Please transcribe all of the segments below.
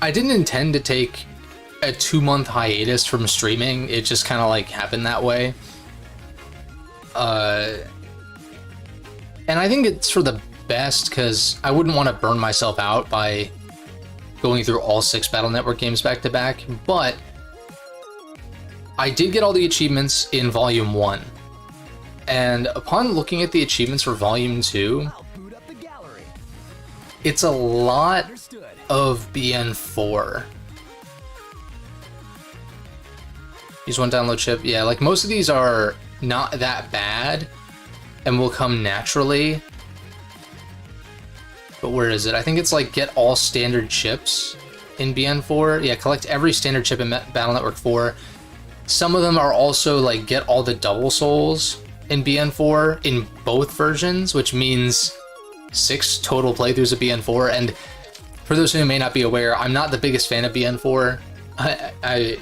I didn't intend to take a 2-month hiatus from streaming. It just kind of like happened that way. And I think it's for the best because I wouldn't want to burn myself out by going through all 6 Battle Network games back to back, but I did get all the achievements in Volume 1. And upon looking at the achievements for Volume 2, it's a lot of BN4. Use one download chip. Yeah, like most of these are not that bad and will come naturally. But where is it? I think it's like get all standard chips in BN4. Yeah, collect every standard chip in Battle Network 4. Some of them are also like get all the double souls in BN4 in both versions, which means 6 total playthroughs of BN4. And for those who may not be aware, I'm not the biggest fan of BN4. I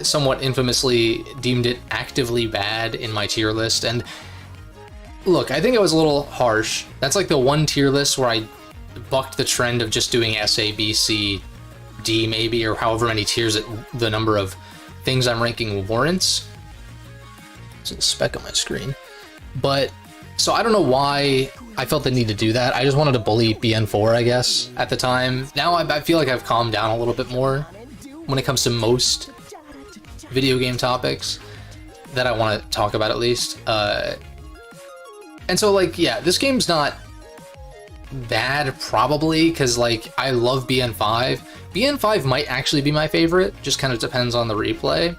somewhat infamously deemed it actively bad in my tier list. And look, I think it was a little harsh. That's like the one tier list where I bucked the trend of just doing S, A, B, C, D maybe, or however many tiers it, the number of things I'm ranking warrants. It's a speck on my screen. But, so I don't know why I felt the need to do that. I just wanted to bully BN4, I guess, at the time. Now I feel like I've calmed down a little bit more when it comes to most video game topics that I want to talk about, at least. And so, like, yeah, this game's not bad, probably, because, like, I love BN5. BN5 might actually be my favorite, just kind of depends on the replay.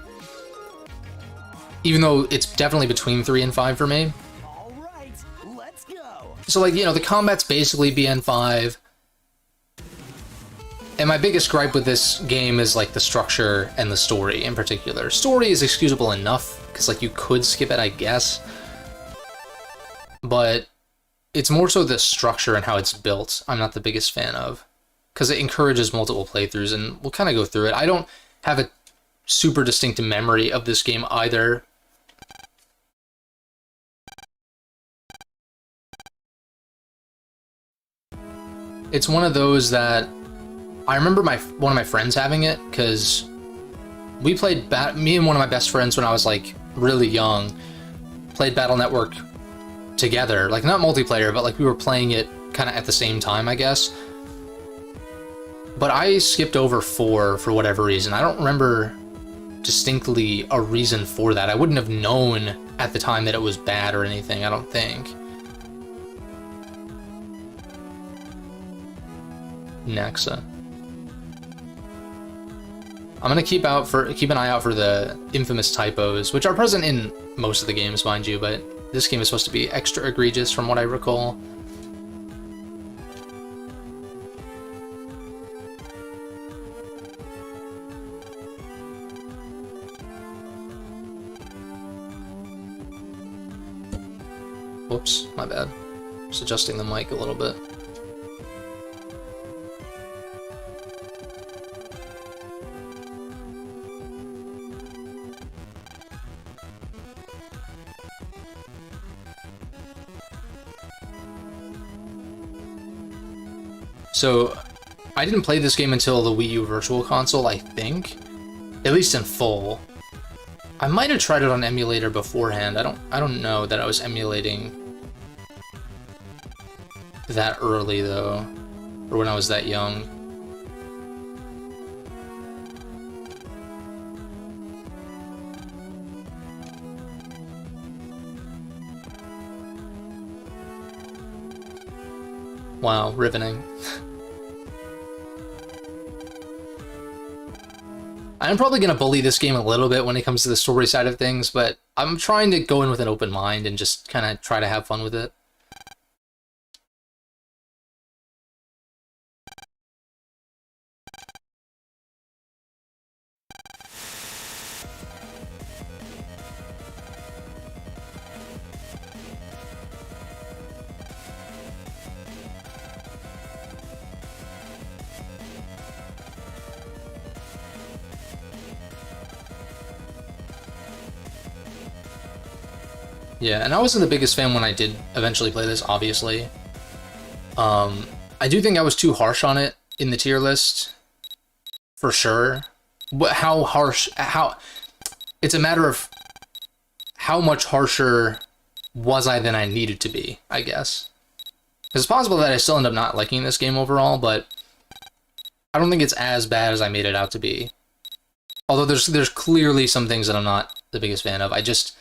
Even though it's definitely between 3 and 5 for me. All right, let's go. So, like, you know, the combat's basically BN5. And my biggest gripe with this game is, like, the structure and the story in particular. Story is excusable enough, because, like, you could skip it, I guess. But it's more so the structure and how it's built I'm not the biggest fan of. Because it encourages multiple playthroughs, and we'll kind of go through it. I don't have a super distinct memory of this game either. It's one of those that I remember one of my friends having it, because we played me and one of my best friends when I was like really young played Battle Network together, like not multiplayer, but like we were playing it kind of at the same time, I guess. But I skipped over 4 for whatever reason. I don't remember distinctly a reason for that. I wouldn't have known at the time that it was bad or anything, I don't think. Nexa. I'm gonna keep an eye out for the infamous typos, which are present in most of the games, mind you, but this game is supposed to be extra egregious from what I recall. Whoops, my bad. Just adjusting the mic a little bit. So, I didn't play this game until the Wii U Virtual Console, I think. At least in full. I might have tried it on emulator beforehand. I don't know that I was emulating that early though, or when I was that young. Wow, riveting. I'm probably going to bully this game a little bit when it comes to the story side of things, but I'm trying to go in with an open mind and just kind of try to have fun with it. Yeah, and I wasn't the biggest fan when I did eventually play this, obviously. I do think I was too harsh on it in the tier list. for sure. How harsh, it's a matter of how much harsher was I than I needed to be, I guess. It's possible that I still end up not liking this game overall, but I don't think it's as bad as I made it out to be. Although there's clearly some things that I'm not the biggest fan of. I just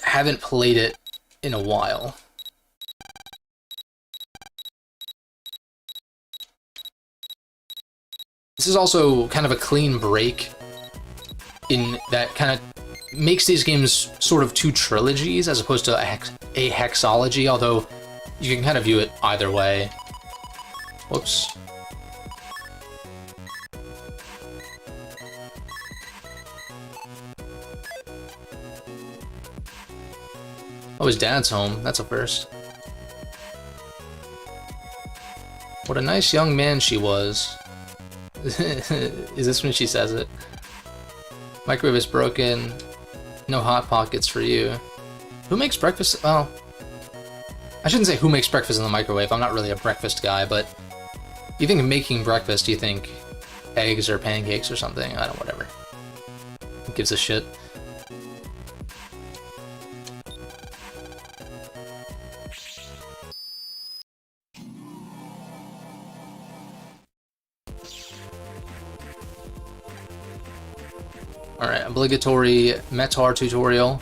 haven't played it in a while. This is also kind of a clean break in that kind of makes these games sort of two trilogies as opposed to a hexology, although you can kind of view it either way. Whoops. Oh, his dad's home. That's a first. What a nice young man she was. Is this when she says it? Microwave is broken. No Hot Pockets for you. Who makes breakfast? Well, I shouldn't say who makes breakfast in the microwave. I'm not really a breakfast guy, but you think of making breakfast, you think eggs or pancakes or something. I don't, whatever. Who gives a shit? Alright, obligatory Metar tutorial.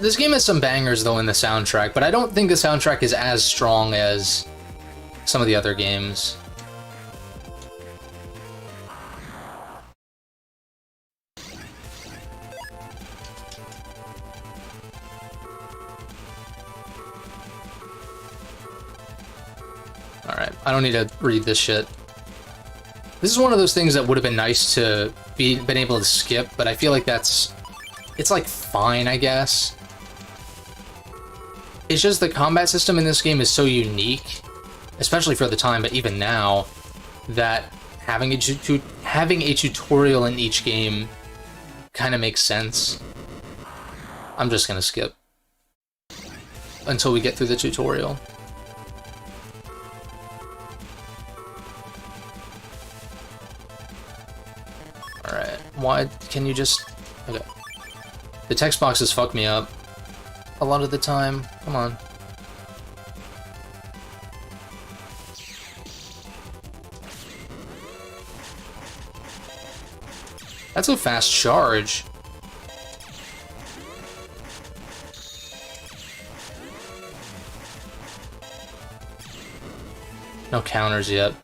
This game has some bangers, though, in the soundtrack, but I don't think the soundtrack is as strong as some of the other games. Alright, I don't need to read this shit. This is one of those things that would have been nice to been able to skip, but I feel like it's like fine, I guess. It's just the combat system in this game is so unique, especially for the time, but even now, that having a tutorial in each game kind of makes sense. I'm just gonna skip until we get through the tutorial. Alright, why can you just... Okay. The text boxes fuck me up a lot of the time. Come on. That's a fast charge. No counters yet.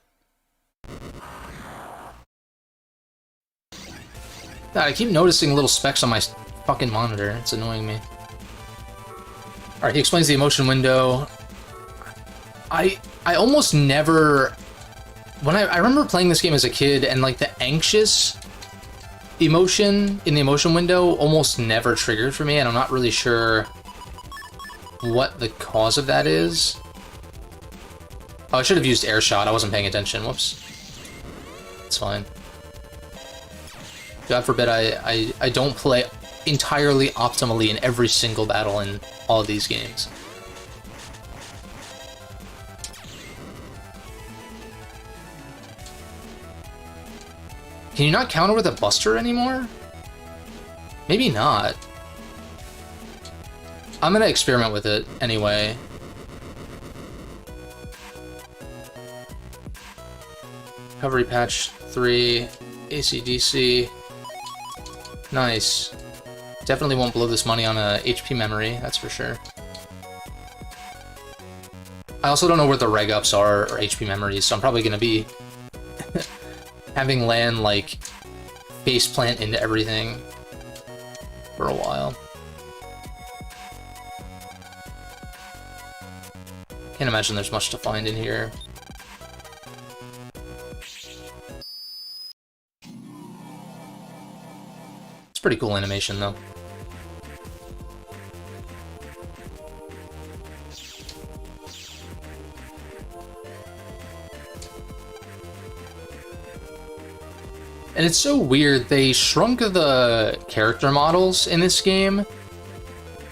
God, I keep noticing little specks on my fucking monitor. It's annoying me. Alright, he explains the emotion window. I almost never... When I remember playing this game as a kid, and like the anxious emotion in the emotion window almost never triggered for me, and I'm not really sure what the cause of that is. Oh, I should have used air shot. I wasn't paying attention. Whoops. It's fine. God forbid I don't play entirely optimally in every single battle in all of these games. Can you not counter with a buster anymore? Maybe not. I'm gonna experiment with it anyway. Recovery patch 3, AC/DC. Nice. Definitely won't blow this money on a HP memory, that's for sure. I also don't know where the reg ups are or HP memories, so I'm probably gonna be having LAN like faceplant into everything for a while. Can't imagine there's much to find in here. It's pretty cool animation though. And it's so weird, they shrunk the character models in this game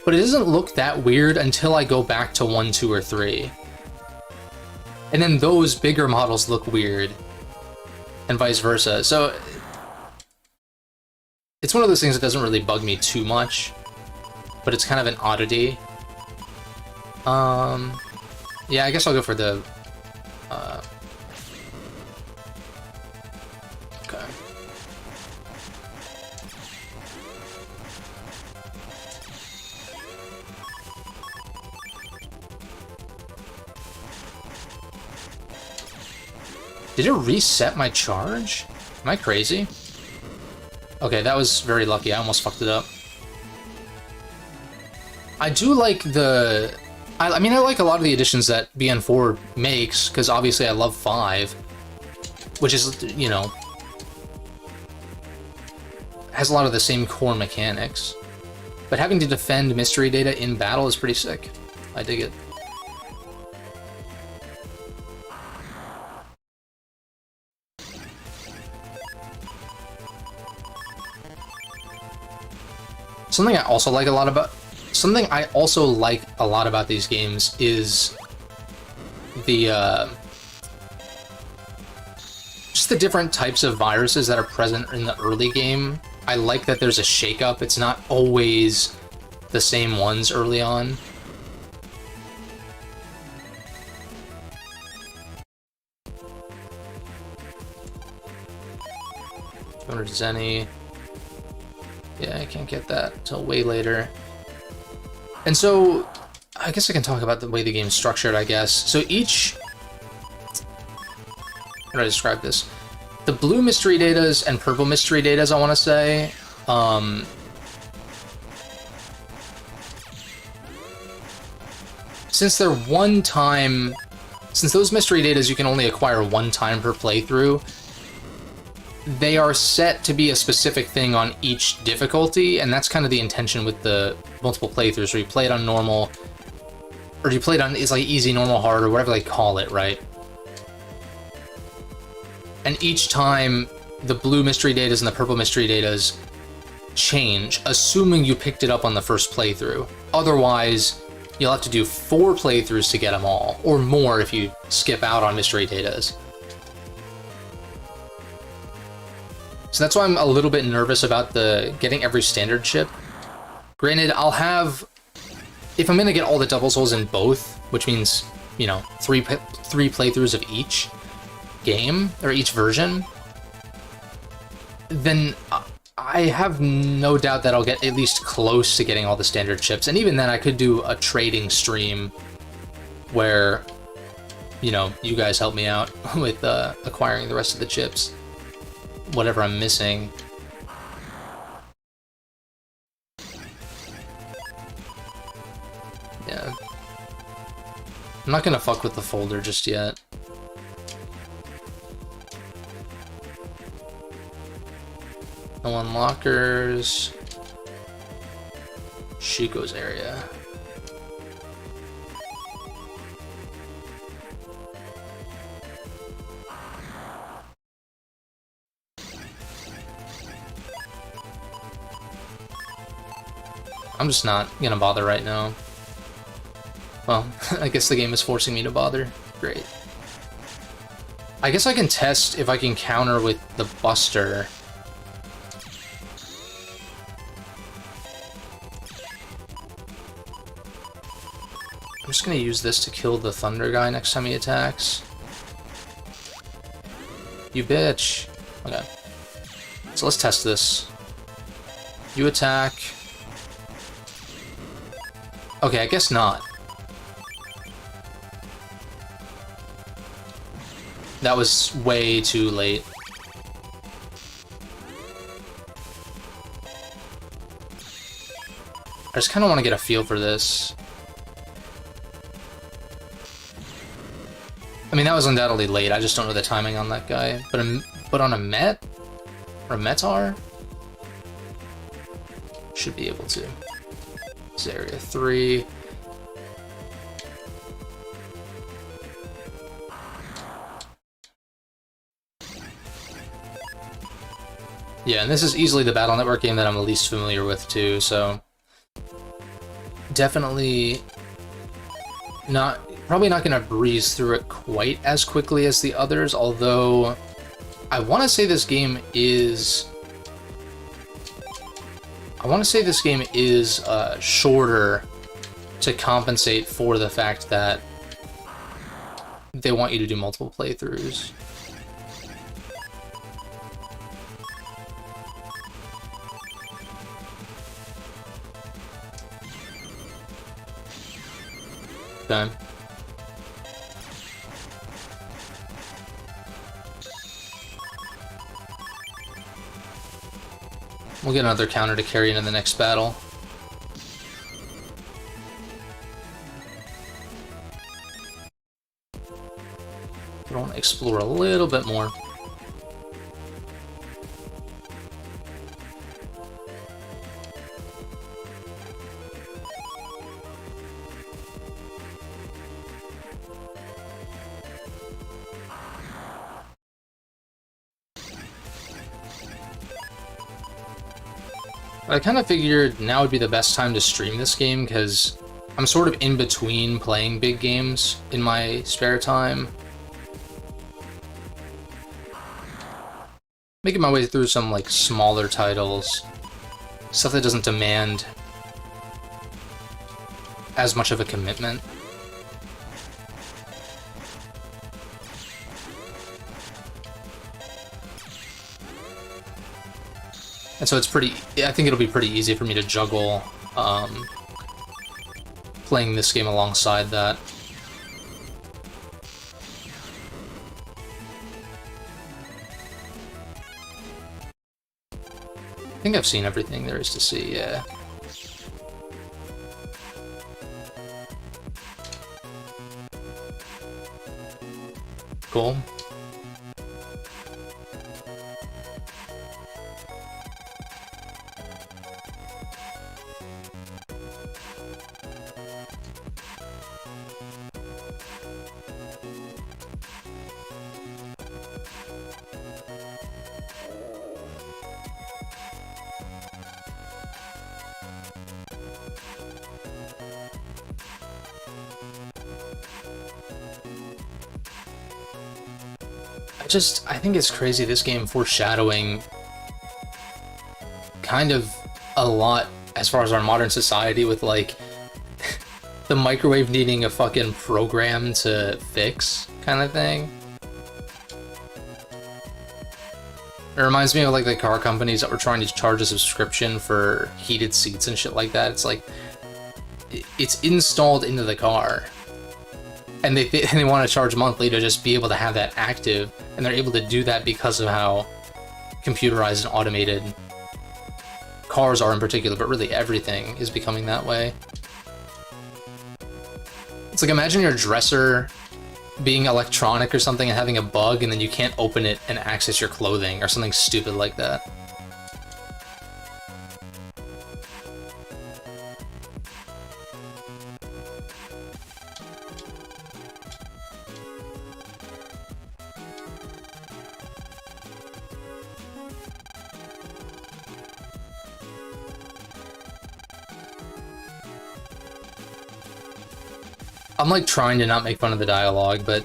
but it doesn't look that weird until I go back to 1, 2, or 3. And then those bigger models look weird, and vice versa. So it's one of those things that doesn't really bug me too much, but it's kind of an oddity. Yeah, I guess I'll go for the... okay. Did it reset my charge? Am I crazy? Okay, that was very lucky. I almost fucked it up. I do like the... I mean, I like a lot of the additions that BN4 makes, because obviously I love 5, which is, you know, has a lot of the same core mechanics. But having to defend mystery data in battle is pretty sick. I dig it. Something I also like a lot about these games is the just the different types of viruses that are present in the early game. I like that there's a shakeup. It's not always the same ones early on. Or Zenny. Yeah, I can't get that until way later. And so, I guess I can talk about the way the game's structured, I guess. So each... how do I describe this? The blue mystery datas and purple mystery datas, I want to say, since they're one-time... since those mystery datas you can only acquire one time per playthrough, they are set to be a specific thing on each difficulty, and that's kind of the intention with the multiple playthroughs, where you play it on normal, or you play it on, it's like easy, normal, hard, or whatever they call it, right? And each time, the blue mystery datas and the purple mystery datas change, assuming you picked it up on the first playthrough. Otherwise, you'll have to do 4 playthroughs to get them all, or more if you skip out on mystery datas. So that's why I'm a little bit nervous about the getting every standard chip. Granted, I'll have... if I'm gonna get all the double souls in both, which means, you know, three playthroughs of each game, or each version, then I have no doubt that I'll get at least close to getting all the standard chips. And even then, I could do a trading stream where, you know, you guys help me out with acquiring the rest of the chips. Whatever I'm missing. Yeah. I'm not gonna fuck with the folder just yet. No unlockers. Shiko's area. I'm just not gonna bother right now. Well, I guess the game is forcing me to bother. Great. I guess I can test if I can counter with the Buster. I'm just gonna use this to kill the Thunder guy next time he attacks. You bitch. Okay. So let's test this. You attack. Okay, I guess not. That was way too late. I just kind of want to get a feel for this. I mean, that was undoubtedly late. I just don't know the timing on that guy. But on a Met? Or a Metar? Should be able to. This is area 3. Yeah, and this is easily the Battle Network game that I'm the least familiar with, too, so... definitely probably not going to breeze through it quite as quickly as the others, although I want to say this game is shorter to compensate for the fact that they want you to do multiple playthroughs. Okay. We'll get another counter to carry into the next battle. I want to explore a little bit more. I kind of figured now would be the best time to stream this game because I'm sort of in between playing big games in my spare time. Making my way through some like smaller titles, stuff that doesn't demand as much of a commitment. And so it's I think it'll be pretty easy for me to juggle playing this game alongside that. I think I've seen everything there is to see, yeah. Cool. I think it's crazy, this game foreshadowing kind of a lot as far as our modern society with, like, the microwave needing a fucking program to fix kind of thing. It reminds me of, like, the car companies that were trying to charge a subscription for heated seats and shit like that. It's like, it's installed into the car. And they want to charge monthly to just be able to have that active, and they're able to do that because of how computerized and automated cars are in particular, but really everything is becoming that way. It's like, imagine your dresser being electronic or something and having a bug, and then you can't open it and access your clothing or something stupid like that. I'm like trying to not make fun of the dialogue, but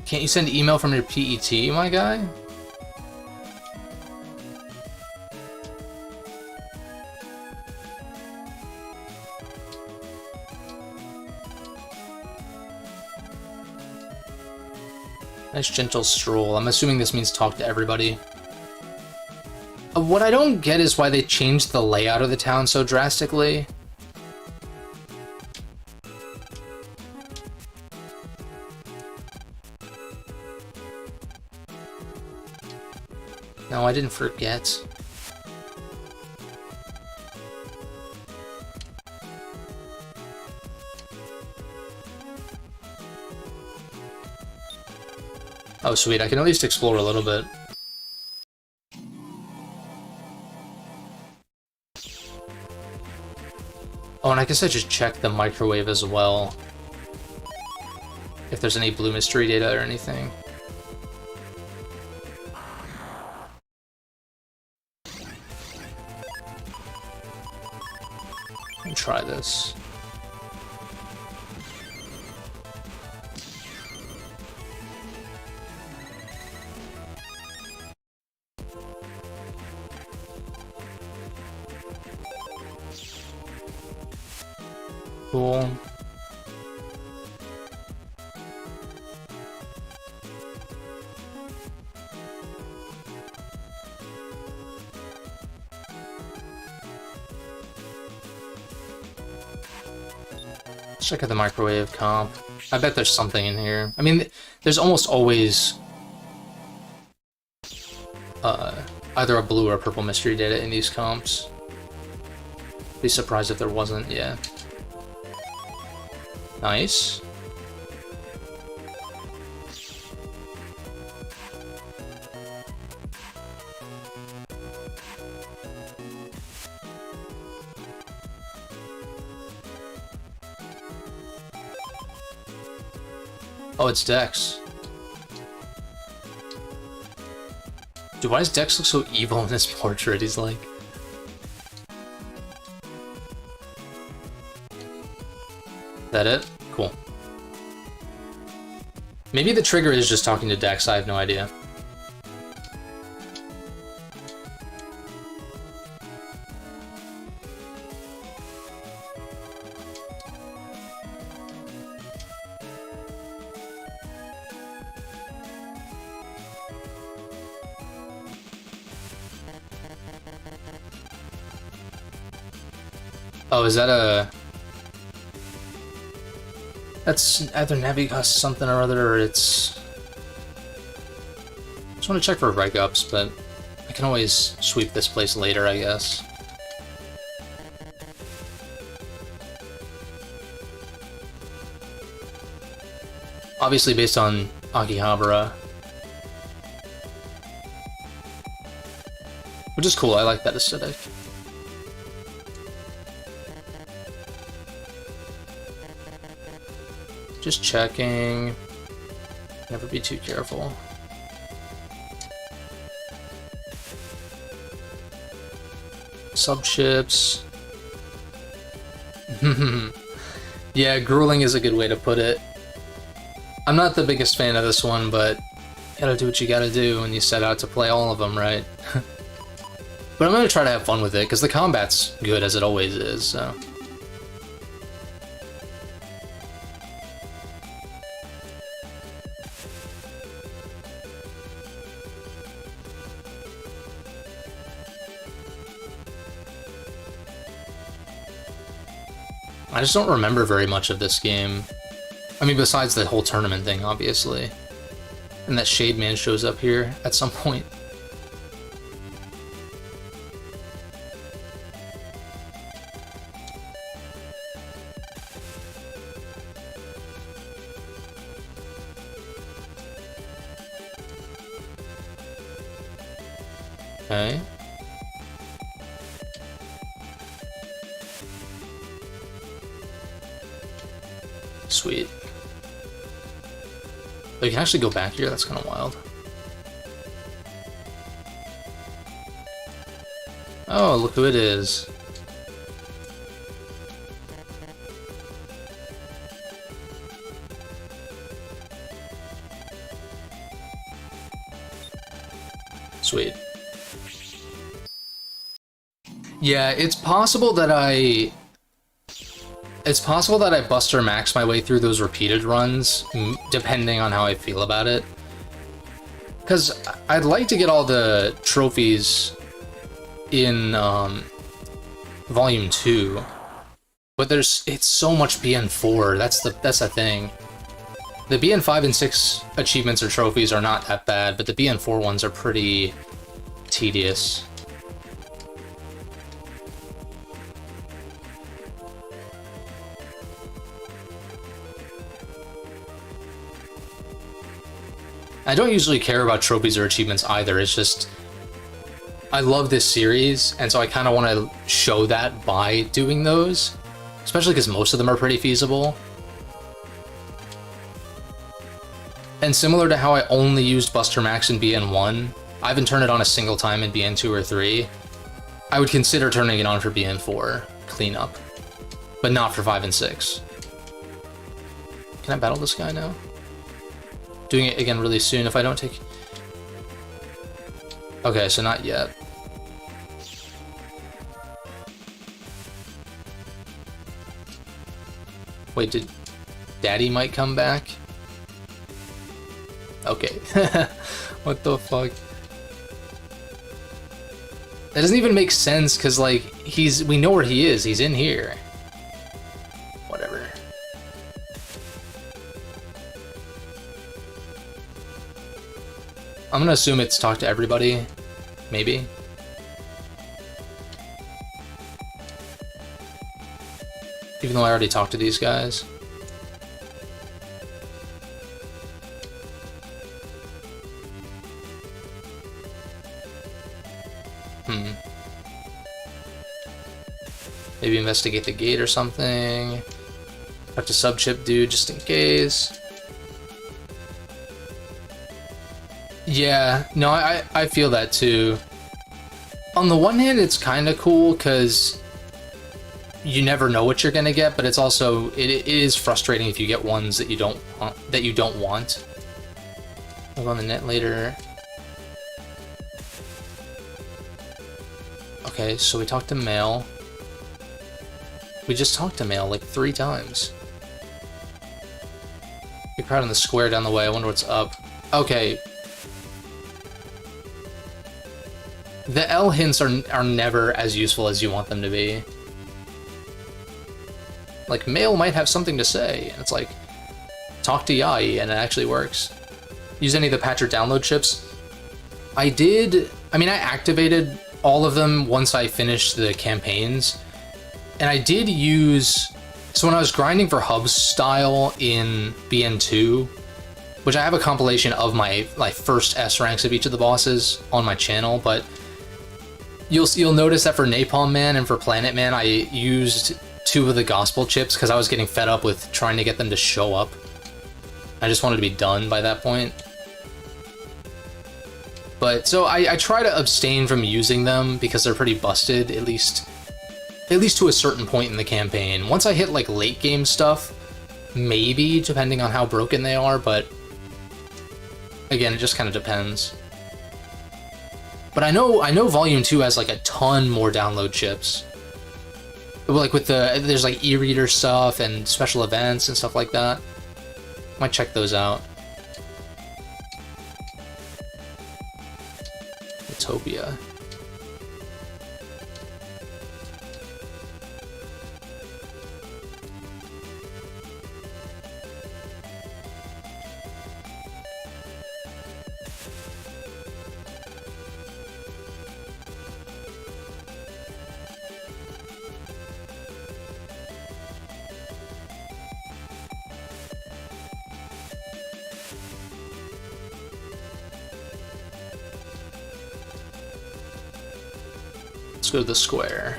can't you send email from your PET, my guy? Nice gentle stroll. I'm assuming this means talk to everybody. What I don't get is why they changed the layout of the town so drastically. No, I didn't forget. Oh, sweet. I can at least explore a little bit. Oh, and I guess I just checked the microwave as well. if there's any blue mystery data or anything. Let me try this. Cool. Let's check out the microwave comp. I bet there's something in here. I mean, there's almost always either a blue or a purple mystery data in these comps. Be surprised if there wasn't, yeah. Nice. Oh, it's Dex. Dude, why does Dex look so evil in this portrait? He's like... That it? Cool. Maybe the trigger is just talking to Dex, I have no idea. Oh, is that a... That's either Navigas something or other, or it's... Just want to check for reg ups, but I can always sweep this place later, I guess. Obviously based on Akihabara. Which is cool, I like that aesthetic. Just checking. Never be too careful. Subships. Yeah, grueling is a good way to put it. I'm not the biggest fan of this one, but you gotta do what you gotta do when you set out to play all of them, right? But I'm gonna try to have fun with it, because the combat's good as it always is, so... I just don't remember very much of this game. I mean, besides the whole tournament thing, obviously. And that Shade Man shows up here at some point. Okay. Sweet. Oh, you can actually go back here? That's kind of wild. Oh, look who it is. Sweet. Yeah, it's possible that I Buster Max my way through those repeated runs, depending on how I feel about it. Because I'd like to get all the trophies in Volume 2, but it's so much BN4. That's the thing. The BN5 and 6 achievements or trophies are not that bad, but the BN4 ones are pretty tedious. I don't usually care about trophies or achievements either, it's just... I love this series, and so I kind of want to show that by doing those. Especially because most of them are pretty feasible. And similar to how I only used Buster Max in BN1, I haven't turned it on a single time in BN2 or 3. I would consider turning it on for BN4 cleanup, but not for 5 and 6. Can I battle this guy now? Doing it again really soon if I don't take... Okay, so not yet. Wait, did Daddy might come back? Okay. What the fuck? That doesn't even make sense, because, like, we know where he is. He's in here. Whatever. I'm gonna assume it's talk to everybody. Maybe. Even though I already talked to these guys. Maybe investigate the gate or something. Talk to Subchip dude just in case. Yeah, no, I feel that too. On the one hand, it's kind of cool because you never know what you're gonna get, but it's also it is frustrating if you get ones that you don't want. I'll go on the net later. Okay, so we talked to Mail. We just talked to Mail like 3 times. Be proud on the square down the way. I wonder what's up. Okay. The L hints are never as useful as you want them to be. Like, Mail might have something to say, and it's like, talk to Yai, and it actually works. Use any of the patch or download chips? I activated all of them once I finished the campaigns, and I did use... So when I was grinding for Hub's style in BN2, which I have a compilation of my first S ranks of each of the bosses on my channel, but you'll notice that for Napalm Man and for Planet Man, I used 2 of the gospel chips because I was getting fed up with trying to get them to show up. I just wanted to be done by that point. But so I try to abstain from using them because they're pretty busted, at least to a certain point in the campaign. Once I hit like late game stuff, maybe, depending on how broken they are, but again, it just kind of depends. But I know Volume 2 has like a ton more download chips. Like with there's like e-reader stuff and special events and stuff like that. Might check those out. Utopia. Let's go to the square.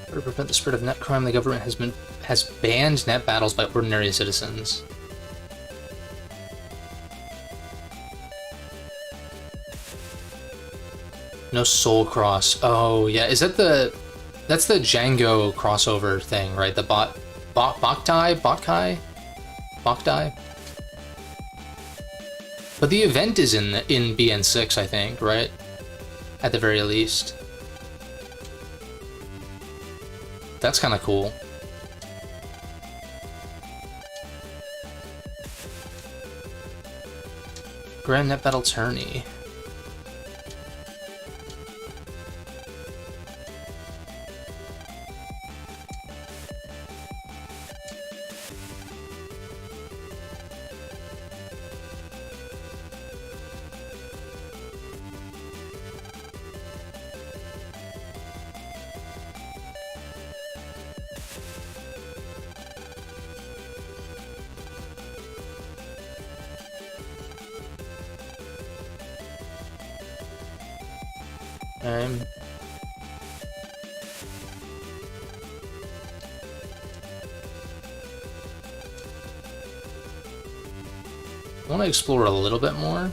To prevent the spread of net crime, the government has banned net battles by ordinary citizens. No Soul Cross. Oh yeah, is that that's the Django crossover thing, right? The Boktai? But the event is in BN6, I think, right? At the very least. That's kind of cool. Grand Net Battle Tourney. Um, I want to explore a little bit more.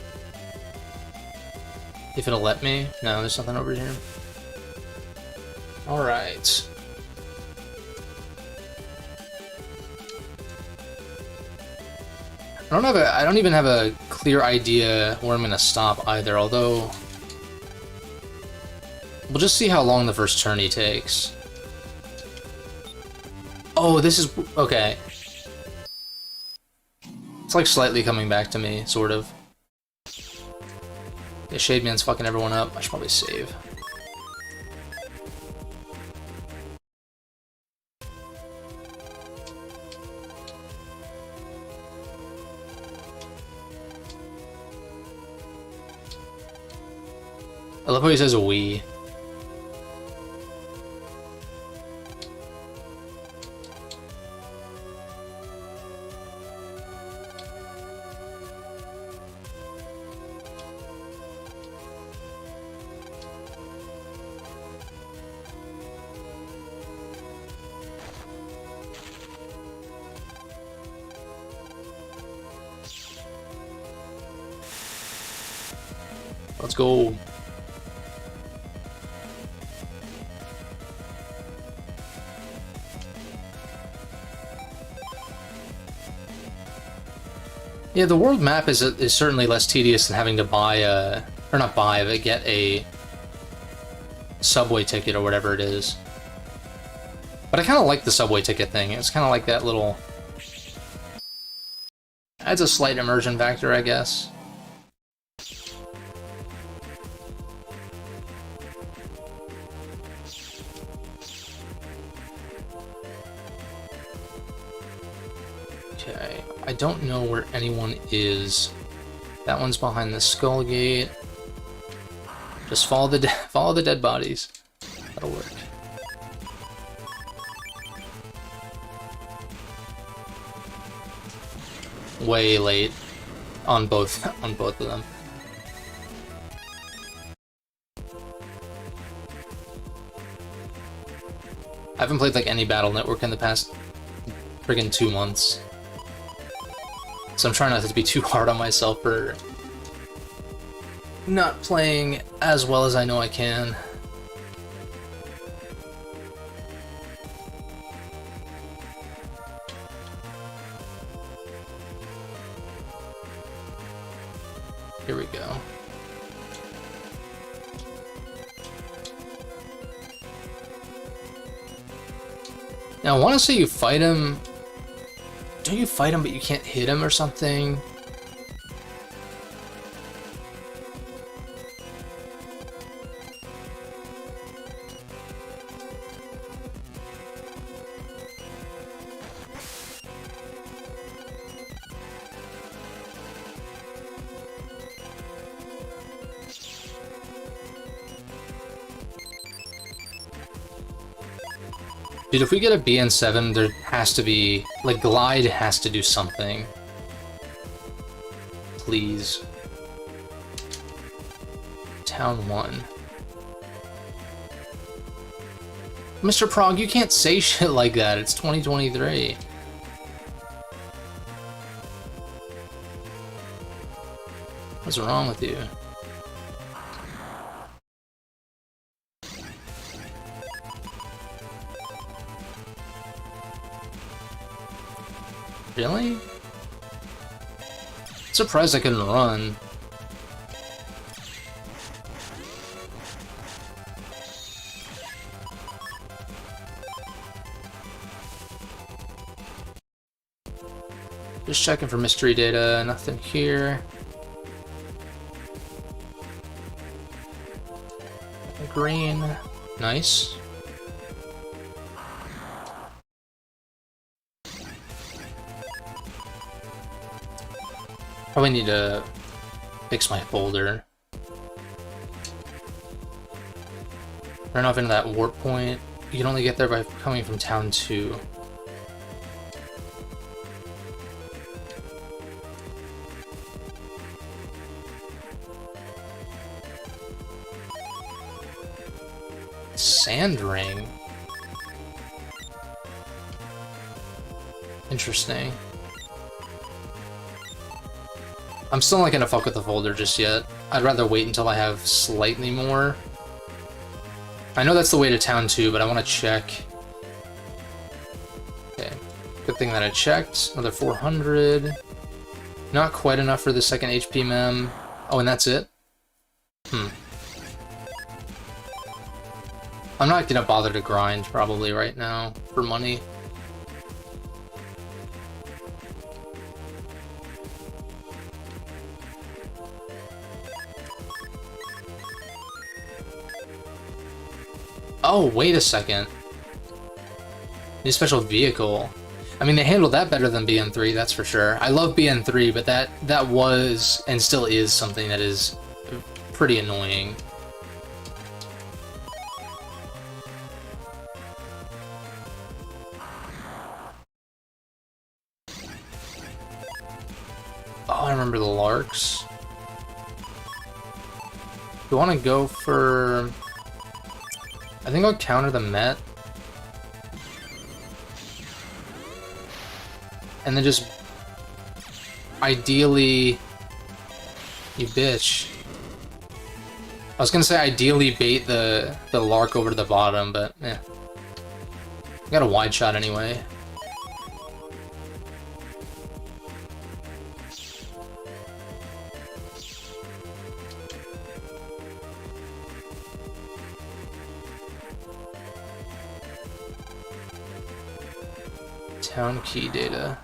If it'll let me. No, there's nothing over here. Alright. I don't even have a clear idea where I'm gonna stop either, although we'll just see how long the first tourney takes. Oh, this is okay. It's like slightly coming back to me, sort of. Yeah, Shade Man's fucking everyone up. I should probably save. I love how he says we. Let's go. Yeah, the world map is certainly less tedious than having to buy a, or not buy, but get a subway ticket or whatever it is. But I kind of like the subway ticket thing. It's kind of like that little, adds a slight immersion factor, I guess. Okay, I don't know where anyone is. That one's behind the skull gate. Just follow the follow the dead bodies. That'll work. Way late on both of them. I haven't played like any Battle Network in the past friggin' 2 months. So I'm trying not to be too hard on myself for not playing as well as I know I can. Here we go. Now I want to say you fight him. Don't you fight him but you can't hit him or something? Dude, if we get a BN7, there has to be... like, Glide has to do something. Please. Town 1. Mr. Prog, you can't say shit like that. It's 2023. What's wrong with you? Really? Surprised I couldn't run. Just checking for mystery data, nothing here. Green, nice. Probably need to fix my folder. Run off into that warp point. You can only get there by coming from town 2. sand ring. Interesting. I'm still not gonna fuck with the folder just yet. I'd rather wait until I have slightly more. I know that's the way to town too, but I want to check. Okay, good thing that I checked. Another 400. Not quite enough for the second HP mem. Oh, and that's it? I'm not gonna bother to grind probably right now for money. Oh, wait a second. New special vehicle. I mean, they handled that better than BN3, that's for sure. I love BN3, but that was, and still is, something that is pretty annoying. Oh, I remember the Larks. Do you want to go for... I think I'll counter the Met. And then just... Ideally... You bitch. I was gonna say ideally bait the Lark over to the bottom, but eh. I got a wide shot anyway. Town key data.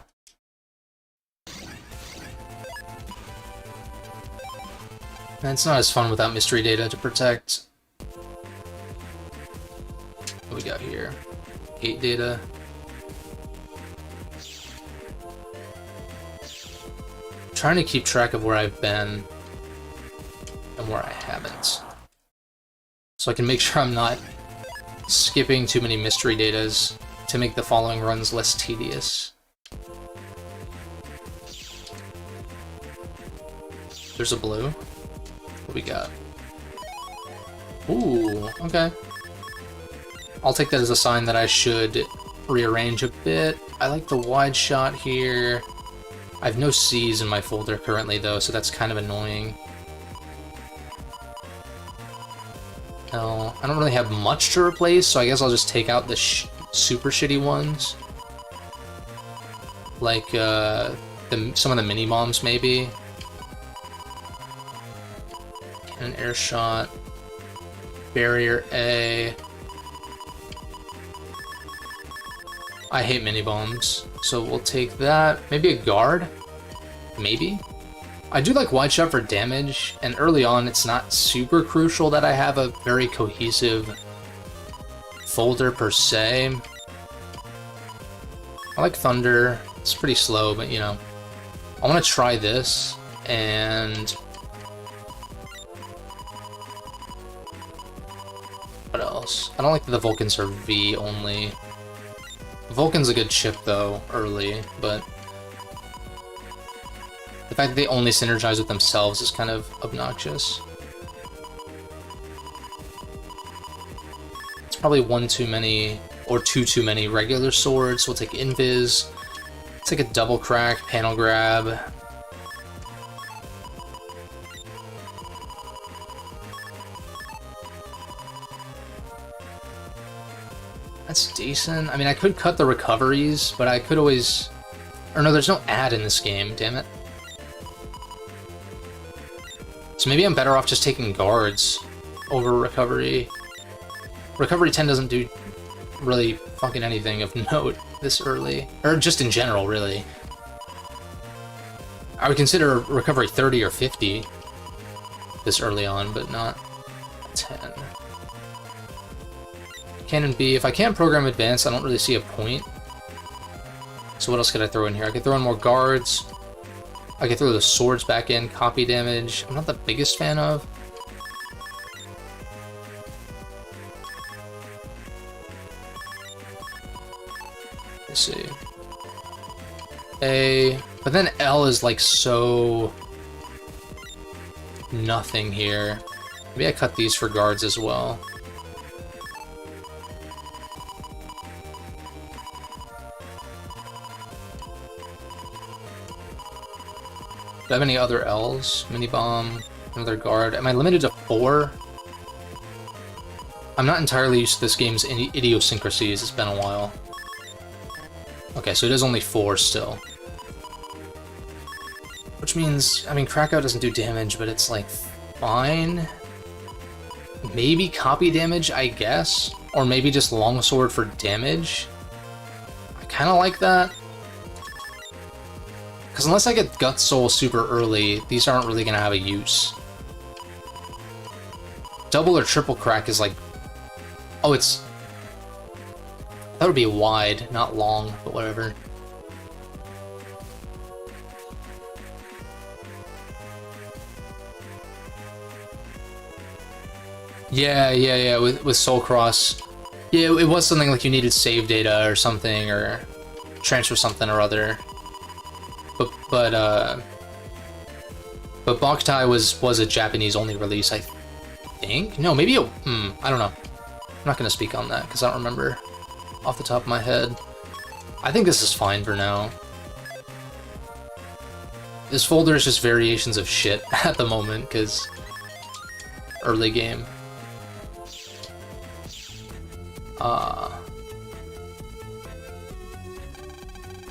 And it's not as fun without mystery data to protect. What do we got here? 8 data. I'm trying to keep track of where I've been and where I haven't. So I can make sure I'm not skipping too many mystery datas to make the following runs less tedious. There's a blue. What do we got? Ooh, okay. I'll take that as a sign that I should rearrange a bit. I like the wide shot here. I have no C's in my folder currently though, so that's kind of annoying. No, I don't really have much to replace, so I guess I'll just take out the super shitty ones. Like, some of the mini-bombs, maybe. Cannon air shot. Barrier A. I hate mini-bombs, so we'll take that. Maybe a guard? Maybe? I do like wide shot for damage, and early on it's not super crucial that I have a very cohesive folder per se. I like Thunder. It's pretty slow, but you know. I want to try this, and... What else? I don't like that the Vulcans are V only. Vulcan's a good chip though, early, but... The fact that they only synergize with themselves is kind of obnoxious. It's probably one too many, or two too many regular swords. We'll take Invis. Let's take a double crack, panel grab. That's decent. I mean, I could cut the recoveries, but I could always... Or no, there's no ad in this game, damn it. So maybe I'm better off just taking guards over recovery. Recovery 10 doesn't do really fucking anything of note this early. Or just in general, really. I would consider recovery 30 or 50 this early on, but not 10. Cannon B. If I can't program advance, I don't really see a point. So what else could I throw in here? I could throw in more guards. I could throw the swords back in, copy damage. I'm not the biggest fan of. Let's see. A, but then L is like so nothing here. Maybe I cut these for guards as well. I have any other L's? Mini bomb, another guard. Am I limited to 4? I'm not entirely used to this game's idiosyncrasies. It's been a while. Okay, so it is only 4 still. Which means, I mean, Krakow doesn't do damage, but it's like fine. Maybe copy damage, I guess? Or maybe just longsword for damage? I kind of like that. Because unless I get Gut Soul super early, these aren't really going to have a use. Double or triple crack is like... Oh, it's... That would be wide, not long, but whatever. Yeah, with Soul Cross. Yeah, it was something like you needed save data or something, or transfer something or other. But Boktai was a Japanese-only release, I think? No, maybe it... I don't know. I'm not going to speak on that, because I don't remember off the top of my head. I think this is fine for now. This folder is just variations of shit at the moment, because... early game.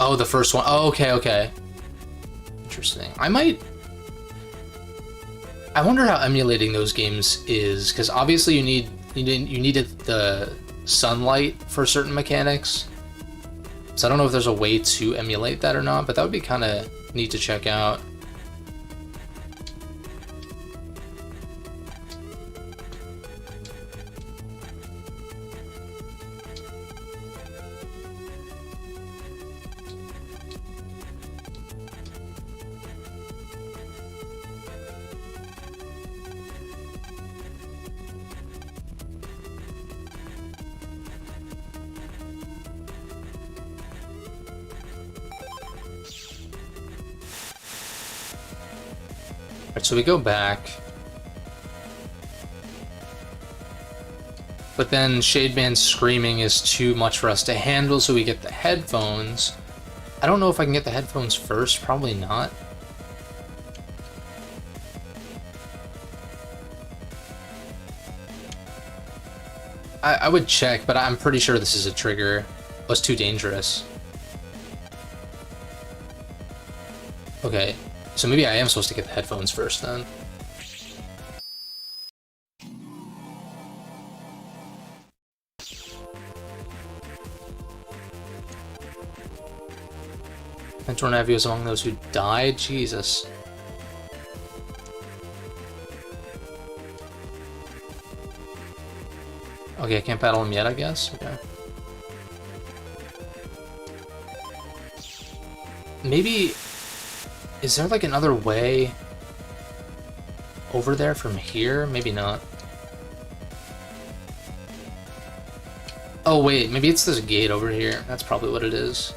Oh, the first one. Oh, okay. Interesting. I wonder how emulating those games is, because obviously you needed the sunlight for certain mechanics. So I don't know if there's a way to emulate that or not, but that would be kind of neat to check out. Alright, so we go back. But then Shademan's screaming is too much for us to handle, so we get the headphones. I don't know if I can get the headphones first, probably not. I would check, but I'm pretty sure this is a trigger. Oh, it's too dangerous. Okay. So maybe I am supposed to get the headphones first, then. Mentor Navi was among those who died? Jesus. Okay, I can't battle him yet, I guess? Okay. Maybe... Is there like another way over there from here? Maybe not. Oh wait, maybe it's this gate over here. That's probably what it is.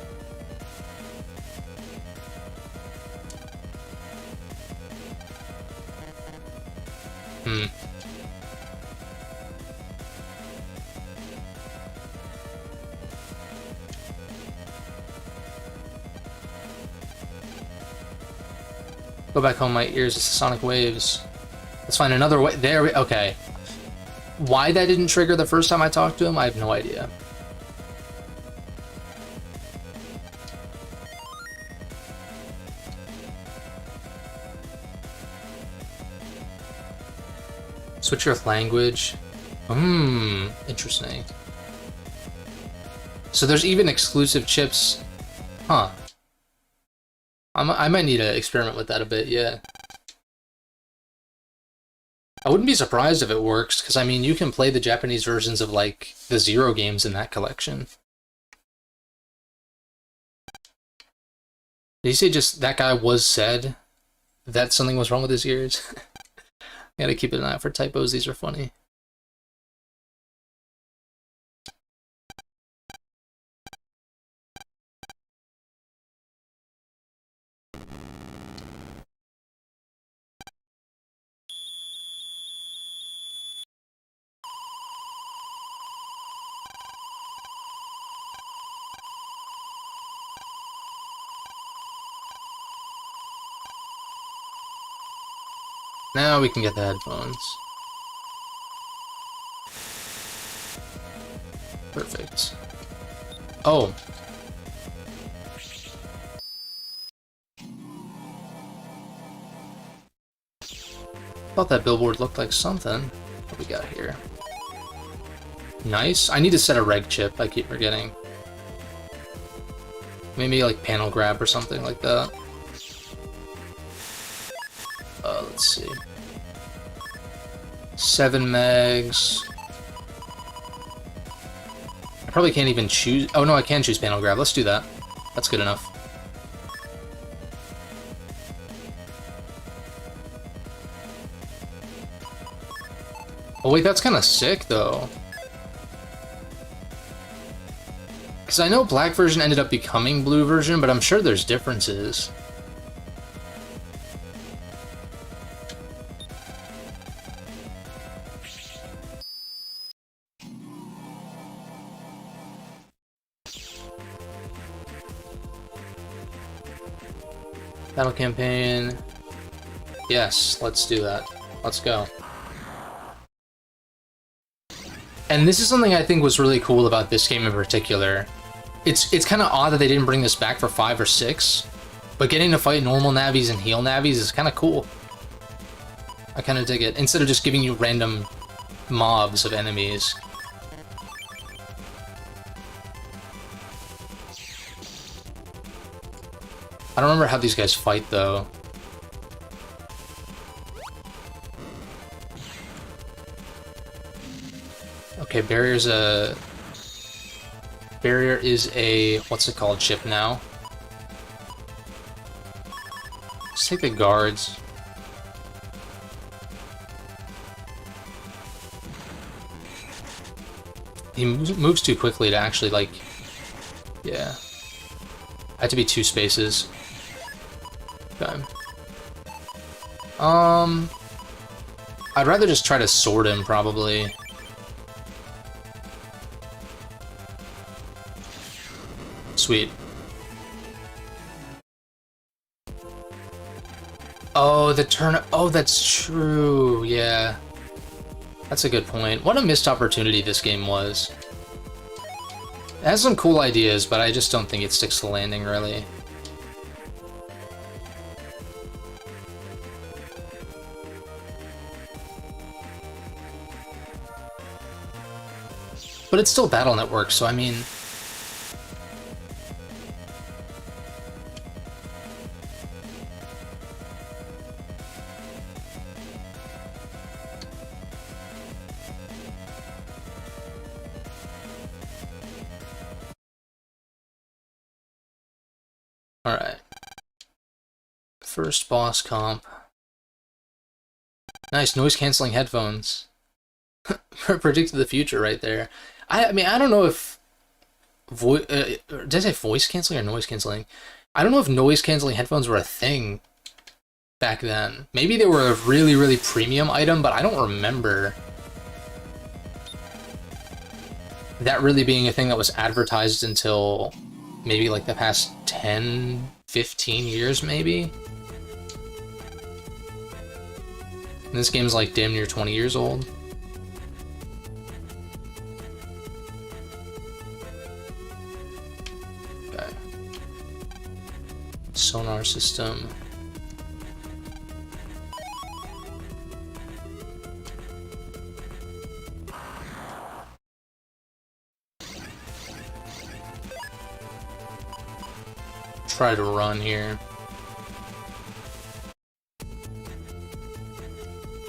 Go back home, my ears, it's the sonic waves. Let's find another way. There we... Okay. Why that didn't trigger the first time I talked to him, I have no idea. Switch your language. Interesting. So there's even exclusive chips. Huh. I might need to experiment with that a bit, yeah. I wouldn't be surprised if it works, because, I mean, you can play the Japanese versions of, like, the Zero games in that collection. Did you say just that guy was said that something was wrong with his ears? Gotta keep an eye out for typos, these are funny. Now we can get the headphones. Perfect. Oh. Thought that billboard looked like something. What we got here? Nice. I need to set a reg chip, I keep forgetting. Maybe like panel grab or something like that. Let's see. 7 megs. I probably can't even choose. Oh no, I can choose panel grab. Let's do that. That's good enough. Oh wait, that's kind of sick though. Because I know black version ended up becoming blue version, but I'm sure there's differences. Battle campaign. Yes, let's do that. Let's go. And this is something I think was really cool about this game in particular. It's kind of odd that they didn't bring this back for 5 or 6, but getting to fight normal navies and heal navies is kind of cool. I kind of dig it. Instead of just giving you random mobs of enemies. I don't remember how these guys fight though. Okay, barrier is a what's it called chip now. Let's take the guards. He moves too quickly to actually like, yeah. I had to be 2 spaces. Okay. I'd rather just try to sword him probably. Sweet. Oh, the turn. Oh, that's true. Yeah. That's a good point. What a missed opportunity this game was. It has some cool ideas, but I just don't think it sticks to landing, really. But it's still Battle Network, so I mean... Alright. First boss comp. Nice, noise-canceling headphones. Predicted the future right there. I mean, I don't know if... did I say voice canceling or noise canceling? I don't know if noise canceling headphones were a thing back then. Maybe they were a really, really premium item, but I don't remember that really being a thing that was advertised until maybe like the past 10, 15 years, maybe? And this game's like damn near 20 years old. Okay. Sonar system. Try to run here.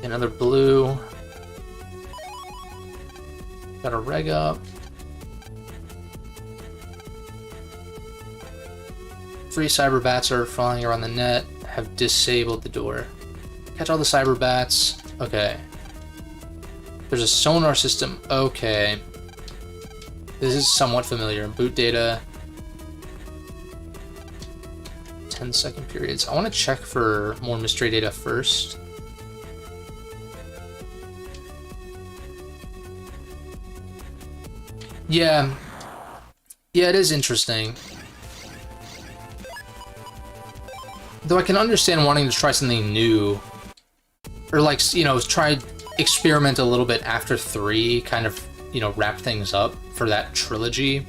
Another blue. Got a reg up. Three cyber bats are flying around the net. Have disabled the door. Catch all the cyber bats. Okay. There's a sonar system. Okay. This is somewhat familiar. Boot data. 10-second periods. I want to check for more mystery data first. Yeah. Yeah, it is interesting. Though I can understand wanting to try something new or like, you know, try experiment a little bit after 3, kind of, you know, wrap things up for that trilogy.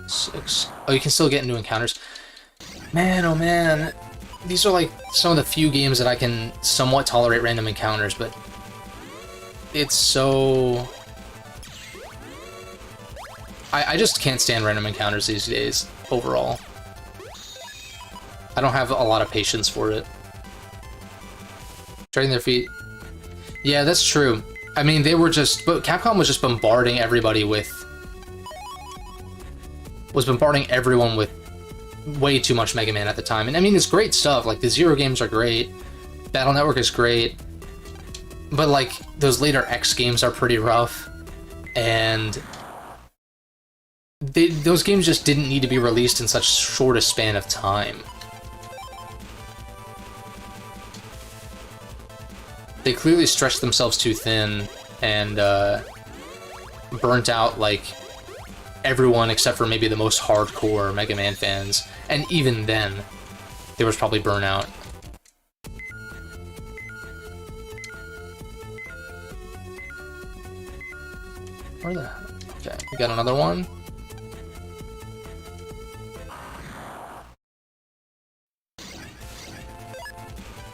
Six. Oh, you can still get into encounters. Man, oh man. These are like some of the few games that I can somewhat tolerate random encounters, but it's so... I just can't stand random encounters these days, overall. I don't have a lot of patience for it. Dragging their feet. Yeah, that's true. I mean, they were just... But Capcom was just bombarding everybody with... Was bombarding everyone with way too much Mega Man at the time. And I mean, it's great stuff. Like, the Zero games are great. Battle Network is great. But, like, those later X games are pretty rough. And... those games just didn't need to be released in such short a span of time. They clearly stretched themselves too thin and burnt out, like, everyone except for maybe the most hardcore Mega Man fans. And even then, there was probably burnout. Where the... Okay, we got another one.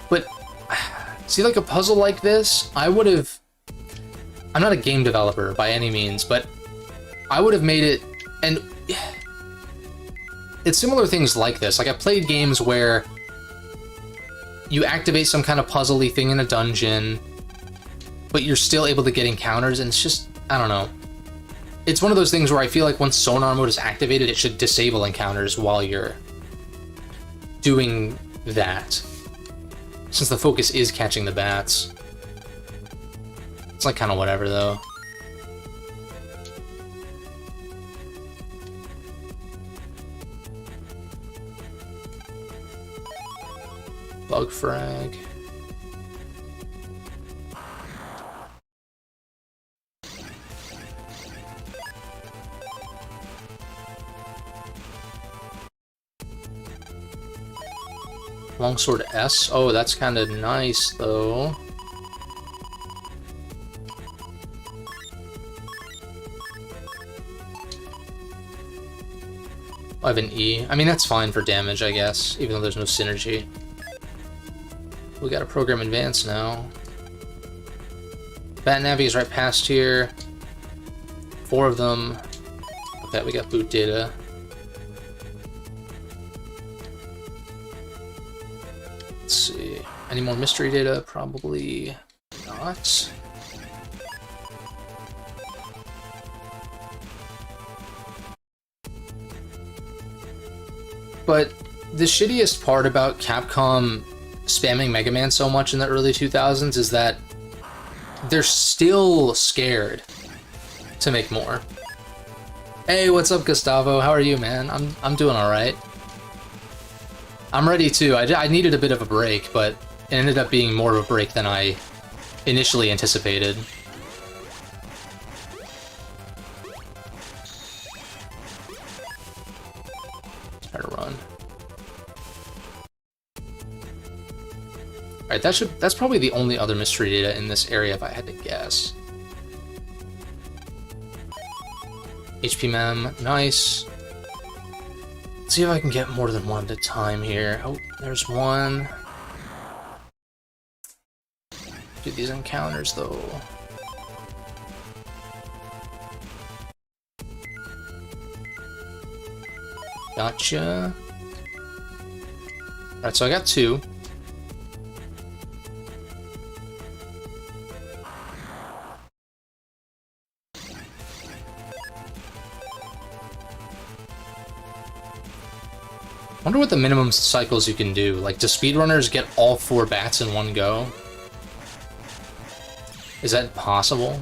But, see, like a puzzle like this, I would have... I'm not a game developer by any means, but I would have made it... And it's similar things like this. Like, I played games where you activate some kind of puzzly thing in a dungeon, but you're still able to get encounters, and it's just... I don't know. It's one of those things where I feel like once sonar mode is activated, it should disable encounters while you're doing that. Since the focus is catching the bats. It's like kind of whatever, though. Bug frag. Longsword S. Oh, that's kind of nice, though. I have an E. I mean, that's fine for damage, I guess, even though there's no synergy. We got a program advance now. Bat Navi is right past here. 4 of them. Okay, we got boot data. Let's see. Any more mystery data? Probably not. But the shittiest part about Capcom spamming Mega Man so much in the early 2000s is that they're still scared to make more. Hey, what's up, Gustavo? How are you, man? I'm doing all right. I'm ready too. I needed a bit of a break, but it ended up being more of a break than I initially anticipated. Try to run. Alright, that's probably the only other mystery data in this area if I had to guess. HP mem, nice. Let's see if I can get more than one at a time here. Oh, there's one. Do these encounters though. Gotcha. Alright, so I got 2. Wonder what the minimum cycles you can do. Like, do speedrunners get all 4 bats in one go? Is that possible?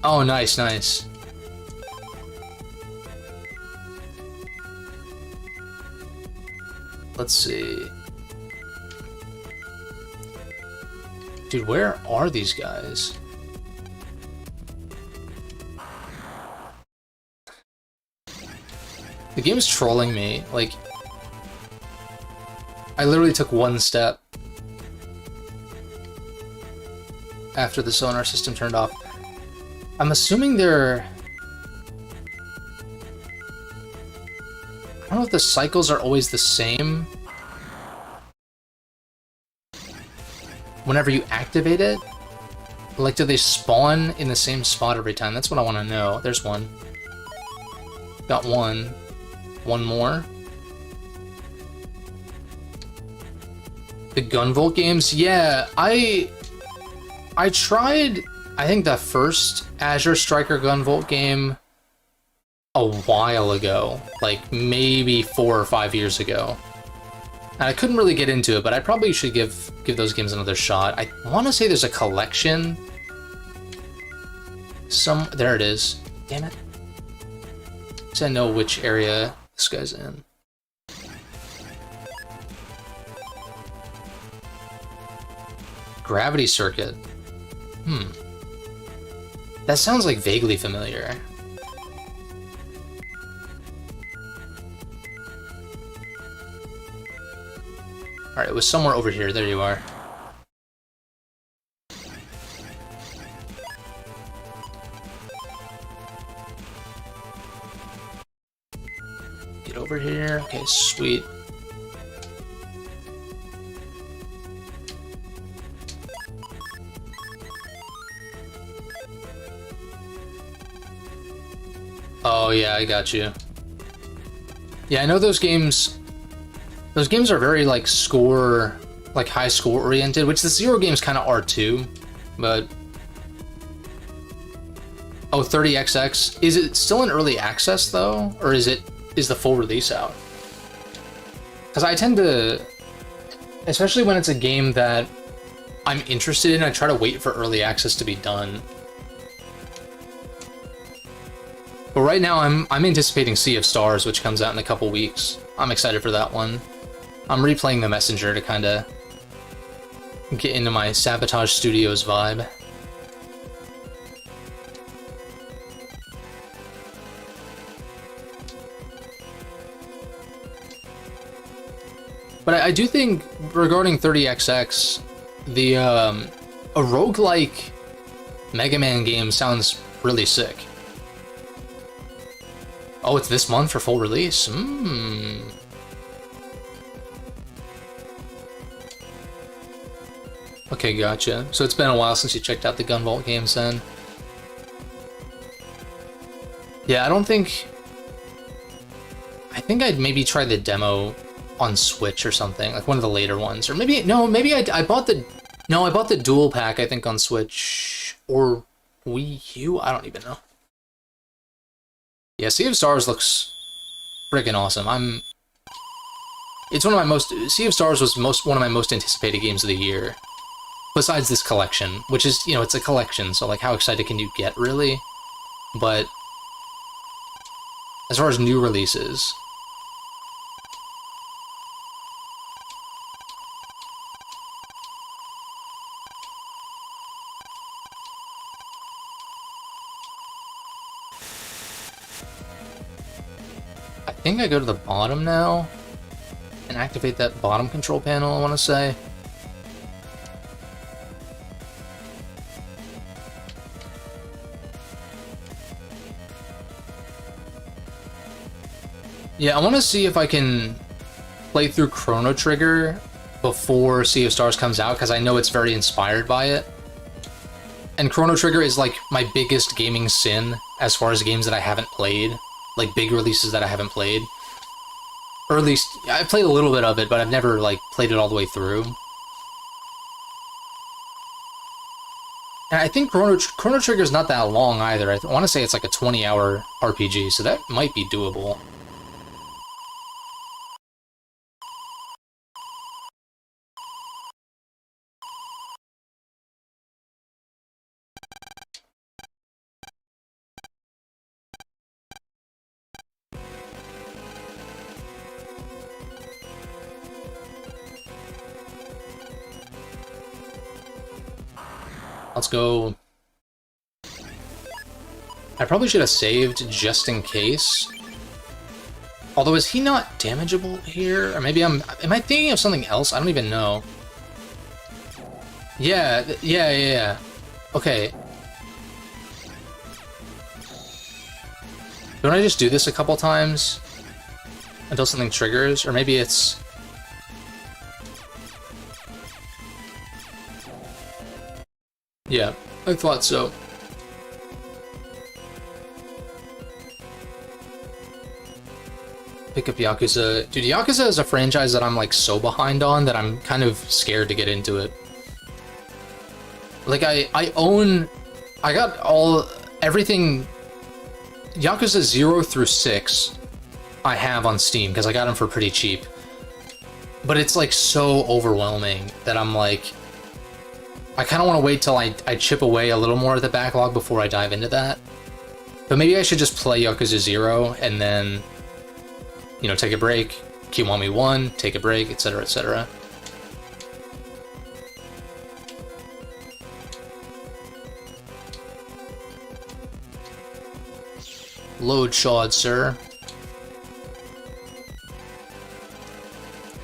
Oh, nice, nice. Let's see. Dude, where are these guys? The game's trolling me. Like, I literally took one step after the sonar system turned off. I'm assuming they're... I don't know if the cycles are always the same whenever you activate it. Like, do they spawn in the same spot every time? That's what I want to know. There's one. Got one. One more. The Gunvolt games? Yeah, I tried, I think, the first Azure Striker Gunvolt game a while ago. Like, maybe 4 or 5 years ago. And I couldn't really get into it, but I probably should give those games another shot. I want to say there's a collection. There it is. Damn it. So I know which area this guy's in. Gravity Circuit. That sounds like vaguely familiar. Alright, it was somewhere over here. There you are. Get over here. Okay, sweet. Oh yeah, I got you. Yeah, I know those games. Those games are very like score, like high score oriented, which the Zero games kind of are too. But oh, 30XX, is it still in early access though, or is the full release out? Because I tend to, especially when it's a game that I'm interested in, I try to wait for early access to be done. But right now, I'm anticipating Sea of Stars, which comes out in a couple weeks. I'm excited for that one. I'm replaying The Messenger to kind of get into my Sabotage Studios vibe. But I do think, regarding 30XX, the a roguelike Mega Man game sounds really sick. Oh, it's this month for full release? Okay, gotcha. So it's been a while since you checked out the Gunvolt games then. Yeah, I think I'd maybe try the demo on Switch or something, like one of the later ones. Or maybe, no, maybe I bought the dual pack, I think, on Switch. Or Wii U? I don't even know. Yeah, Sea of Stars looks freaking awesome. It's one of my most... Sea of Stars was one of my most anticipated games of the year. Besides this collection, which is, you know, it's a collection, so, like, how excited can you get, really? But as far as new releases... I think I go to the bottom now and activate that bottom control panel, I want to say. Yeah, I want to see if I can play through Chrono Trigger before Sea of Stars comes out, because I know it's very inspired by it. And Chrono Trigger is like my biggest gaming sin as far as games that I haven't played. Like, big releases that I haven't played. Or at least, I've played a little bit of it, but I've never, like, played it all the way through. And I think Chrono Trigger's not that long either. I want to say it's like a 20-hour RPG, so that might be doable. Let's go. I probably should have saved just in case. Although, is he not damageable here? Or maybe am I thinking of something else? I don't even know. Yeah. Okay. Don't I just do this a couple times until something triggers? Or maybe it's... Yeah, I thought so. Pick up Yakuza. Dude, Yakuza is a franchise that I'm like so behind on that I'm kind of scared to get into it. Like I got everything Yakuza 0 through 6 I have on Steam because I got them for pretty cheap. But it's like so overwhelming that I'm like, I kind of want to wait till I chip away a little more at the backlog before I dive into that. But maybe I should just play Yakuza 0 and then, you know, take a break. Kiwami 1, take a break, etc, etc. Load shard, sir.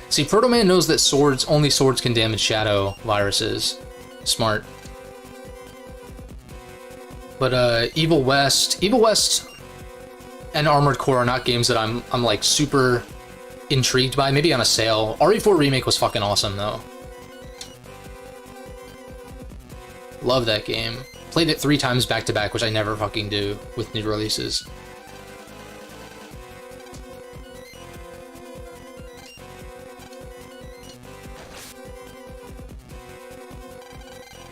See, Proto Man knows that only swords can damage shadow viruses. Smart. But Evil West and Armored Core are not games that I'm like super intrigued by. Maybe on a sale. RE4 Remake was fucking awesome though. Love that game. Played it 3 times back to back, which I never fucking do with new releases.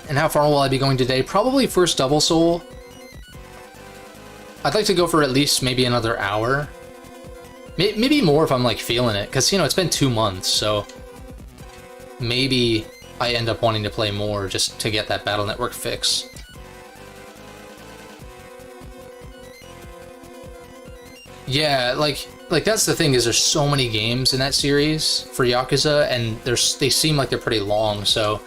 And how far will I be going today? Probably first Double Soul. I'd like to go for at least maybe another hour. Maybe more if I'm like feeling it, because you know it's been 2 months, so maybe I end up wanting to play more just to get that Battle Network fix. Yeah, like that's the thing, is there's so many games in that series for Yakuza, and they seem like they're pretty long, so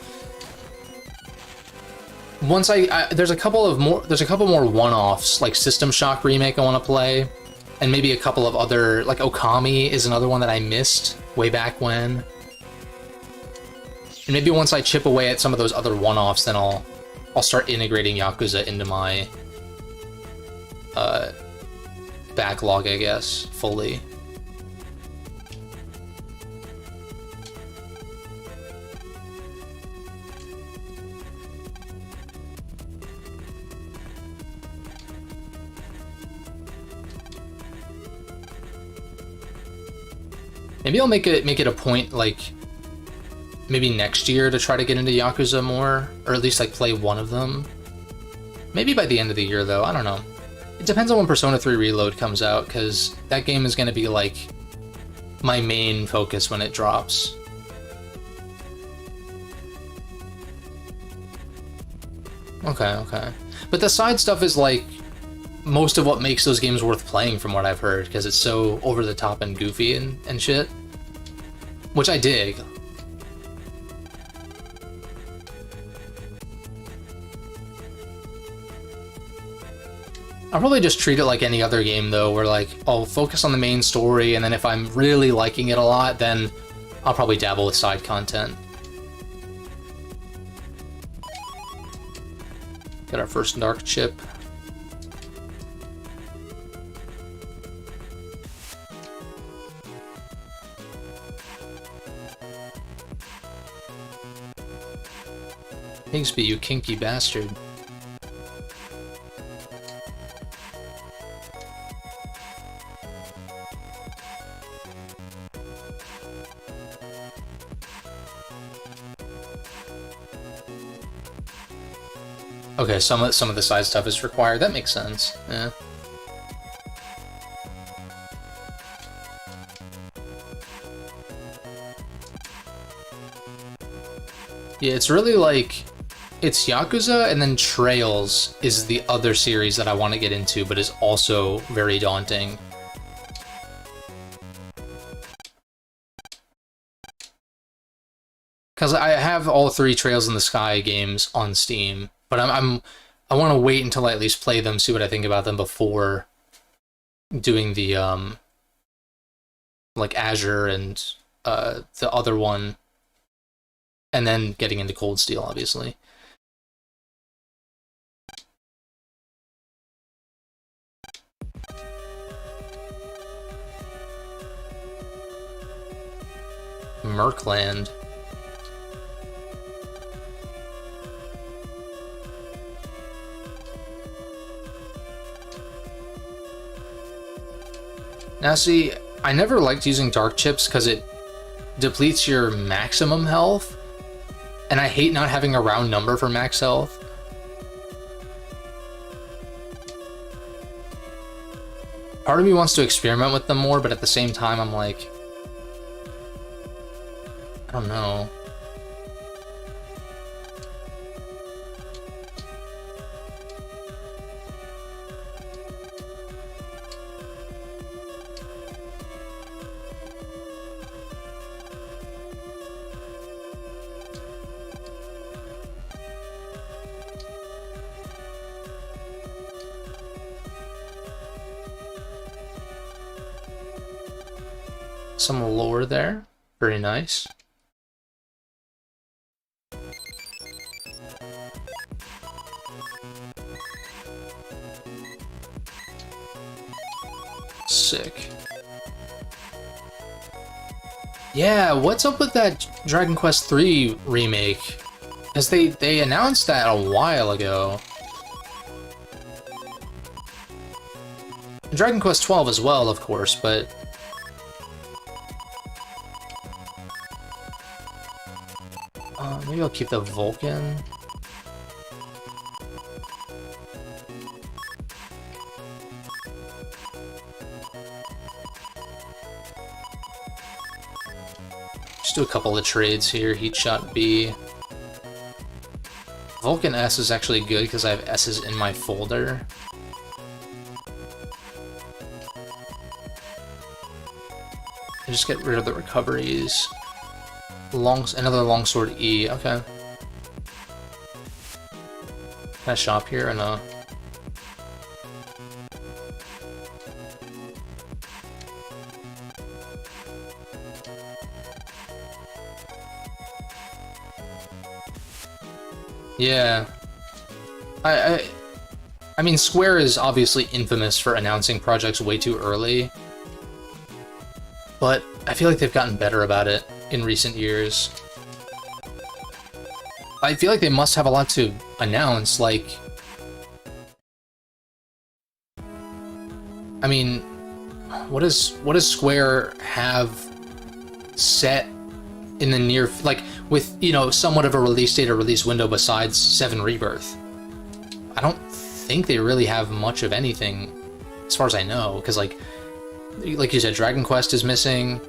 once there's a couple more one-offs, like System Shock Remake I want to play, and maybe a couple of other, like Okami is another one that I missed way back when. And maybe once I chip away at some of those other one-offs, then I'll start integrating Yakuza into my backlog, I guess, fully. Maybe I'll make it a point, like, maybe next year to try to get into Yakuza more, or at least, like, play one of them. Maybe by the end of the year, though, I don't know. It depends on when Persona 3 Reload comes out, because that game is going to be, like, my main focus when it drops. Okay. But the side stuff is, like, most of what makes those games worth playing from what I've heard, because it's so over the top and goofy and shit. Which I dig. I'll probably just treat it like any other game though, where like, I'll focus on the main story, and then if I'm really liking it a lot, then I'll probably dabble with side content. Got our first dark chip. Higsby, you kinky bastard. Okay, some of the side stuff is required. That makes sense. Yeah. Yeah, it's really like, it's Yakuza, and then Trails is the other series that I want to get into, but is also very daunting. Because I have all 3 Trails in the Sky games on Steam, but I want to wait until I at least play them, see what I think about them before doing the like Azure and the other one, and then getting into Cold Steel, obviously. Merkland. Now see, I never liked using dark chips because it depletes your maximum health, and I hate not having a round number for max health. Part of me wants to experiment with them more, but at the same time I'm like, I don't know. Some lore there. Very nice. Sick. Yeah, what's up with that Dragon Quest III remake? Because they announced that a while ago. Dragon Quest XII as well, of course, but... maybe I'll keep the Vulcan. Just do a couple of trades here. Heat Shot B. Vulcan S is actually good because I have S's in my folder. And just get rid of the recoveries. Another longsword E. Okay. Can I shop here or no? Yeah. I mean, Square is obviously infamous for announcing projects way too early, but I feel like they've gotten better about it in recent years. I feel like they must have a lot to announce, like... I mean, what does Square have set in the near... like, with, you know, somewhat of a release date or release window besides 7 Rebirth? I don't think they really have much of anything, as far as I know, because, like you said, Dragon Quest is missing,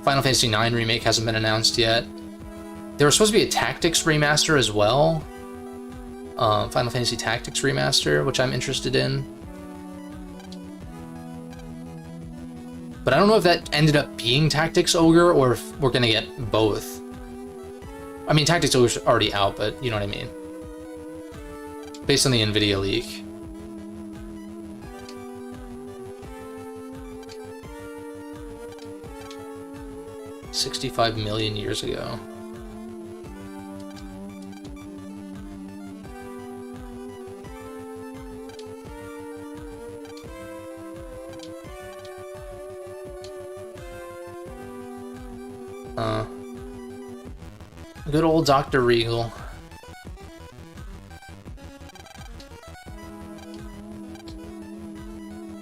Final Fantasy IX Remake hasn't been announced yet. There was supposed to be a Tactics remaster as well. Final Fantasy Tactics remaster, which I'm interested in. But I don't know if that ended up being Tactics Ogre or if we're gonna get both. I mean, Tactics Ogre's already out, but you know what I mean. Based on the NVIDIA leak. $65 million years ago. Good old Dr. Regal.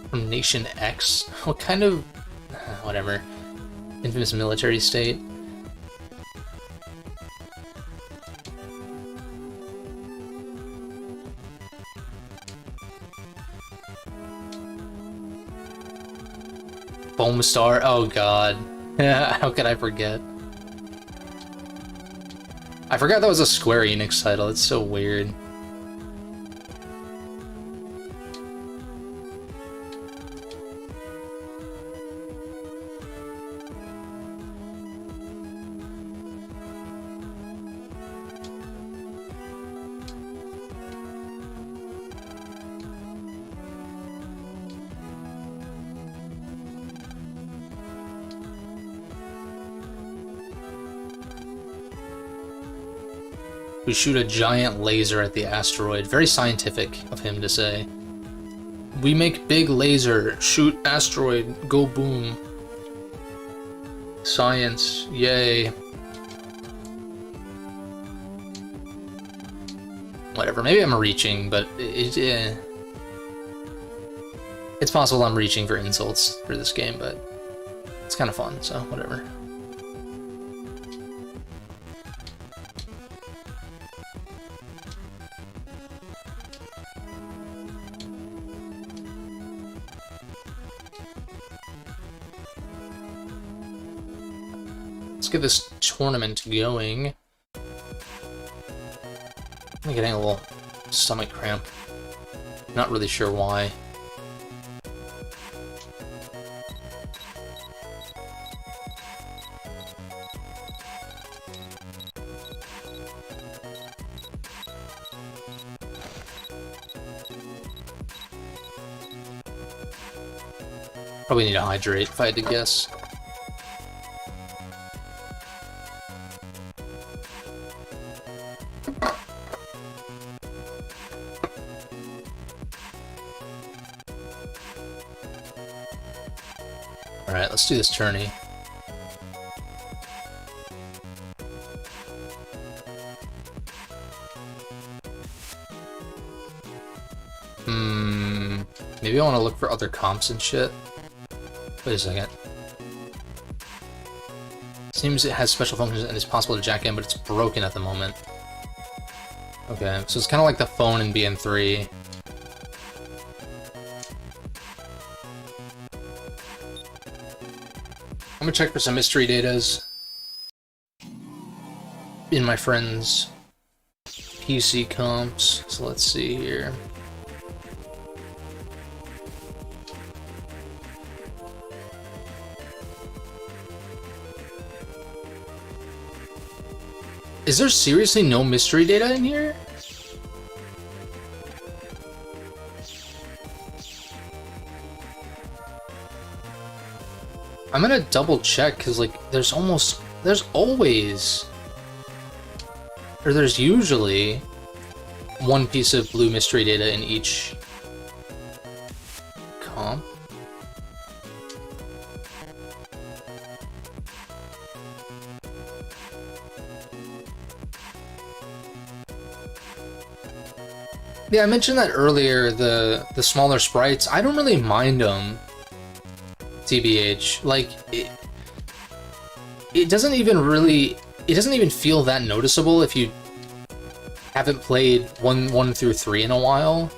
From Nation X? What kind of... whatever. Infamous military state. Foam Star? Oh god. How could I forget? I forgot that was a Square Enix title. It's so weird. We shoot a giant laser at the asteroid. Very scientific of him to say. We make big laser, shoot asteroid, go boom. Science, yay. Whatever, maybe I'm reaching, but it's possible I'm reaching for insults for this game, but it's kind of fun, so whatever. Let's get this tournament going. I'm getting a little stomach cramp. Not really sure why. Probably need to hydrate if I had to guess. Alright, let's do this tourney. Maybe I want to look for other comps and shit. Wait a second. Seems it has special functions and it's possible to jack in, but it's broken at the moment. Okay, so it's kind of like the phone in BN3. I'm gonna check for some mystery datas in my friend's PC comps. So let's see here. Is there seriously no mystery data in here? I'm gonna double check because like there's usually one piece of blue mystery data in each comp. Yeah, I mentioned that earlier, the smaller sprites, I don't really mind them, TBH. Like, it doesn't even feel that noticeable if you haven't played 1 through 3 in a while.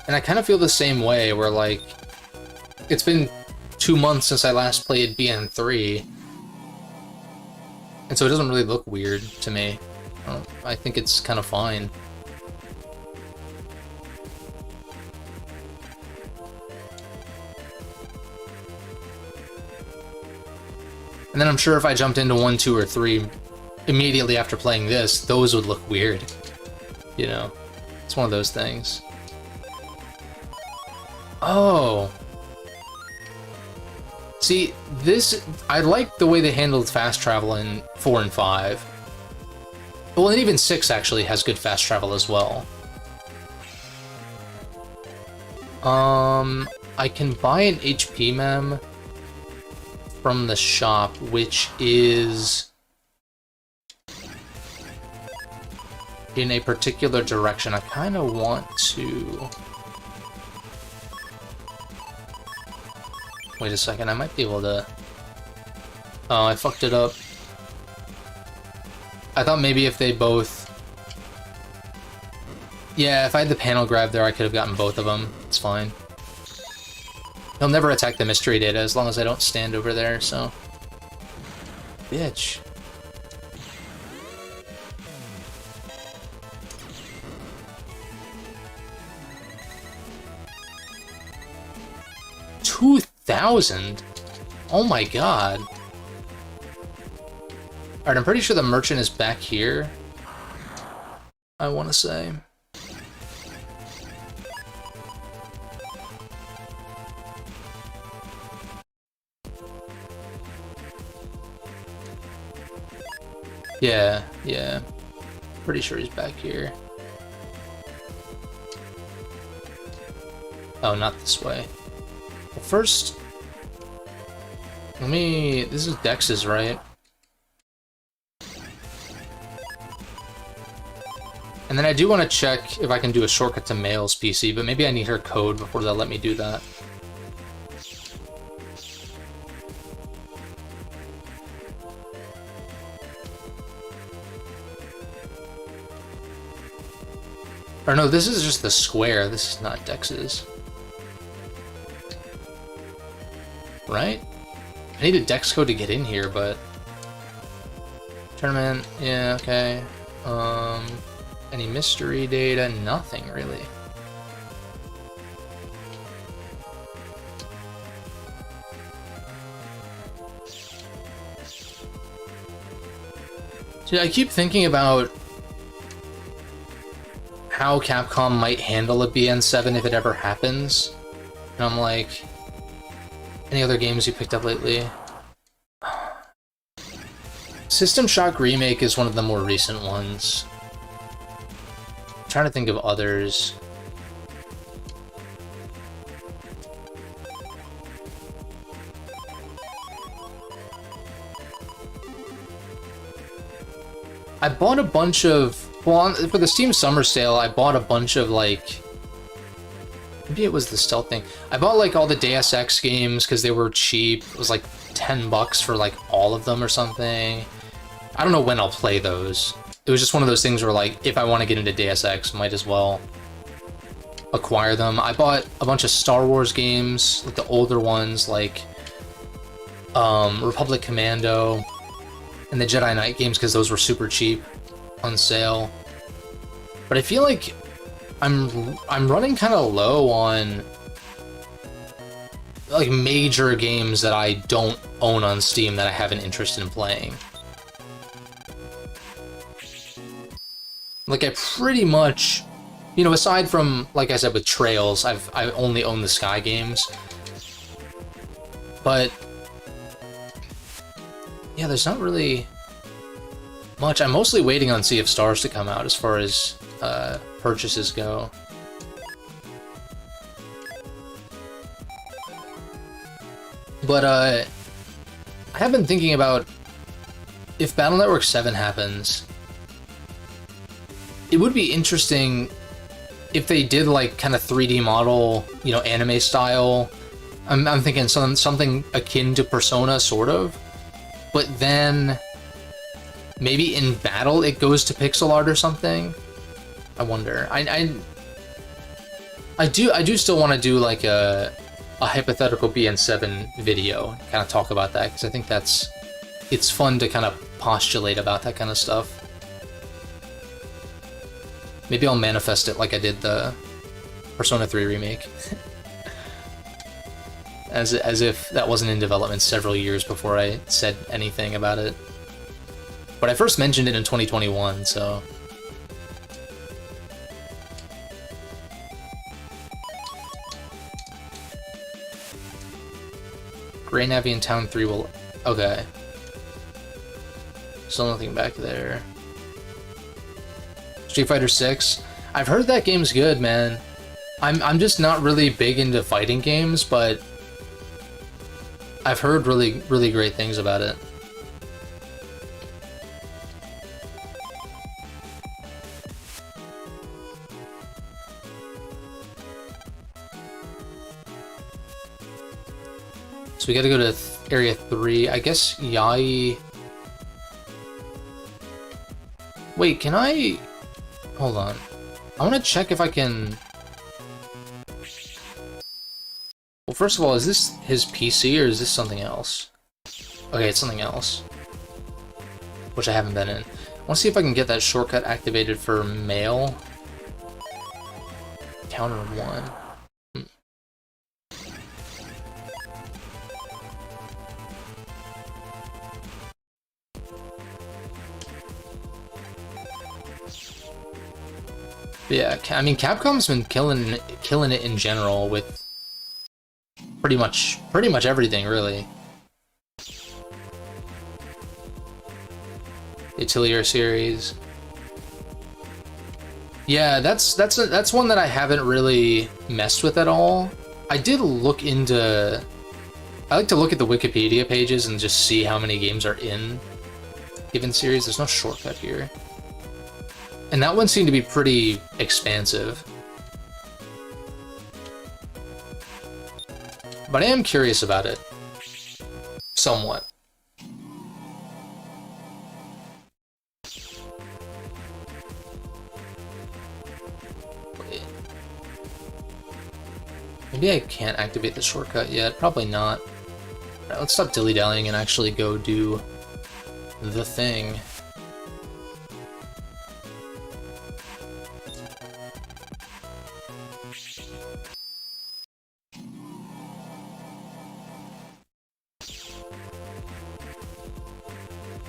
And I kind of feel the same way, where like, it's been 2 months since I last played BN3, and so it doesn't really look weird to me. I think it's kind of fine. And then I'm sure if I jumped into 1, 2, or 3 immediately after playing this, those would look weird. You know? It's one of those things. Oh! See, this... I like the way they handled fast travel in 4 and 5. Well, and even 6 actually has good fast travel as well. I can buy an HP mem from the shop, which is in a particular direction. I kind of want to... Wait a second, I might be able to... Oh, I fucked it up. I thought maybe if they both... Yeah, if I had the panel grab there, I could have gotten both of them. It's fine. He'll never attack the mystery data as long as I don't stand over there, so... Bitch. $2,000? Oh my god. Alright, I'm pretty sure the merchant is back here. I want to say. Yeah, yeah. Pretty sure he's back here. Oh, not this way. Well, first, let me... This is Dex's, right? And then I do want to check if I can do a shortcut to Mail's PC, but maybe I need her code before they'll let me do that. Or no, this is just the square. This is not Dex's. Right? I need a Dex code to get in here, but... Tournament, yeah, okay. Any mystery data? Nothing, really. Dude, I keep thinking about how Capcom might handle a BN7 if it ever happens. And I'm like, any other games you picked up lately? System Shock Remake is one of the more recent ones. I'm trying to think of others. I bought a bunch of... Well, for the Steam Summer Sale, I bought a bunch of, like... Maybe it was the stealth thing. I bought, like, all the Deus Ex games because they were cheap. It was, like, $10 for, like, all of them or something. I don't know when I'll play those. It was just one of those things where, like, if I want to get into Deus Ex, might as well acquire them. I bought a bunch of Star Wars games, like the older ones, like Republic Commando and the Jedi Knight games, because those were super cheap on sale. But I feel like I'm running kind of low on like major games that I don't own on Steam that I have an interest in playing. Like I pretty much, you know, aside from, like I said, with Trails, I only own the Sky games. But yeah, there's not really much. I'm mostly waiting on Sea of Stars to come out as far as purchases go. But I have been thinking about if Battle Network 7 happens, it would be interesting if they did like kind of 3D model, you know, anime style. I'm thinking something akin to Persona, sort of. But then maybe in battle it goes to pixel art or something. I wonder. I do still want to do like a hypothetical BN7 video, kind of talk about that, because I think it's fun to kind of postulate about that kind of stuff. Maybe I'll manifest it like I did the Persona 3 remake. as if that wasn't in development several years before I said anything about it. But I first mentioned it in 2021, so... Grey Navy in Town 3 will... Okay. Still nothing back there. Street Fighter 6. I've heard that game's good, man. I'm just not really big into fighting games, but I've heard really, really great things about it. So we gotta go to Area 3. I guess Yai... Wait, can I... Hold on. I want to check if I can... Well, first of all, is this his PC or is this something else? Okay, it's something else. Which I haven't been in. I want to see if I can get that shortcut activated for mail. Counter 1. Yeah, I mean, Capcom's been killing it in general with pretty much everything, really. The Atelier series. Yeah, that's one that I haven't really messed with at all. I did look into... I like to look at the Wikipedia pages and just see how many games are in given series. There's no shortcut here. And that one seemed to be pretty expansive. But I am curious about it. Somewhat. Maybe I can't activate the shortcut yet. Probably not. Alright, let's stop dilly-dallying and actually go do the thing.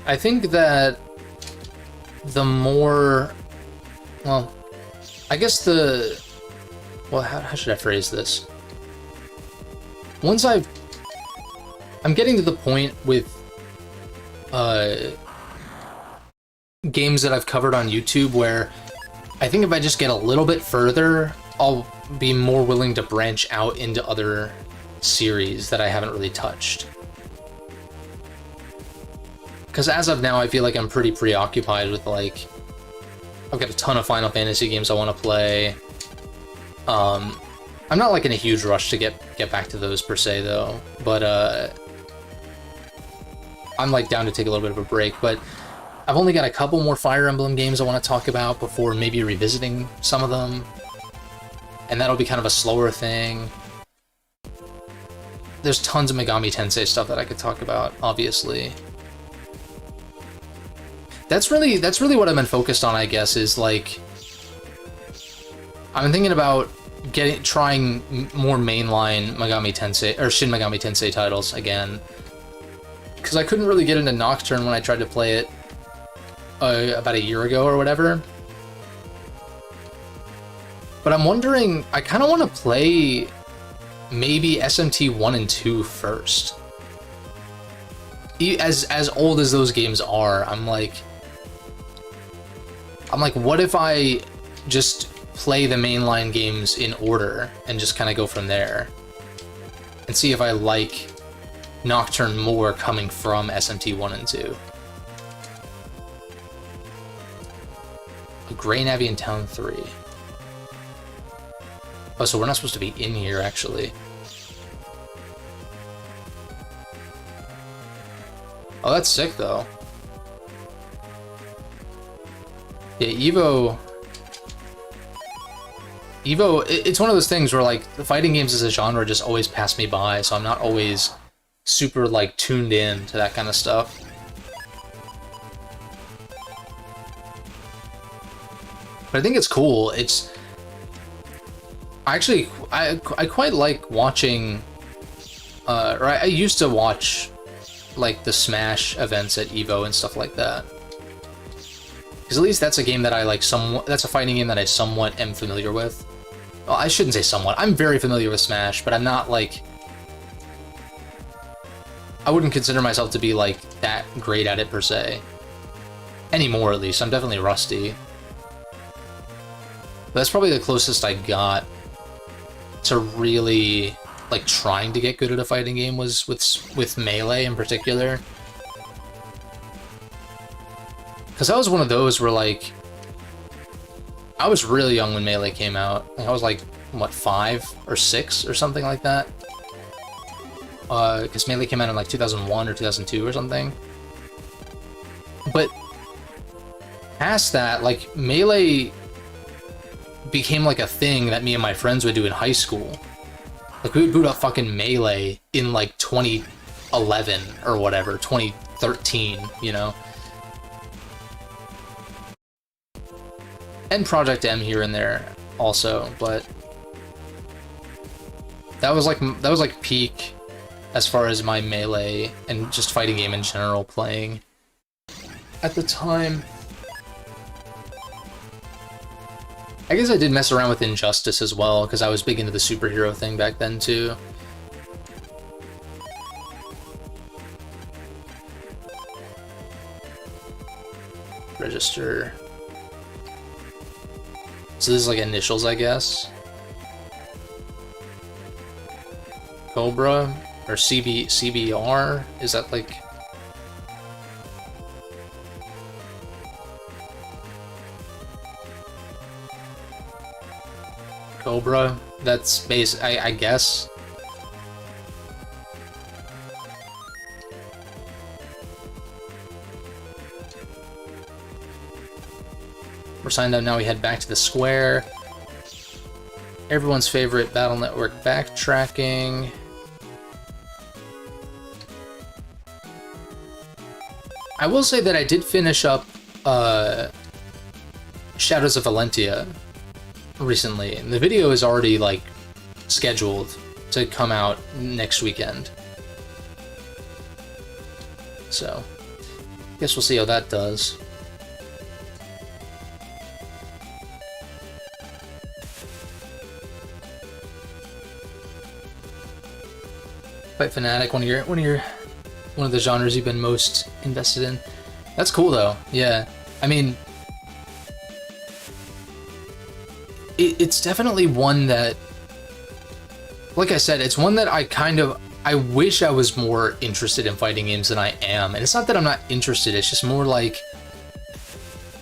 I think that the more... Well, I guess the... Well, how should I phrase this? Once I'm getting to the point with games that I've covered on YouTube where I think if I just get a little bit further, I'll be more willing to branch out into other series that I haven't really touched. Because as of now, I feel like I'm pretty preoccupied with, like, I've got a ton of Final Fantasy games I want to play. I'm not, like, in a huge rush to get back to those, per se, though. But, I'm, like, down to take a little bit of a break. But I've only got a couple more Fire Emblem games I want to talk about before maybe revisiting some of them. And that'll be kind of a slower thing. There's tons of Megami Tensei stuff that I could talk about, obviously. That's really what I've been focused on, I guess, is, like... I'm thinking about trying more mainline Megami Tensei, or Shin Megami Tensei titles again. Because I couldn't really get into Nocturne when I tried to play it about a year ago or whatever. But I'm wondering, I kind of want to play maybe SMT 1 and 2 first. As old as those games are, I'm like, what if I just play the mainline games in order and just kind of go from there and see if I like Nocturne more coming from SMT 1 and 2. A Grey Navy in Town 3. Oh, so we're not supposed to be in here, actually. Oh, that's sick, though. Yeah, Evo, it's one of those things where, like, the fighting games as a genre just always pass me by, so I'm not always super, like, tuned in to that kind of stuff. But I think it's cool. I quite like watching, or I used to watch, like, the Smash events at Evo and stuff like that. Because at least that's a game that I, like, that's a fighting game that I somewhat am familiar with. Well, I shouldn't say somewhat. I'm very familiar with Smash, but I'm not, like... I wouldn't consider myself to be, like, that great at it, per se. Anymore, at least. I'm definitely rusty. But that's probably the closest I got to really, like, trying to get good at a fighting game was with Melee in particular. Because I was one of those where, like, I was really young when Melee came out. I was like, what, 5 or 6 or something like that? Because Melee came out in like 2001 or 2002 or something. But past that, like, Melee became like a thing that me and my friends would do in high school. Like, we would boot up fucking Melee in like 2011 or whatever, 2013, you know? And Project M here and there also, but that was like peak as far as my Melee and just fighting game in general playing at the time. I guess I did mess around with Injustice as well, because I was big into the superhero thing back then too. register. So this is like initials, I guess. Cobra or CBR? Is that like? Cobra? That's base, I guess. We're signed up now, we head back to the square. Everyone's favorite Battle Network backtracking. I will say that I did finish up Shadows of Valentia recently, and the video is already like scheduled to come out next weekend. So, guess we'll see how that does. Fight Fanatic, one of the genres you've been most invested in. That's cool though. Yeah, I mean, it's definitely one that, like I said, it's one that I wish I was more interested in fighting games than I am. And it's not that I'm not interested, it's just more like,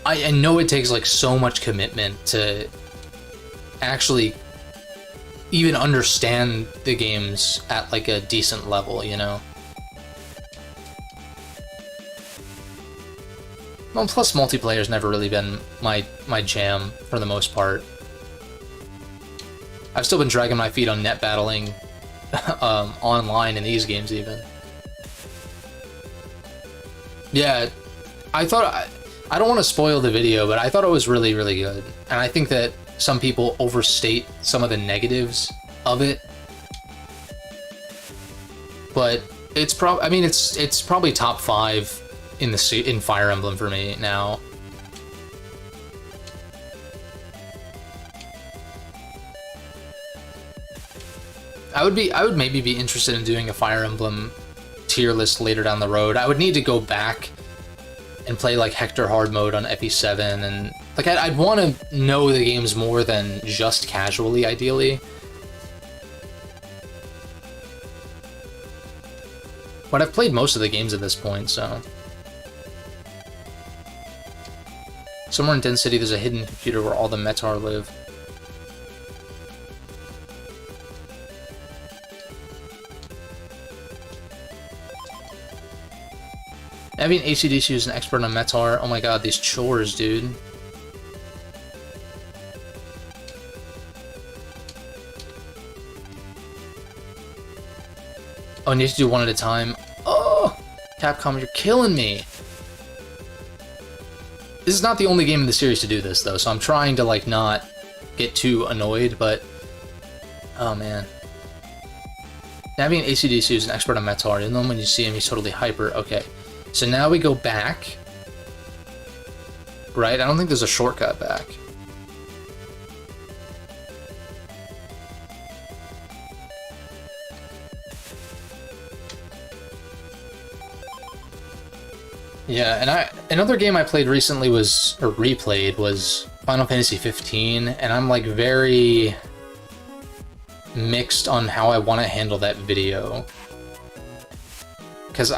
I know it takes like so much commitment to actually even understand the games at like a decent level, you know? Well, plus multiplayer's never really been my jam for the most part. I've still been dragging my feet on net battling online in these games even. Yeah, I thought, I don't want to spoil the video, but I thought it was really, really good. And I think that some people overstate some of the negatives of it. But it's probably, I mean, it's probably top 5 in Fire Emblem for me now. I would maybe be interested in doing a Fire Emblem tier list later down the road. I would need to go back and play like Hector hard mode on FE7, and like I'd want to know the games more than just casually, ideally. But I've played most of the games at this point, so. Somewhere in Den City there's a hidden computer where all the Metar live. I mean, ACDC is an expert on Metar. Oh my god, these chores, dude. Oh, I need to do one at a time. Oh! Capcom, you're killing me! This is not the only game in the series to do this, though, so I'm trying to, like, not get too annoyed, but... Oh, man. I mean, ACDC is an expert on Metar, and then when you see him, he's totally hyper. Okay. So now we go back, right? I don't think there's a shortcut back. Yeah, and another game I played recently was, or replayed, was Final Fantasy 15, and I'm like very mixed on how I want to handle that video. Because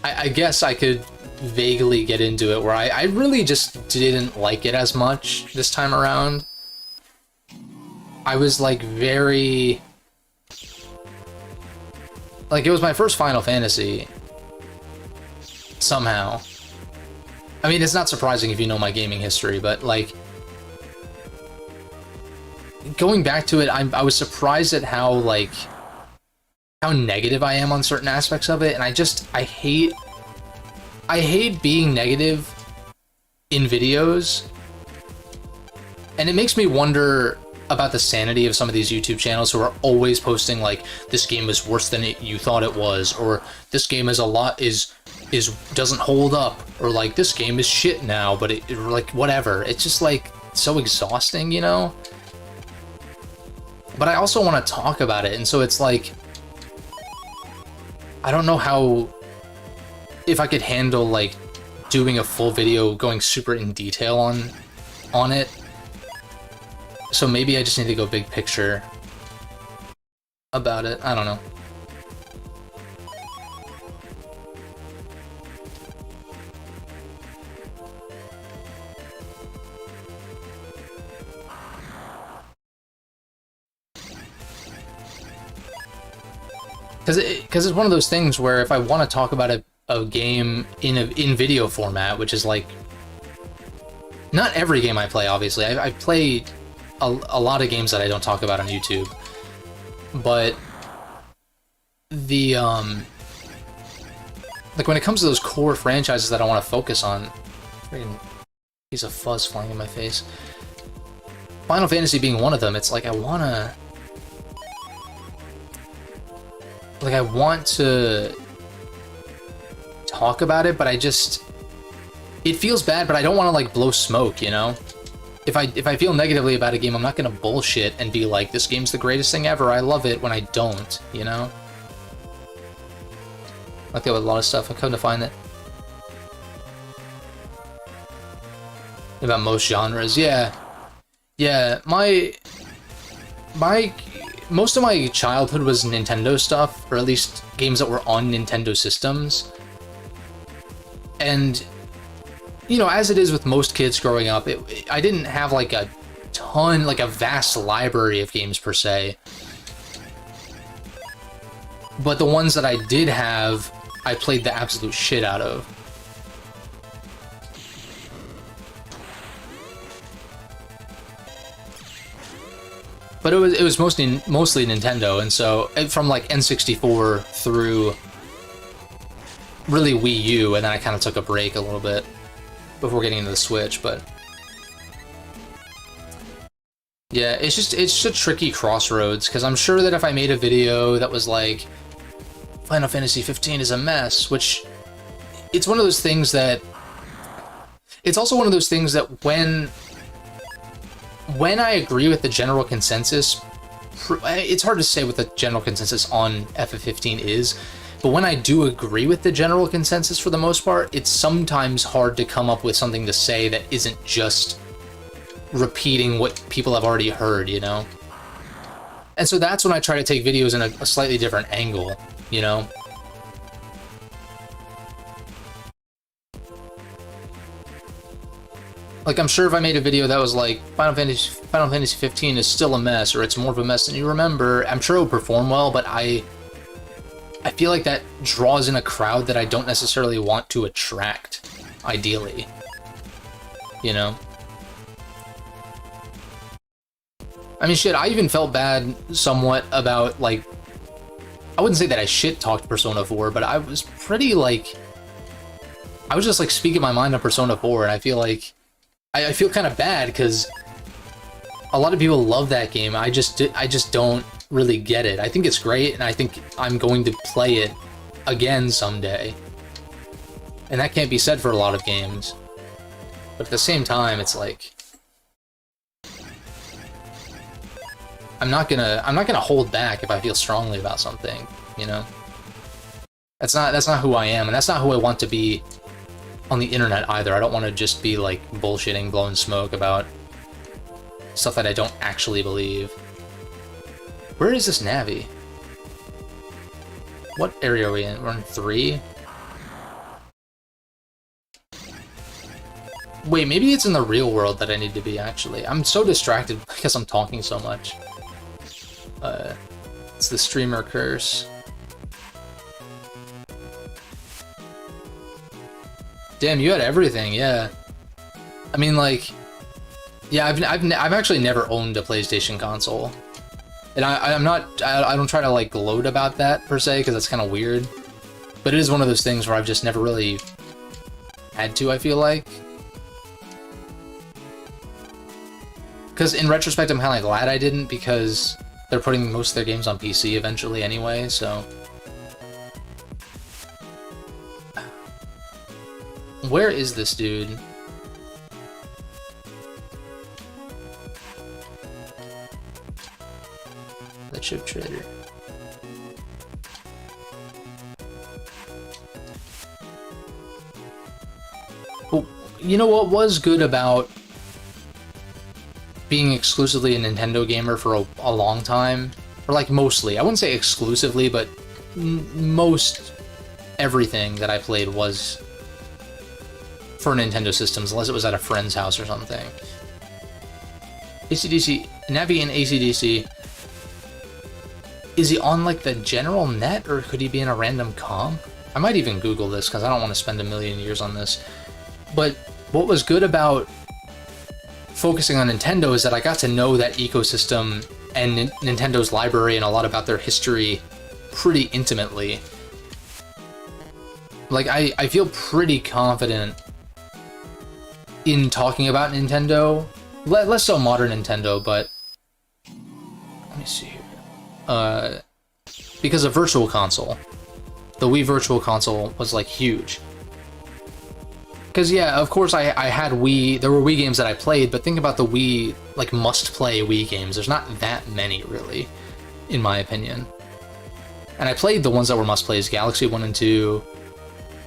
I guess I could vaguely get into it where I really just didn't like it as much this time around. I was like very... Like, it was my first Final Fantasy. Somehow. I mean, it's not surprising if you know my gaming history, but like... Going back to it, I was surprised at how, like... how negative I am on certain aspects of it, and I hate being negative in videos, and it makes me wonder about the sanity of some of these YouTube channels who are always posting like, this game is worse than you thought it was, or this game is doesn't hold up, or like, this game is shit now, but it like, whatever. It's just like, so exhausting, you know? But I also want to talk about it, and so it's like, I don't know how, if I could handle, like, doing a full video going super in detail on it. So maybe I just need to go big picture about it. I don't know. Because it's one of those things where if I want to talk about a game in video format, which is like not every game I play, obviously. I play a lot of games that I don't talk about on YouTube, but the like when it comes to those core franchises that I want to focus on, freaking piece of fuzz flying in my face. Final Fantasy being one of them, it's like I want to talk about it, but it feels bad, but I don't want to like blow smoke, you know? If I feel negatively about a game, I'm not gonna bullshit and be like, this game's the greatest thing ever, I love it, when I don't, you know? Like that with a lot of stuff, I've come to find that about most genres, yeah. Yeah, most of my childhood was Nintendo stuff, or at least games that were on Nintendo systems. And, you know, as it is with most kids growing up, I didn't have like a ton, like a vast library of games per se. But the ones that I did have, I played the absolute shit out of. But it was mostly Nintendo, and so from like N64 through really Wii U, and then I kind of took a break a little bit before getting into the Switch. But yeah, it's just a tricky crossroads, because I'm sure that if I made a video that was like Final Fantasy 15 is a mess, which it's one of those things that it's also one of those things that when I agree with the general consensus, it's hard to say what the general consensus on FF15 is, but when I do agree with the general consensus for the most part, it's sometimes hard to come up with something to say that isn't just repeating what people have already heard, you know? And so that's when I try to take videos in a slightly different angle, you know? Like, I'm sure if I made a video that was like, Final Fantasy 15 is still a mess, or it's more of a mess than you remember, I'm sure it would perform well, but I feel like that draws in a crowd that I don't necessarily want to attract, ideally. You know? I mean, shit, I even felt bad somewhat about, like, I wouldn't say that I shit-talked Persona 4, but I was pretty, like, I was just, like, speaking my mind on Persona 4, and I feel like I feel kind of bad because a lot of people love that game. I just don't really get it. I think it's great, and I think I'm going to play it again someday. And that can't be said for a lot of games. But at the same time, it's like I'm not gonna hold back if I feel strongly about something, you know? That's not who I am, and that's not who I want to be on the internet either. I don't want to just be like bullshitting, blowing smoke about stuff that I don't actually believe. Where is this Navi? What area are we in? We're in 3? Wait, maybe it's in the real world that I need to be, actually. I'm so distracted because I'm talking so much. It's the streamer curse. Damn, you had everything, yeah. I mean, like, yeah, I've actually never owned a PlayStation console, and I don't try to like gloat about that per se, because that's kind of weird. But it is one of those things where I've just never really had to. I feel like, because in retrospect, I'm kind of glad I didn't, because they're putting most of their games on PC eventually anyway. So. Where is this dude? The chip trader. Well, you know what was good about being exclusively a Nintendo gamer for a long time? Or like mostly. I wouldn't say exclusively, but most everything that I played was for Nintendo systems, unless it was at a friend's house or something. AC/DC, Navi and AC/DC. Is he on like the general net, or could he be in a random comp? I might even Google this because I don't want to spend a million years on this. But what was good about focusing on Nintendo is that I got to know that ecosystem and Nintendo's library and a lot about their history pretty intimately. Like, I feel pretty confident in talking about Nintendo. Less so modern Nintendo, but... Let me see here. Because of Virtual Console. The Wii Virtual Console was, like, huge. Because, yeah, of course I had Wii... There were Wii games that I played, but think about the Wii, like, must-play Wii games. There's not that many, really, in my opinion. And I played the ones that were must-plays. Galaxy 1 and 2,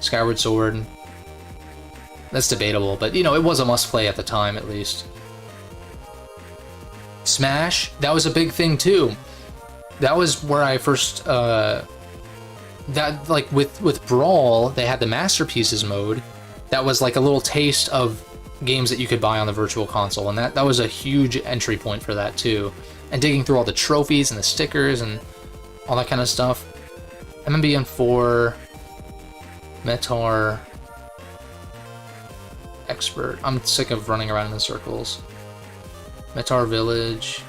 Skyward Sword. That's debatable, but, you know, it was a must-play at the time, at least. Smash, that was a big thing, too. That was where I first... that, like, with Brawl, they had the Masterpieces mode. That was like a little taste of games that you could buy on the Virtual Console, and that was a huge entry point for that too. And digging through all the trophies and the stickers and all that kind of stuff. MMBN 4, Metar, Expert. I'm sick of running around in circles. Metar Village.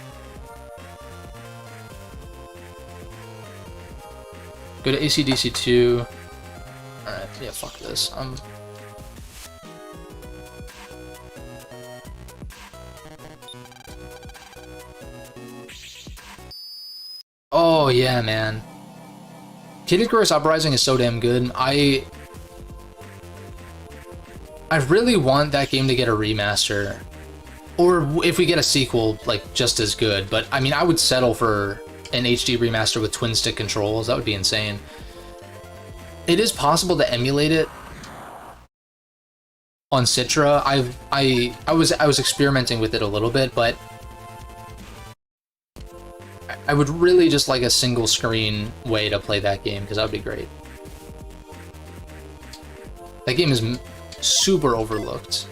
Go to AC/DC 2. Alright, yeah, fuck this. Oh yeah, man. Kid Icarus Uprising is so damn good. I really want that game to get a remaster. Or if we get a sequel, like, just as good. But, I mean, I would settle for an HD remaster with twin-stick controls. That would be insane. It is possible to emulate it on Citra. I was experimenting with it a little bit, but I would really just like a single screen way to play that game, because that would be great. That game is super overlooked.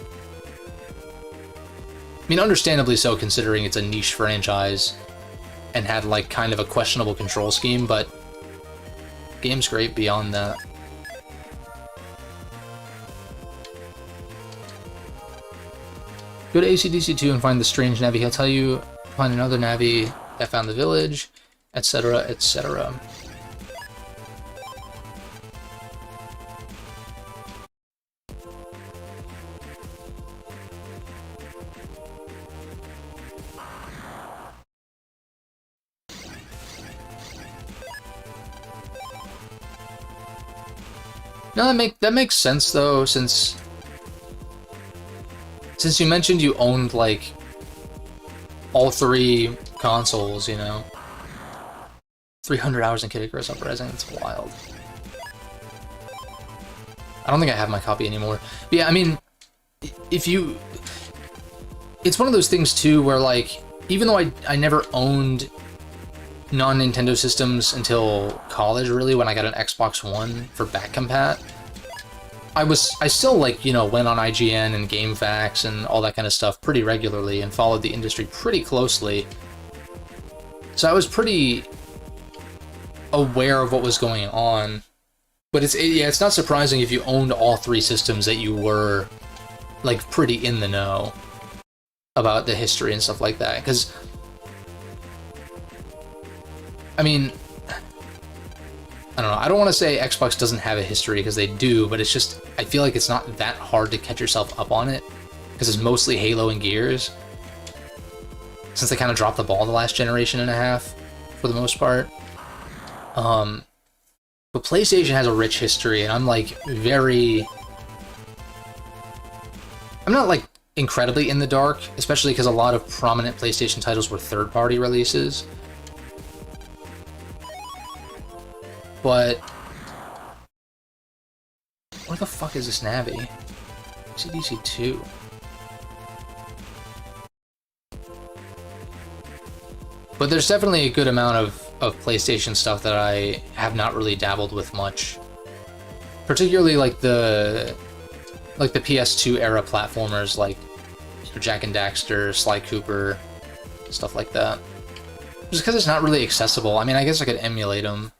I mean, understandably so, considering it's a niche franchise and had, like, kind of a questionable control scheme, but the game's great beyond that. Go to AC/DC 2 and find the strange Navi. He'll tell you, find another Navi that found the village, etc., etc. No, that makes sense though, since you mentioned you owned, like, all three consoles, you know. 300 hours in Kid Icarus Uprising, it's wild. I don't think I have my copy anymore. But yeah, I mean, if you... It's one of those things, too, where, like, even though I never owned non-Nintendo systems until college, really, when I got an Xbox One for back compat, I still, like, you know, went on IGN and GameFAQs and all that kind of stuff pretty regularly and followed the industry pretty closely. So I was pretty aware of what was going on. But it's not surprising if you owned all three systems that you were, like, pretty in the know about the history and stuff like that. Because, I mean, I don't know, I don't want to say Xbox doesn't have a history, because they do, but it's just, I feel like it's not that hard to catch yourself up on it, because it's mostly Halo and Gears, since they kind of dropped the ball the last generation and a half, for the most part. But PlayStation has a rich history, and I'm, like, I'm not, like, incredibly in the dark, especially because a lot of prominent PlayStation titles were third-party releases. But where the fuck is this Navi? CDC 2. But there's definitely a good amount of PlayStation stuff that I have not really dabbled with much. Particularly like the PS2 era platformers like Jak and Daxter, Sly Cooper, stuff like that. Just because it's not really accessible. I mean, I guess I could emulate them.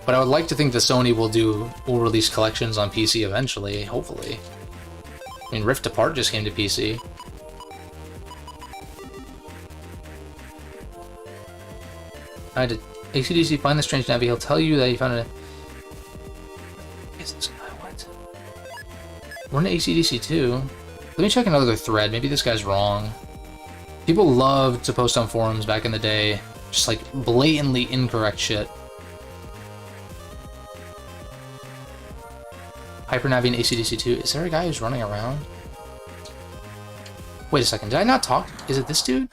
But I would like to think that Sony will release collections on PC eventually, hopefully. I mean, Rift Apart just came to PC. I had to AC/DC find the strange Navi. He'll tell you that he found it. Is this guy what? We're in AC/DC too. Let me check another thread. Maybe this guy's wrong. People loved to post on forums back in the day, just like blatantly incorrect shit. Hypernavi in AC/DC 2. Is there a guy who's running around? Wait a second. Did I not talk? Is it this dude?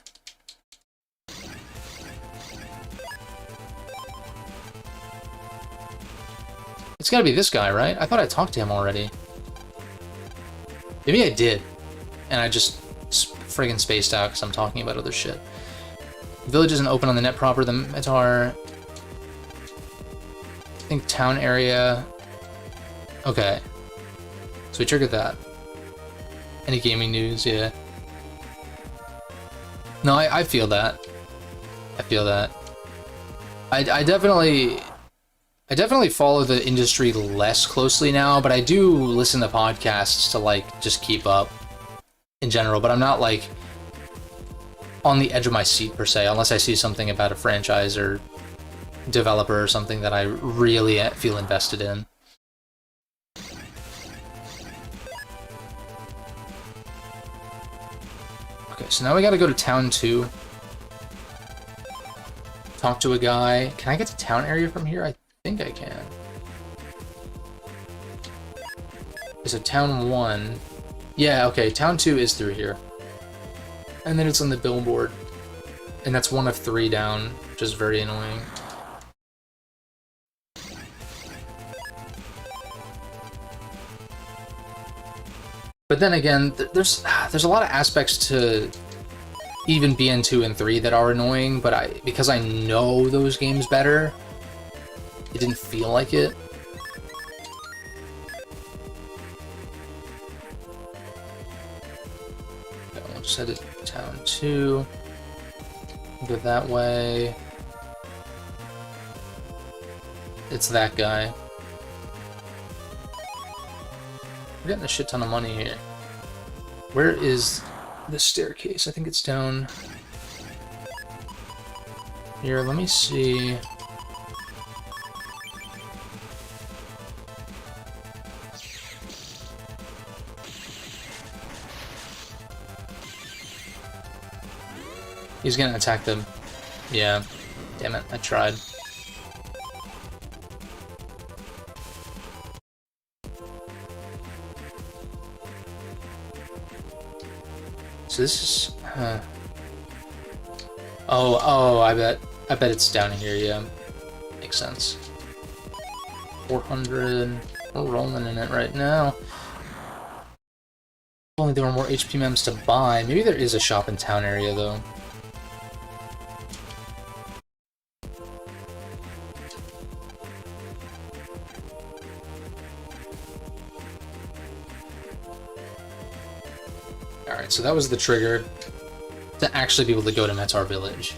It's gotta be this guy, right? I thought I talked to him already. Maybe I did. And I just friggin' spaced out because I'm talking about other shit. The village isn't open on the net proper. The Metar... I think town area... Okay. So we triggered that. Any gaming news? Yeah. No, I feel that. I feel that. I definitely follow the industry less closely now, but I do listen to podcasts to, like, just keep up in general, but I'm not, like, on the edge of my seat, per se, unless I see something about a franchise or developer or something that I really feel invested in. Okay, so now we gotta go to Town 2. Talk to a guy. Can I get to town area from here? I think I can. Is it Town 1? Yeah, okay, Town 2 is through here. And then it's on the billboard. And that's one of 3 down, which is very annoying. But then again, there's a lot of aspects to even BN2 and 3 that are annoying, but because I know those games better, it didn't feel like it. Okay, we'll just head to Town 2. Go that way. It's that guy. We're getting a shit ton of money here. Where is the staircase? I think it's down here. Let me see. He's gonna attack them. Yeah. Damn it, I tried. So this is... Oh, I bet it's down here, yeah. Makes sense. 400... We're rolling in it right now. If only there were more HP mems to buy. Maybe there is a shop in town area, though. Alright, so that was the trigger to actually be able to go to Metar Village.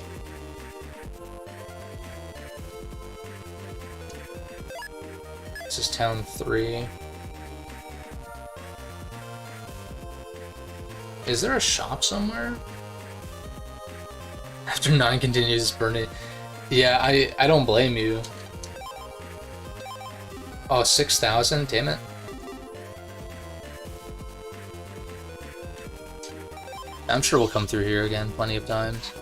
This is Town 3. Is there a shop somewhere? After 9 continues burning. Yeah, I don't blame you. Oh, 6,000? Damn it. I'm sure we'll come through here again plenty of times.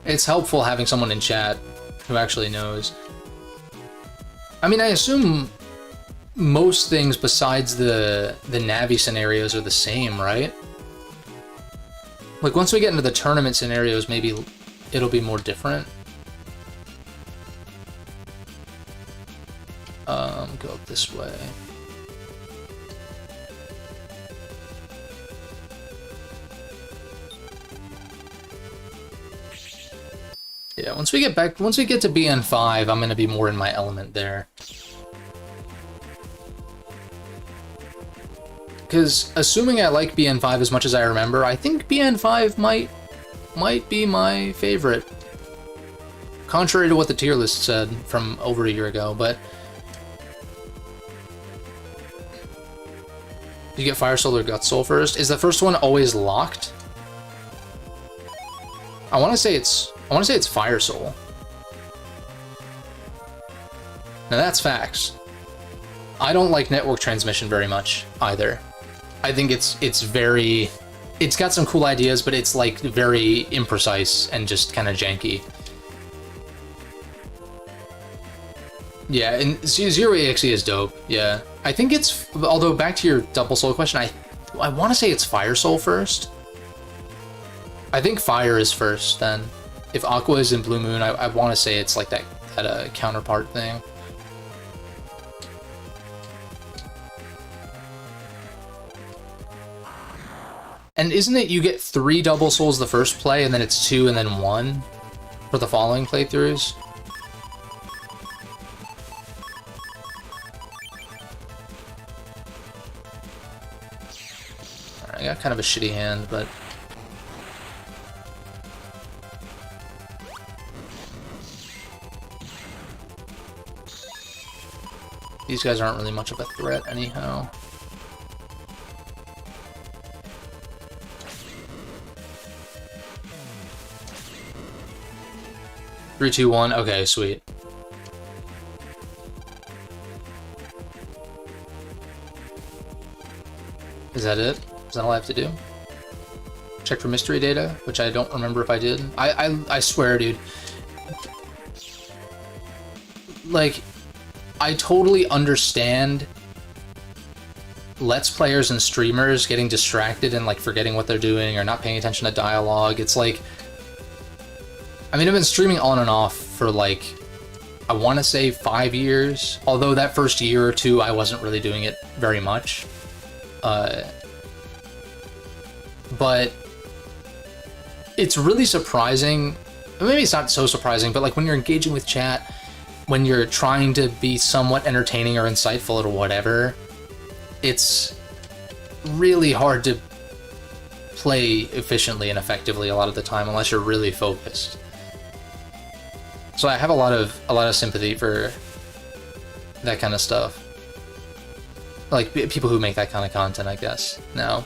It's helpful having someone in chat who actually knows. I mean, I assume most things besides the Navi scenarios are the same, right? Like, once we get into the tournament scenarios, maybe it'll be more different. Go up this way. Yeah, once we get to BN5, I'm gonna be more in my element there. Because assuming I like BN5 as much as I remember, I think BN5 might be my favorite. Contrary to what the tier list said from over a year ago, but you get Fire Soul or Gut Soul first. Is the first one always locked? I want to say it's Fire Soul. Now that's facts. I don't like network transmission very much either. I think it's got some cool ideas, but it's like very imprecise and just kind of janky. Yeah, and Zero EXE is dope. Yeah, I think it's. Although back to your Double Soul question, I want to say it's Fire Soul first. I think Fire is first. Then, if Aqua is in Blue Moon, I want to say it's like that counterpart thing. And isn't it you get 3 Double Souls the first play, and then it's 2 and then 1 for the following playthroughs? I got kind of a shitty hand, but... these guys aren't really much of a threat anyhow. Three, two, one. Okay, sweet. Is that it? Is that all I have to do? Check for mystery data, which I don't remember if I did. I swear, dude. Like, I totally understand Let's Players and streamers getting distracted and, like, forgetting what they're doing or not paying attention to dialogue. It's like... I mean, I've been streaming on and off for, like, I want to say 5 years. Although that first year or two, I wasn't really doing it very much. But it's really surprising. Maybe it's not so surprising, but like when you're engaging with chat, when you're trying to be somewhat entertaining or insightful or whatever, it's really hard to play efficiently and effectively a lot of the time unless you're really focused. So I have a lot of sympathy for that kind of stuff. Like people who make that kind of content, I guess. Now,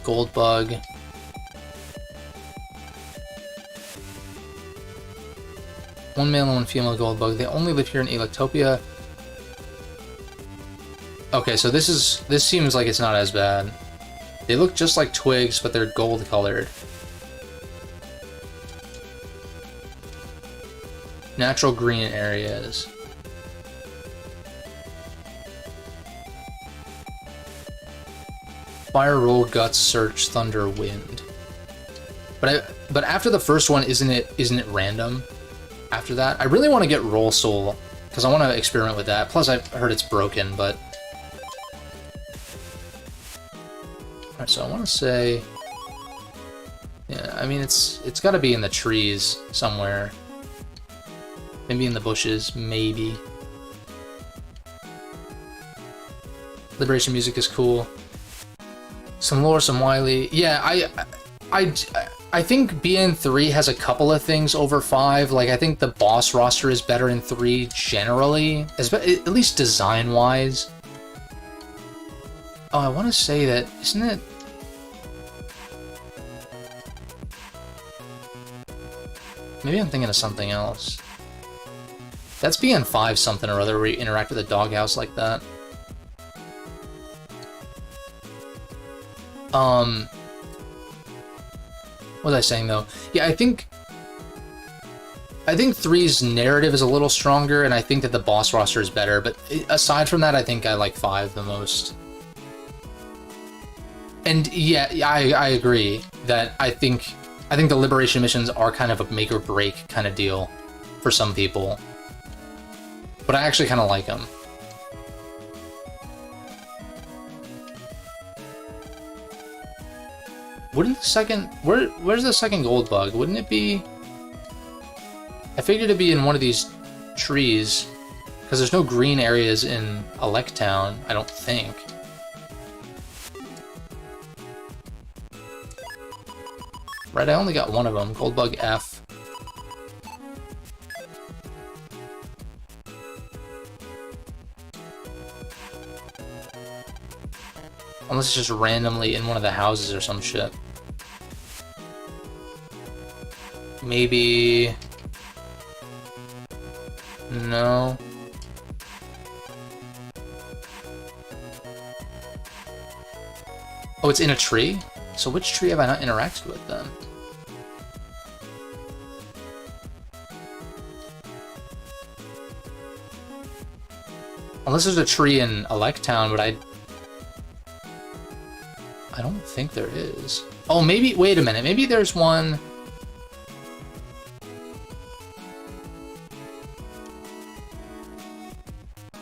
Gold Bug. One male and one female Gold Bug. They only live here in Electopia. Okay, so this seems like it's not as bad. They look just like twigs, but they're gold colored. Natural green areas. Fire, Roll, Guts, Search, Thunder, Wind. But after the first one, isn't it random? After that, I really want to get Roll Soul because I want to experiment with that. Plus, I've heard it's broken, but. Alright, so I want to say. Yeah, I mean it's got to be in the trees somewhere. Maybe in the bushes, maybe. Liberation music is cool. Some lore, some Wily. Yeah, I think BN3 has a couple of things over 5. Like, I think the boss roster is better in 3 generally, at least design-wise. Oh, I want to say that, isn't it? Maybe I'm thinking of something else. That's BN5 something or other where you interact with a doghouse like that. What was I saying though? Yeah, I think 3's narrative is a little stronger, and I think that the boss roster is better, but aside from that, I think I like 5 the most. And yeah, I agree that I think the Liberation missions are kind of a make or break kind of deal for some people. But I actually kind of like them. Wouldn't the second... Where's the second gold bug? Wouldn't it be... I figured it'd be in one of these trees, because there's no green areas in Electown, I don't think. Right, I only got one of them. Gold bug F. Unless it's just randomly in one of the houses or some shit. Maybe... No. Oh, it's in a tree? So which tree have I not interacted with then? Unless there's a tree in Electown, but I don't think there is. Oh, maybe, wait a minute, maybe there's one...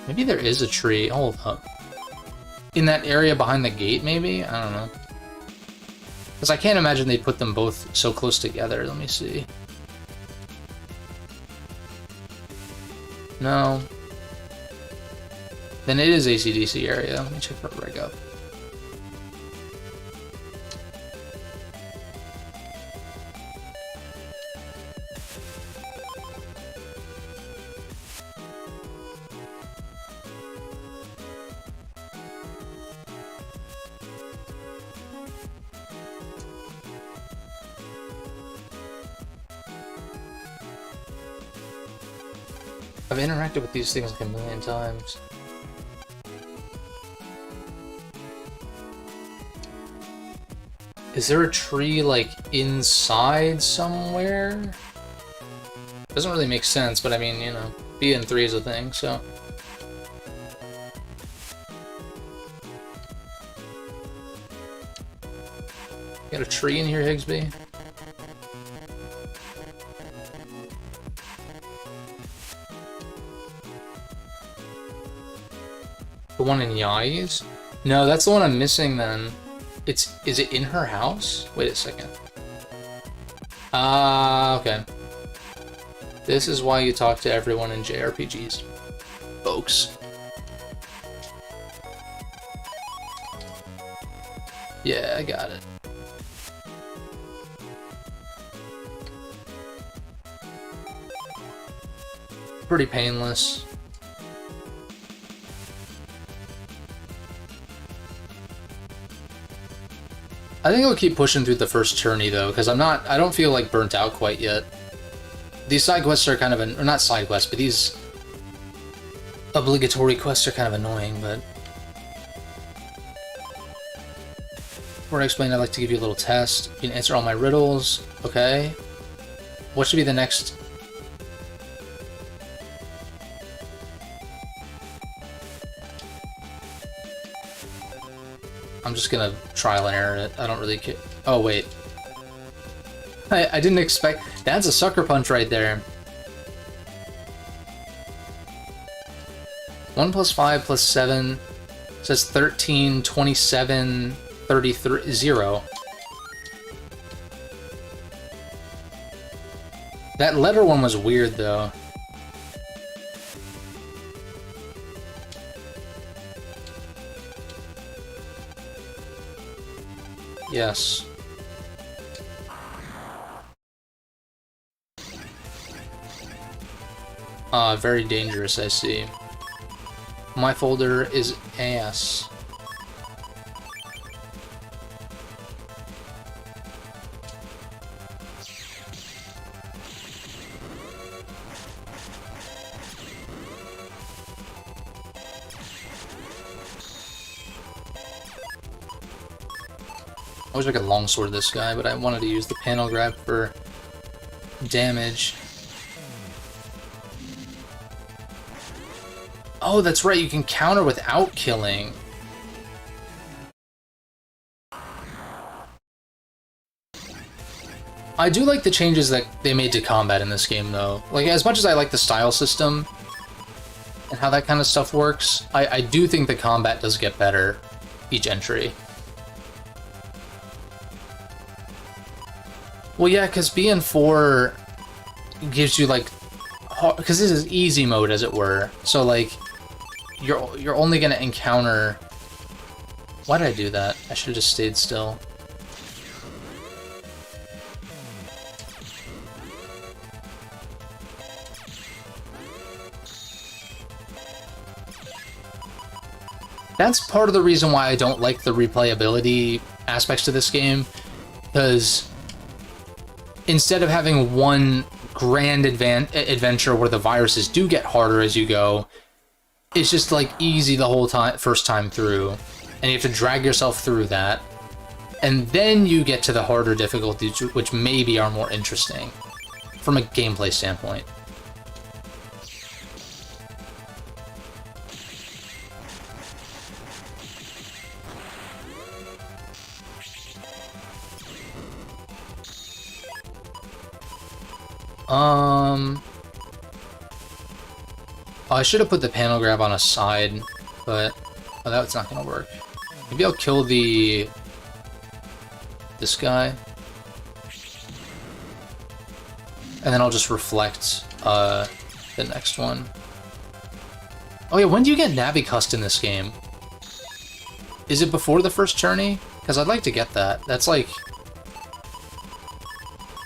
Maybe there is a tree, hold up. In that area behind the gate, maybe? I don't know. Because I can't imagine they'd put them both so close together, let me see. No. Then it is AC/DC area. Let me check that rig up. I've interacted with these things like a million times. Is there a tree, like, inside somewhere? Doesn't really make sense, but I mean, you know, BN3 is a thing, so... Got a tree in here, Higsby? The one in Yai's? No, that's the one I'm missing then. Is it in her house? Wait a second. Okay. This is why you talk to everyone in JRPGs, folks. Yeah, I got it. Pretty painless. I think I'll keep pushing through the first tourney though, because I don't feel like burnt out quite yet. These side quests are kind of, or not side quests, but these obligatory quests are kind of annoying, but... Before I explain, I'd like to give you a little test. You can answer all my riddles, okay? What should be the next... I'm just gonna trial and error it. I don't really care. Oh, wait. I didn't expect... That's a sucker punch right there. 1 plus 5 plus 7 says 13, 27, 33, 0. That letter one was weird, though. Yes. Very dangerous, I see. My folder is ass. I wish I could longsword this guy, but I wanted to use the panel grab for damage. Oh, that's right, you can counter without killing. I do like the changes that they made to combat in this game, though. Like, as much as I like the style system and how that kind of stuff works, I do think the combat does get better each entry. Well, yeah, because BN4 gives you like, because this is easy mode, as it were. So like, you're only gonna encounter. Why did I do that? I should have just stayed still. That's part of the reason why I don't like the replayability aspects to this game, because instead of having one grand adventure where the viruses do get harder as you go, it's just like easy the whole time, first time through, and you have to drag yourself through that, and then you get to the harder difficulties, which maybe are more interesting from a gameplay standpoint. Oh, I should have put the panel grab on a side, but that's not gonna work. Maybe I'll kill this guy, and then I'll just reflect the next one. Oh yeah, when do you get Navicust in this game? Is it before the first journey? Because I'd like to get that. That's like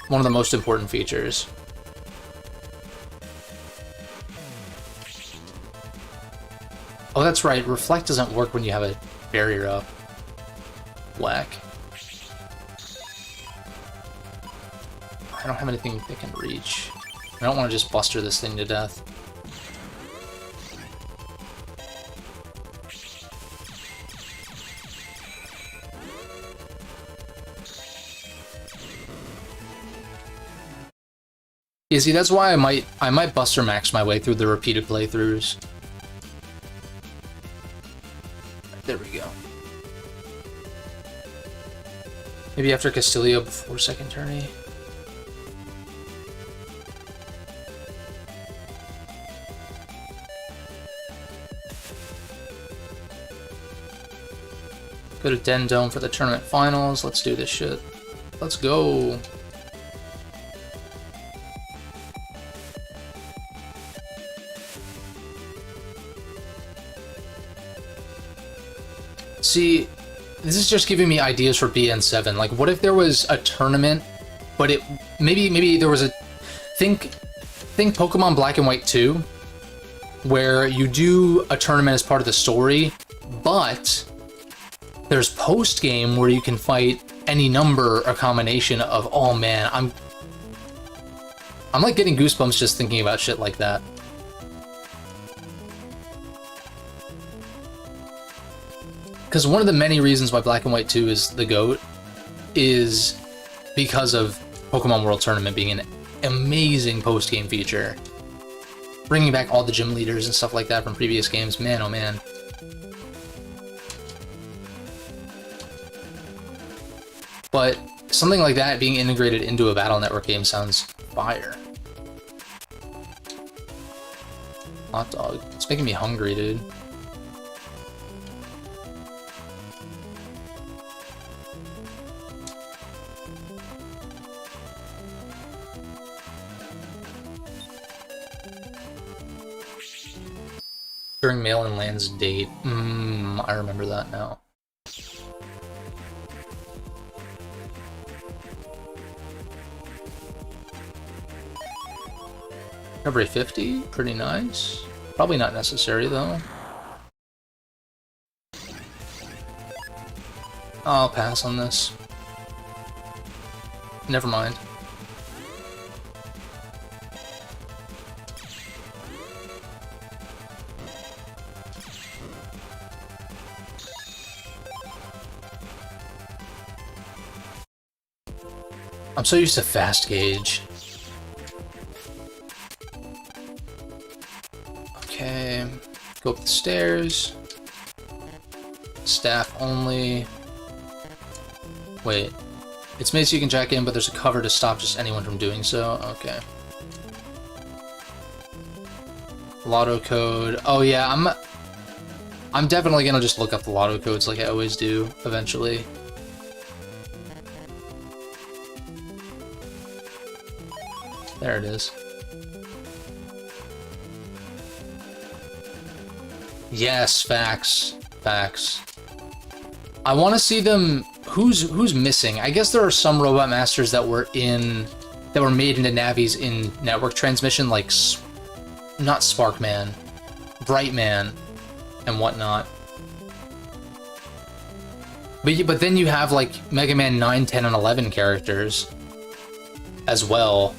one of the most important features. Oh, that's right. Reflect doesn't work when you have a barrier up. Whack. I don't have anything that can reach. I don't want to just buster this thing to death. Yeah, see, that's why I might Buster Max my way through the repeated playthroughs. There we go. Maybe after Castillo before second tourney. Go to Den Dome for the tournament finals. Let's do this shit. Let's go. See, this is just giving me ideas for BN7. Like, what if there was a tournament, but it maybe there was a think Pokemon Black and White 2, where you do a tournament as part of the story, but there's post game where you can fight any number or combination of. Oh man, I'm like getting goosebumps just thinking about shit like that. Because one of the many reasons why Black and White 2 is the GOAT is because of Pokemon World Tournament being an amazing post-game feature. Bringing back all the gym leaders and stuff like that from previous games, man oh man. But something like that being integrated into a Battle Network game sounds fire. Hot dog. It's making me hungry, dude. During Mail-in Land's date. I remember that now. Recovery 50, pretty nice. Probably not necessary though. I'll pass on this. Never mind. I'm so used to fast gauge. Okay, go up the stairs. Staff only. Wait, it's made so you can jack in, but there's a cover to stop just anyone from doing so. Okay. Lotto code. Oh yeah, I'm definitely gonna just look up the lotto codes like I always do eventually. There it is. Yes, facts. Facts. I want to see them... Who's missing? I guess there are some Robot Masters that were made into Navis in network transmission, like... Not Sparkman. Brightman. And whatnot. But then you have, like, Mega Man 9, 10, and 11 characters as well.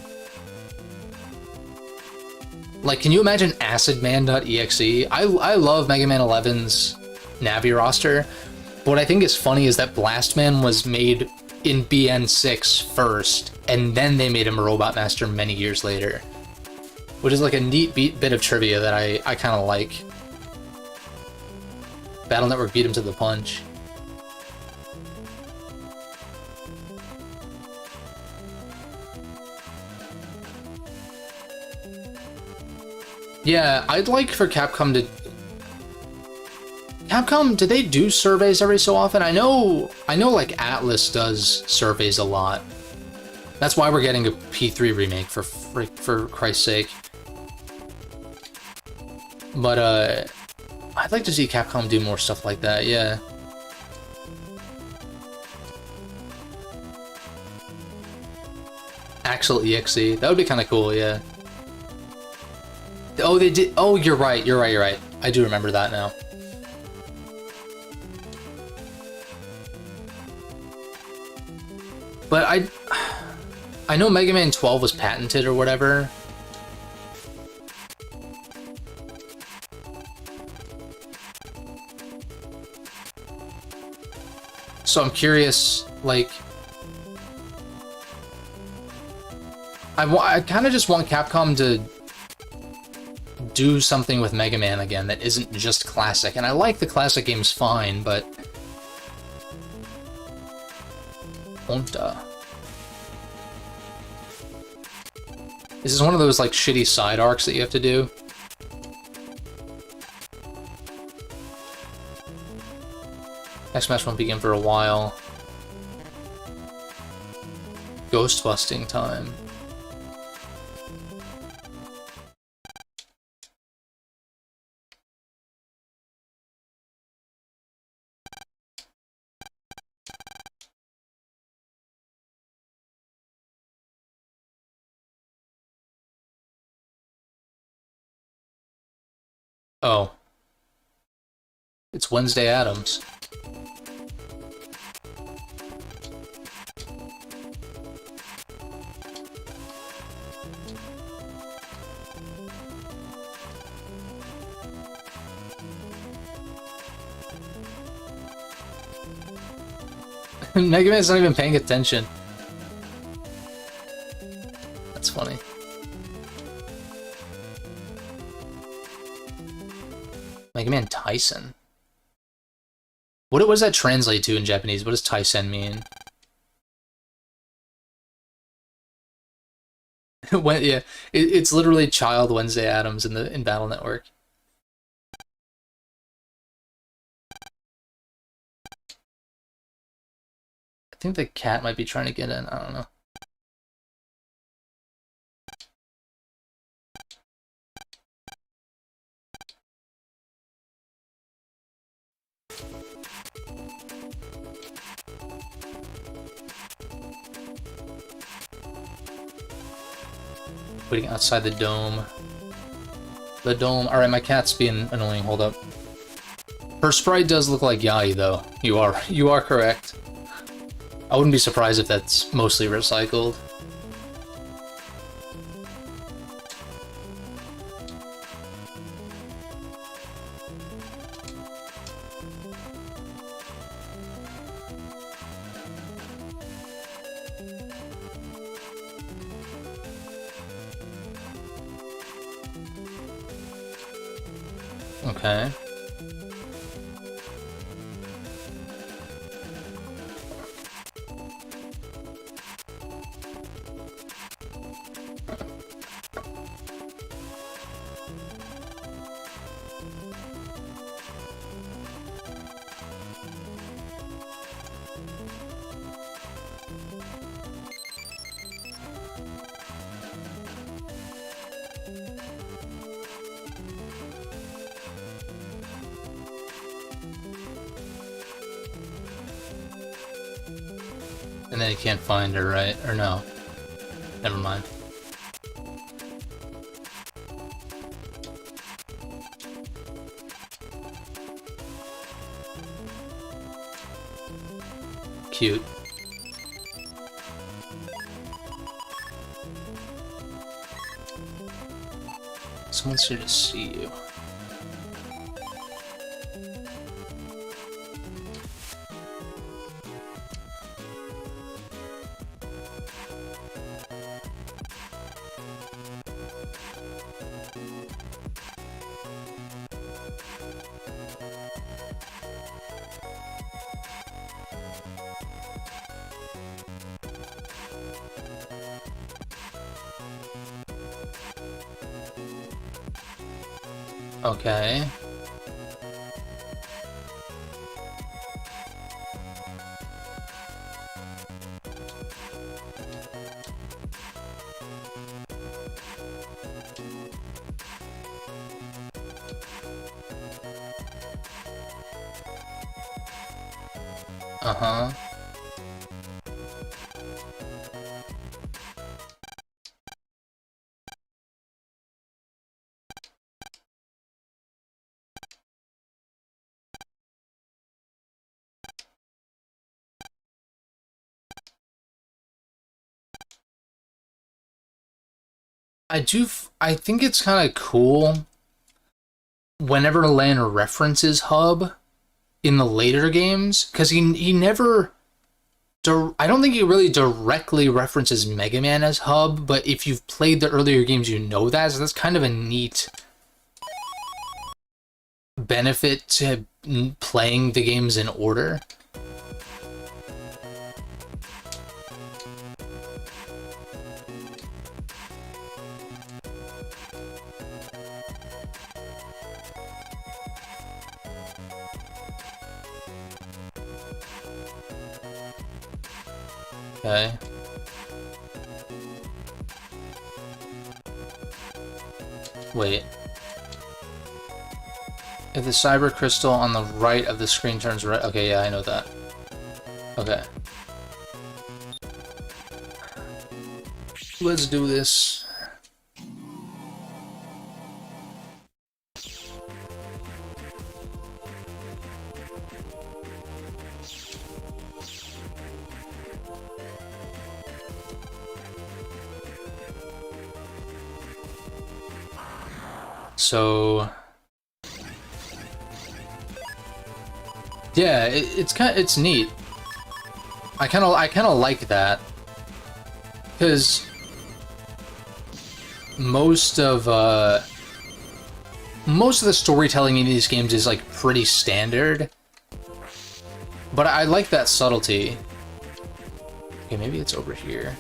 Like, can you imagine AcidMan.exe? I love Mega Man 11's Navi roster, but what I think is funny is that Blastman was made in BN6 first, and then they made him a Robot Master many years later. Which is like a neat bit of trivia that I kind of like. Battle Network beat him to the punch. Yeah, I'd like for Capcom to... Capcom, do they do surveys every so often? I know like Atlas does surveys a lot. That's why we're getting a P3 remake, for Christ's sake. But, I'd like to see Capcom do more stuff like that, yeah. Axel EXE, that would be kind of cool, yeah. Oh, they did. Oh, you're right. I do remember that now. But I know Mega Man 12 was patented or whatever. So I'm curious, like... I kind of just want Capcom to do something with Mega Man again that isn't just classic. And I like the classic games fine, but... Onta. This is one of those, like, shitty side arcs that you have to do. Next match won't begin for a while. Ghost busting time. Oh. It's Wednesday Addams. Mega Man's not even paying attention. That's funny. Mega Man Tyson. What does that translate to in Japanese? What does Tyson mean? Yeah, it's literally Child Wednesday Addams in Battle Network. I think the cat might be trying to get in. I don't know. Waiting outside the dome. The dome. Alright, my cat's being annoying. Hold up. Her sprite does look like Yai, though. You are correct. I wouldn't be surprised if that's mostly recycled. Okay. And then you can't find her, right? Or no. Never mind. Cute. Someone's here to see you. Okay. Uh-huh. I think it's kind of cool whenever Lan references Hub in the later games, because he never, I don't think he really directly references Mega Man as Hub, but if you've played the earlier games, you know that, so that's kind of a neat benefit to playing the games in order. Okay. Wait. If the cyber crystal on the right of the screen turns red... Okay, yeah, I know that. Okay. Let's do this. So... Yeah, it's neat. I kind of like that, because most of the storytelling in these games is like pretty standard, but I like that subtlety. Okay, maybe it's over here.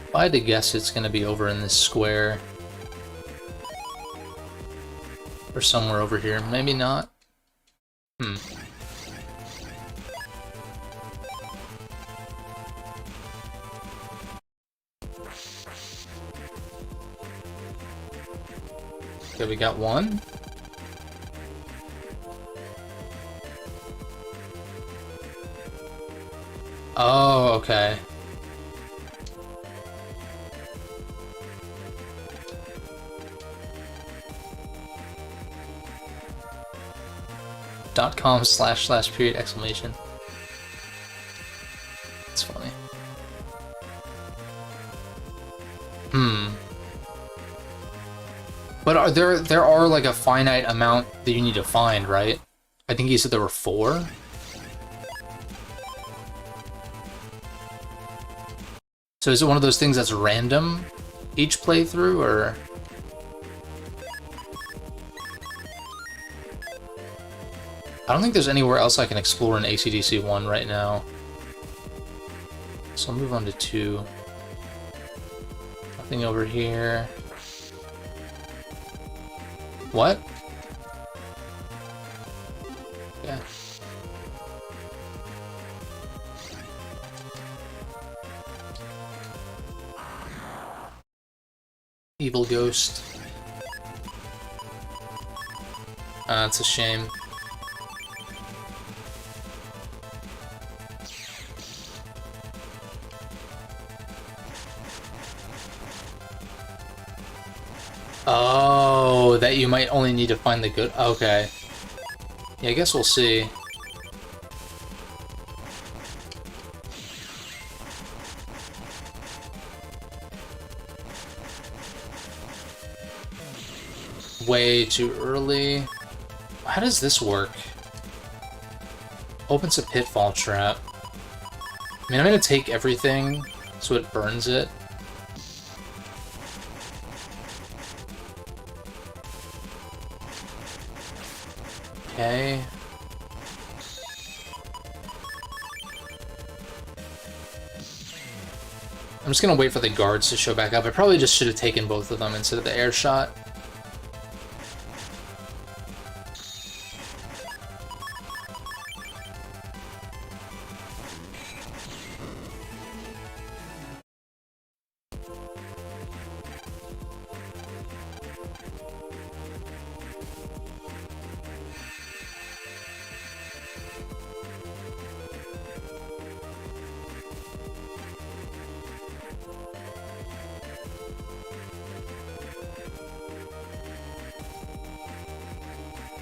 If I had to guess, it's gonna be over in this square. Or somewhere over here. Maybe not. Hmm. Okay, we got one. Oh, okay. .com//period exclamation. That's funny. But there are like a finite amount that you need to find, right? I think he said there were 4. So is it one of those things that's random each playthrough, or? I don't think there's anywhere else I can explore in AC/DC 1 right now. So I'll move on to 2. Nothing over here. What? Okay. Evil ghost. That's a shame. Oh, that you might only need to find the good. Okay. Yeah, I guess we'll see. Way too early. How does this work? Opens a pitfall trap. I mean, I'm gonna take everything so it burns it. Okay. I'm just gonna wait for the guards to show back up. I probably just should have taken both of them instead of the air shot.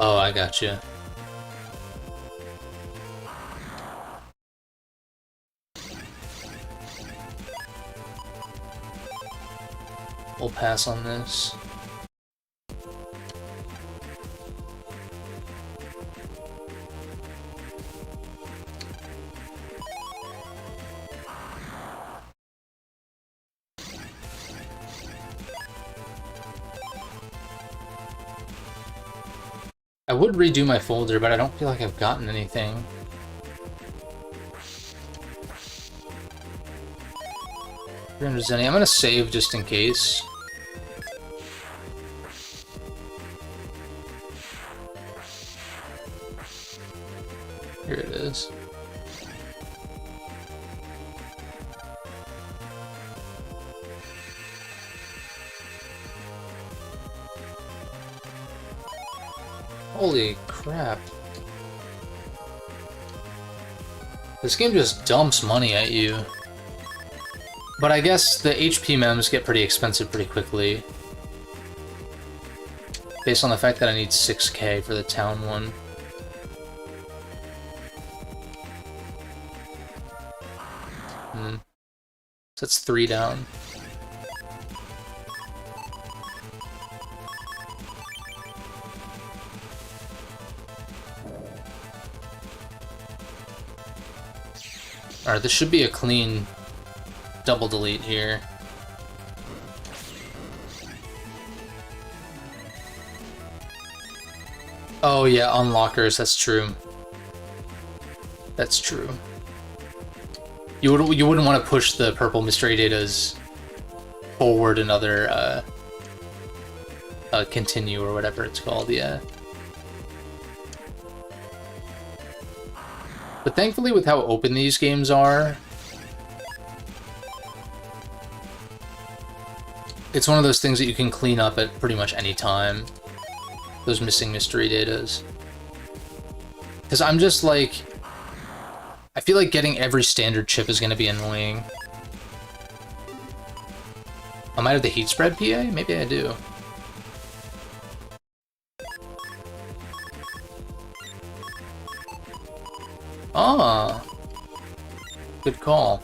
Oh, I got you. We'll pass on this. I would redo my folder, but I don't feel like I've gotten anything. I'm gonna save just in case. Here it is. Holy crap. This game just dumps money at you. But I guess the HP mems get pretty expensive pretty quickly. Based on the fact that I need 6K for the town one. So that's 3 down. Alright, this should be a clean double delete here. Oh yeah, unlockers, that's true. That's true. You wouldn't want to push the purple mystery datas forward another continue or whatever it's called, yeah. But thankfully with how open these games are, it's one of those things that you can clean up at pretty much any time. Those missing mystery datas. Because I'm just like... I feel like getting every standard chip is going to be annoying. I might have the heat spread PA? Maybe I do. Ah! Good call.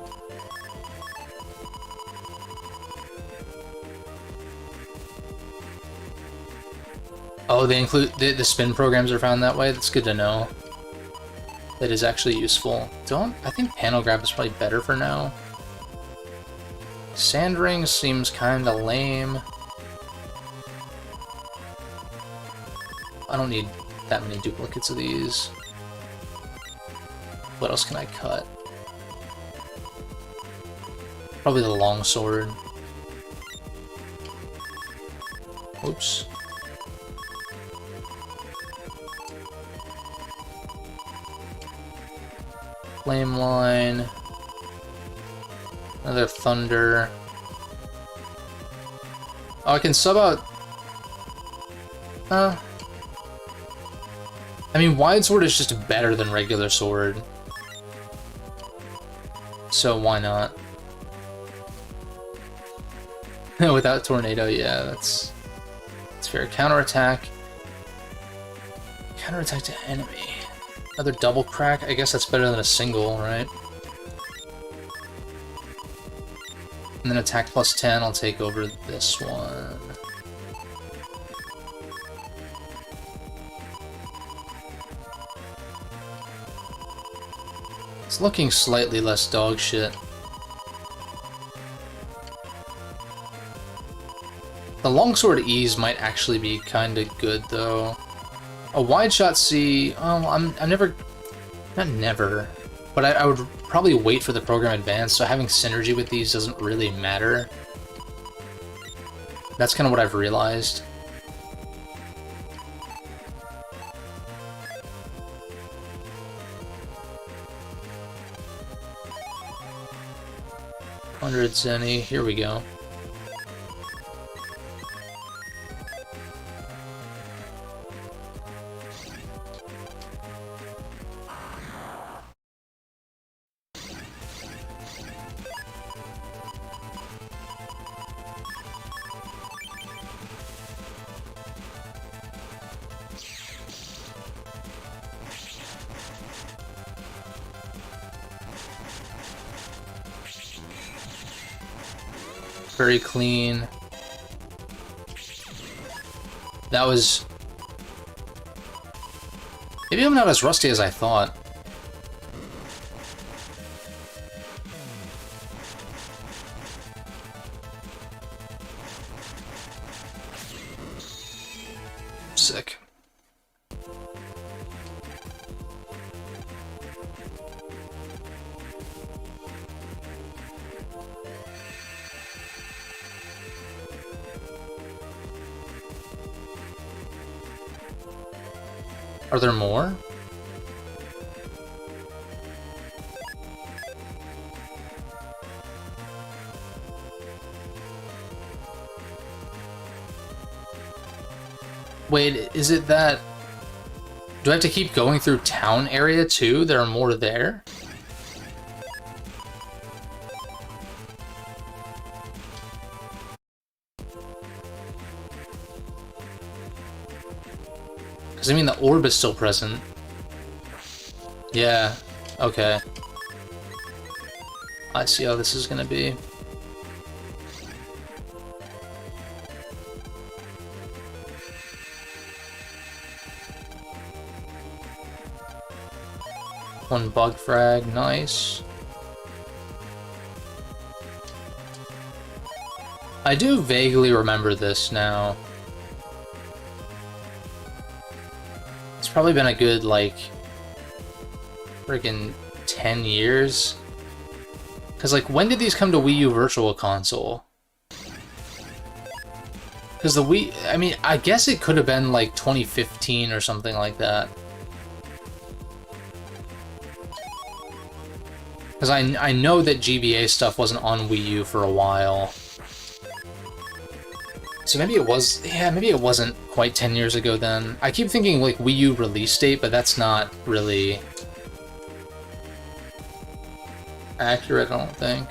Oh, they include the spin programs are found that way? That's good to know. That is actually useful. I think panel grab is probably better for now. Sand ring seems kinda lame. I don't need that many duplicates of these. What else can I cut? Probably the long sword. Oops. Flame Line. Another Thunder. Oh, I can sub out... I mean, Wide Sword is just better than regular sword. So why not? Without Tornado, yeah, that's fair. Counterattack. Counterattack to enemy. Another double crack? I guess that's better than a single, right? And then attack plus 10, I'll take over this one. It's looking slightly less dog shit. The longsword ease might actually be kinda good though. A wide shot C, I'm never, not never, but I would probably wait for the program advance, so having synergy with these doesn't really matter. That's kind of what I've realized. $100 Zenny, here we go. Very clean. That was... Maybe I'm not as rusty as I thought. Sick. Are there more? Wait, is it that... Do I have to keep going through town area too? There are more there? Because, I mean, the orb is still present. Yeah, okay. I see how this is gonna be. One bug frag, nice. I do vaguely remember this now. It's probably been a good, like, friggin' 10 years. Because, like, when did these come to Wii U Virtual Console? Because the Wii... I mean, I guess it could have been, like, 2015 or something like that. Because I know that GBA stuff wasn't on Wii U for a while. So maybe it was... Yeah, maybe it wasn't quite 10 years ago then. I keep thinking, like, Wii U release date, but that's not really... accurate, I don't think.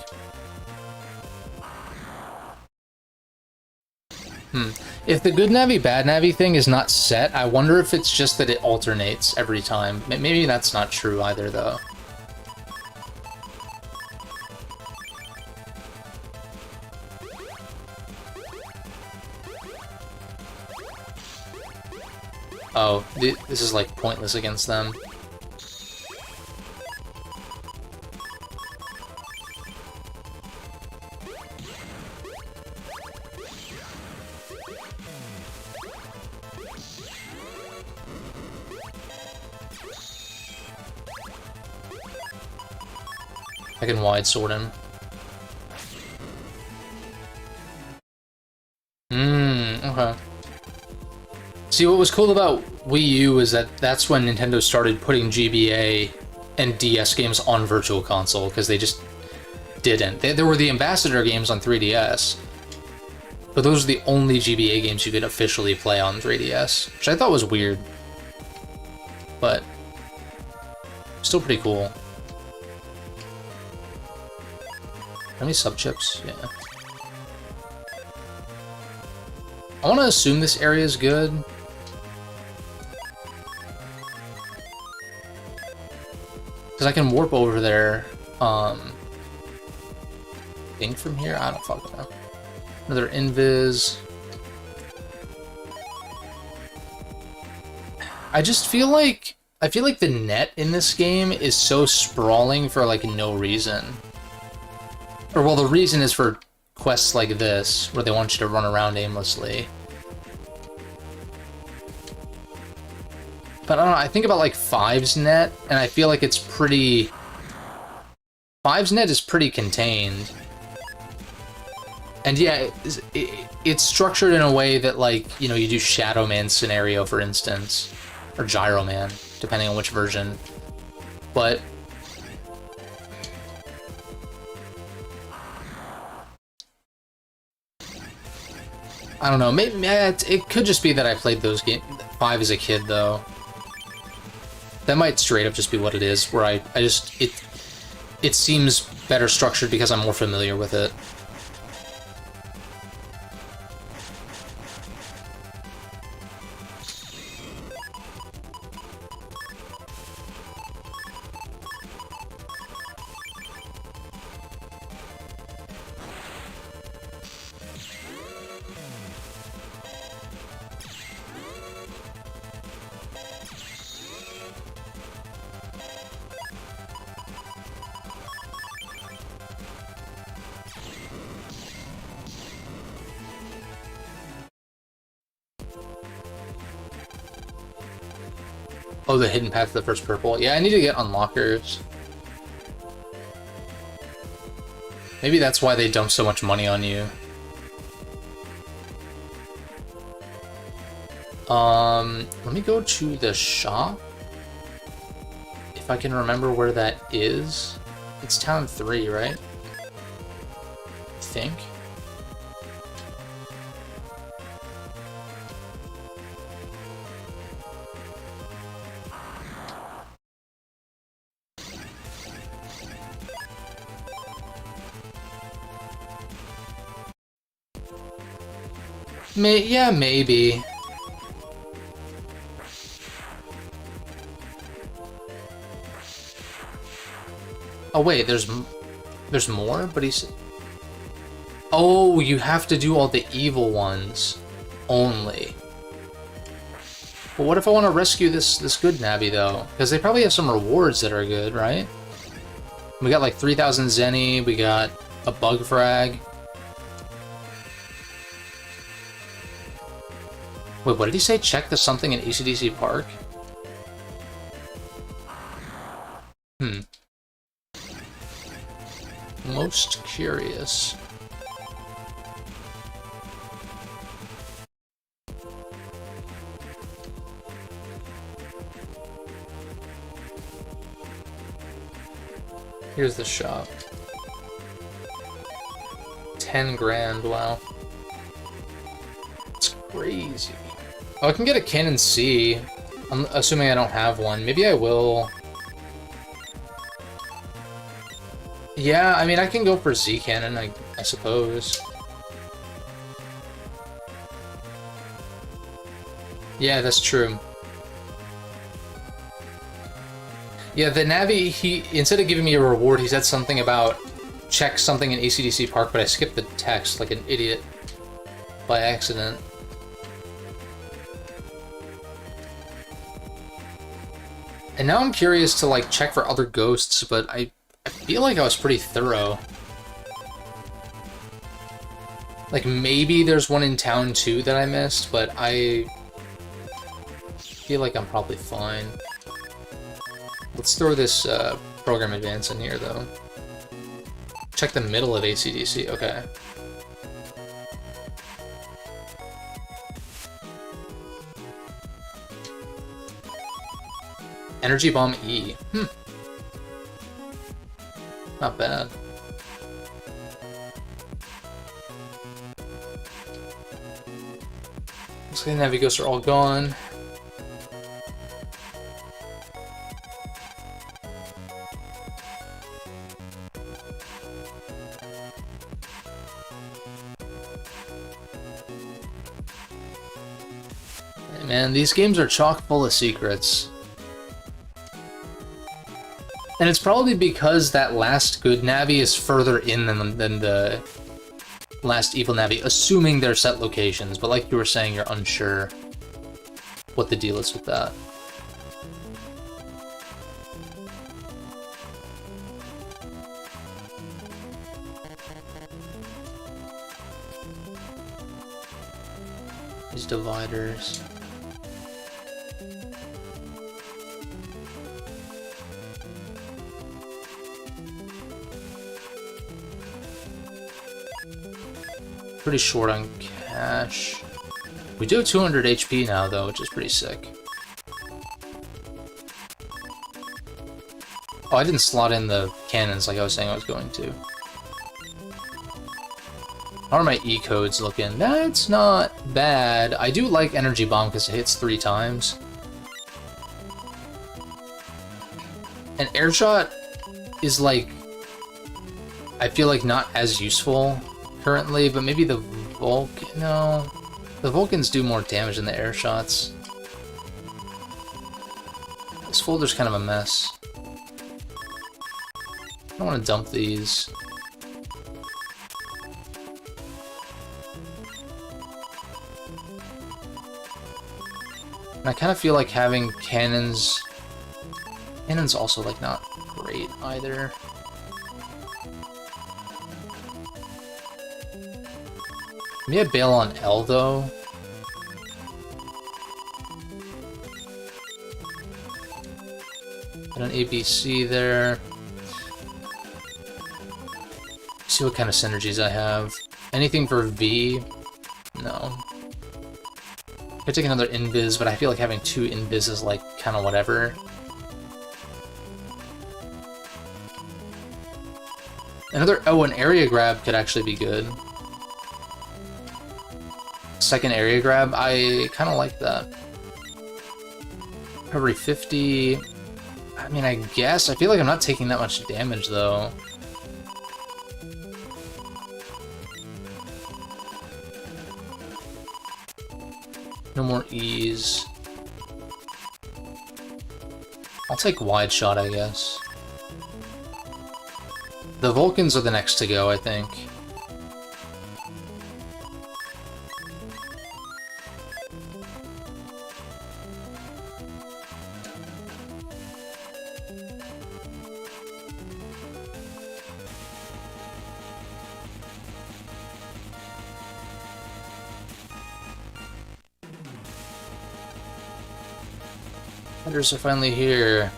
If the good Navi, bad Navi thing is not set, I wonder if it's just that it alternates every time. Maybe that's not true either, though. Oh, this is, like, pointless against them. I can wide sword him. Okay. See, what was cool about Wii U is that that's when Nintendo started putting GBA and DS games on Virtual Console, because they just didn't. There were the Ambassador games on 3DS, but those are the only GBA games you could officially play on 3DS, which I thought was weird, but still pretty cool. How many sub-chips? Yeah. I want to assume this area is good. Because I can warp over there, I think from here? I don't fucking know. Another invis. I feel like the net in this game is so sprawling for like no reason. Or well, the reason is for quests like this, where they want you to run around aimlessly. But I don't know, I think about like Five's net, and I feel like it's pretty... Five's net is pretty contained. And yeah, it's structured in a way that, like, you know, you do Shadow Man scenario, for instance, or Gyro Man, depending on which version. But I don't know, maybe it could just be that I played those games 5 as a kid, though. That might straight up just be what it is, where I just, it seems better structured because I'm more familiar with it. Oh, the hidden path to the first purple. Yeah, I need to get unlockers. Maybe that's why they dump so much money on you. Let me go to the shop. If I can remember where that is. It's Town 3, right? I think. Yeah, maybe. Oh wait, there's more, but he's... Oh, you have to do all the evil ones only. But what if I want to rescue this good Navi, though? Because they probably have some rewards that are good, right? We got like 3,000 Zenny, we got a bug frag. Wait, what did he say? Check the something in AC/DC Park? Most curious. Here's the shop. 10 grand, wow. It's crazy. Oh, I can get a Cannon C. I'm assuming I don't have one. Maybe I will. Yeah, I mean, I can go for Z Cannon, I suppose. Yeah, that's true. Yeah, the Navi, he, instead of giving me a reward, he said something about check something in AC/DC Park, but I skipped the text like an idiot by accident. And now I'm curious to, like, check for other ghosts, but I feel like I was pretty thorough. Like, maybe there's one in town, too, that I missed, but I feel like I'm probably fine. Let's throw this program advance in here, though. Check the middle of AC/DC, okay. Energy Bomb E. Not bad. Looks like the Navigos are all gone. Hey man, these games are chock full of secrets. And it's probably because that last good Navi is further in than the last evil Navi, assuming they're set locations, but like you were saying, you're unsure what the deal is with that. These dividers. Pretty short on cash. We do have 200 HP now, though, which is pretty sick. Oh, I didn't slot in the cannons like I was saying I was going to. How are my E codes looking? That's not bad. I do like Energy Bomb because it hits 3 times. And Air Shot is like, I feel like not as useful currently, but maybe the Vulcan, no. The Vulcans do more damage than the air shots. This folder's kind of a mess. I don't want to dump these. And I kind of feel like having cannons... Cannons also, like, not great either. Maybe I bail on L, though. Put an ABC there. See what kind of synergies I have. Anything for V? No. I could take another Invis, but I feel like having 2 Invis is, like, kind of whatever. Another... Oh, an area grab could actually be good. Second area grab, I kind of like that. Recovery 50. I mean, I guess. I feel like I'm not taking that much damage, though. No more E's. I'll take wide shot, I guess. The Vulcans are the next to go, I think. Hunters are finally here.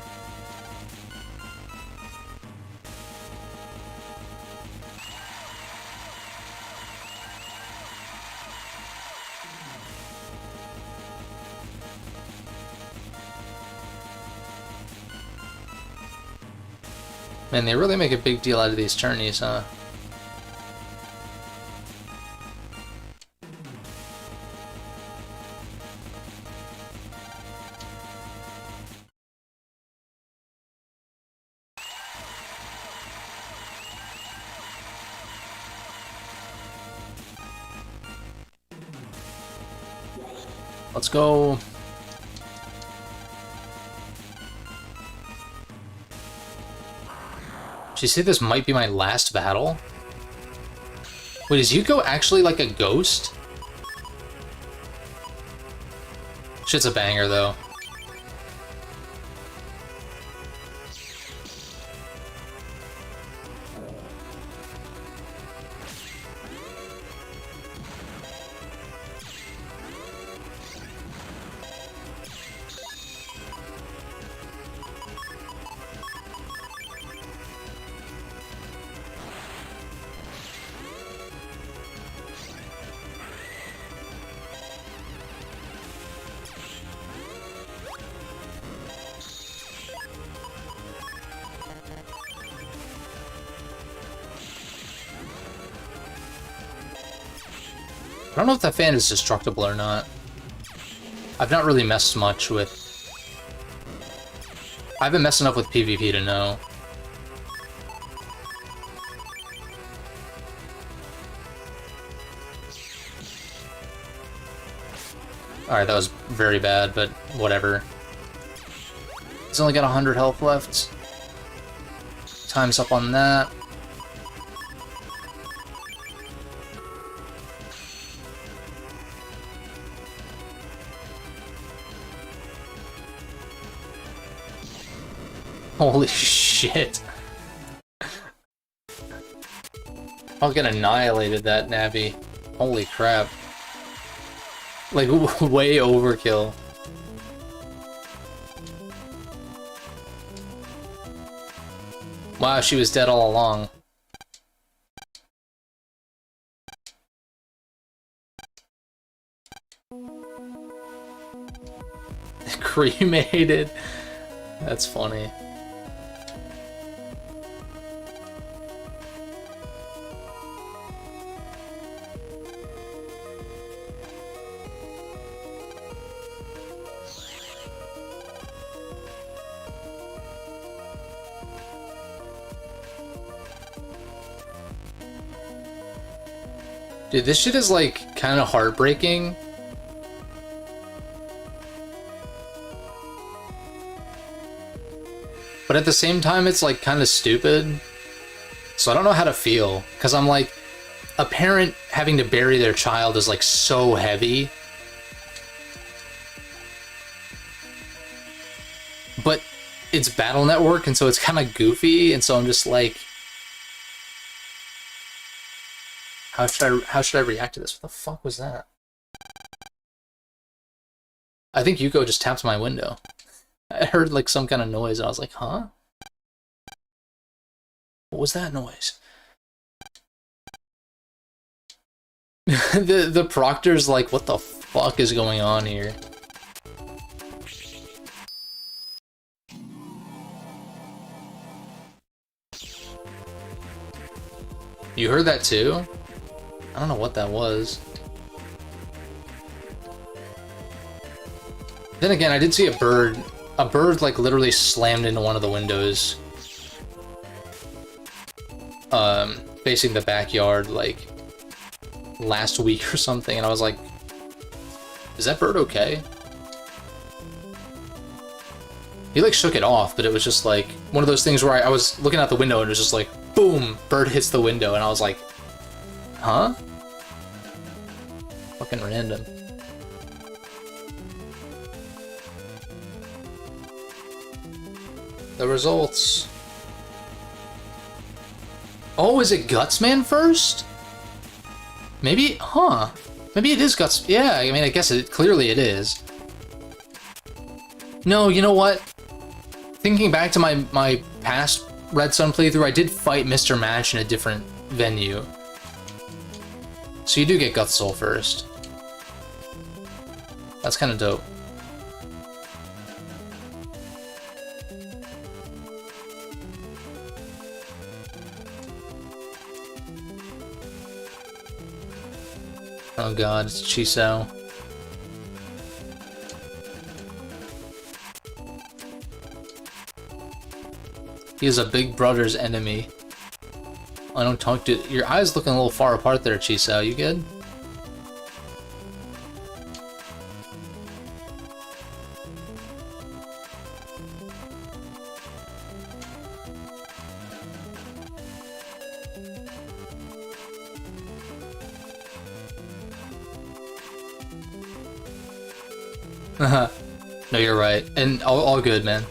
Man, they really make a big deal out of these tourneys, huh? Let's go. Did you say this might be my last battle? Wait, is Yuko actually like a ghost? Shit's a banger, though. I don't know if that fan is destructible or not. I've not really messed much with... I haven't messed enough with PvP to know. Alright, that was very bad, but whatever. He's only got 100 health left. Time's up on that. Holy shit. I'll get annihilated, that Navi. Holy crap. Like, way overkill. Wow, she was dead all along. Cremated. That's funny. Dude, this shit is, like, kind of heartbreaking. But at the same time, it's, like, kind of stupid. So I don't know how to feel. Because I'm like, a parent having to bury their child is, like, so heavy. But it's Battle Network, and so it's kind of goofy, and so I'm just like... How should I react to this? What the fuck was that? I think Yuko just tapped my window. I heard like some kind of noise and I was like, huh? What was that noise? the proctor's like, what the fuck is going on here? You heard that too? I don't know what that was. Then again, I did see a bird. A bird, like, literally slammed into one of the windows. Facing the backyard, like, last week or something, and I was like, is that bird okay? He, like, shook it off, but it was just, like, one of those things where I was looking out the window and it was just like, boom! Bird hits the window, and I was like, huh? Fucking random. The results. Oh, is it Gutsman first? Maybe, huh? Maybe it is Guts. Yeah, I mean, I guess clearly it is. No, you know what? Thinking back to my past Red Sun playthrough, I did fight Mr. Match in a different venue. So you do get Guts Soul first. That's kind of dope. Oh god, it's Chisao. He is a big brother's enemy. I don't talk to... Your eyes looking a little far apart there, Chisao. You good? No, you're right. And all good, man.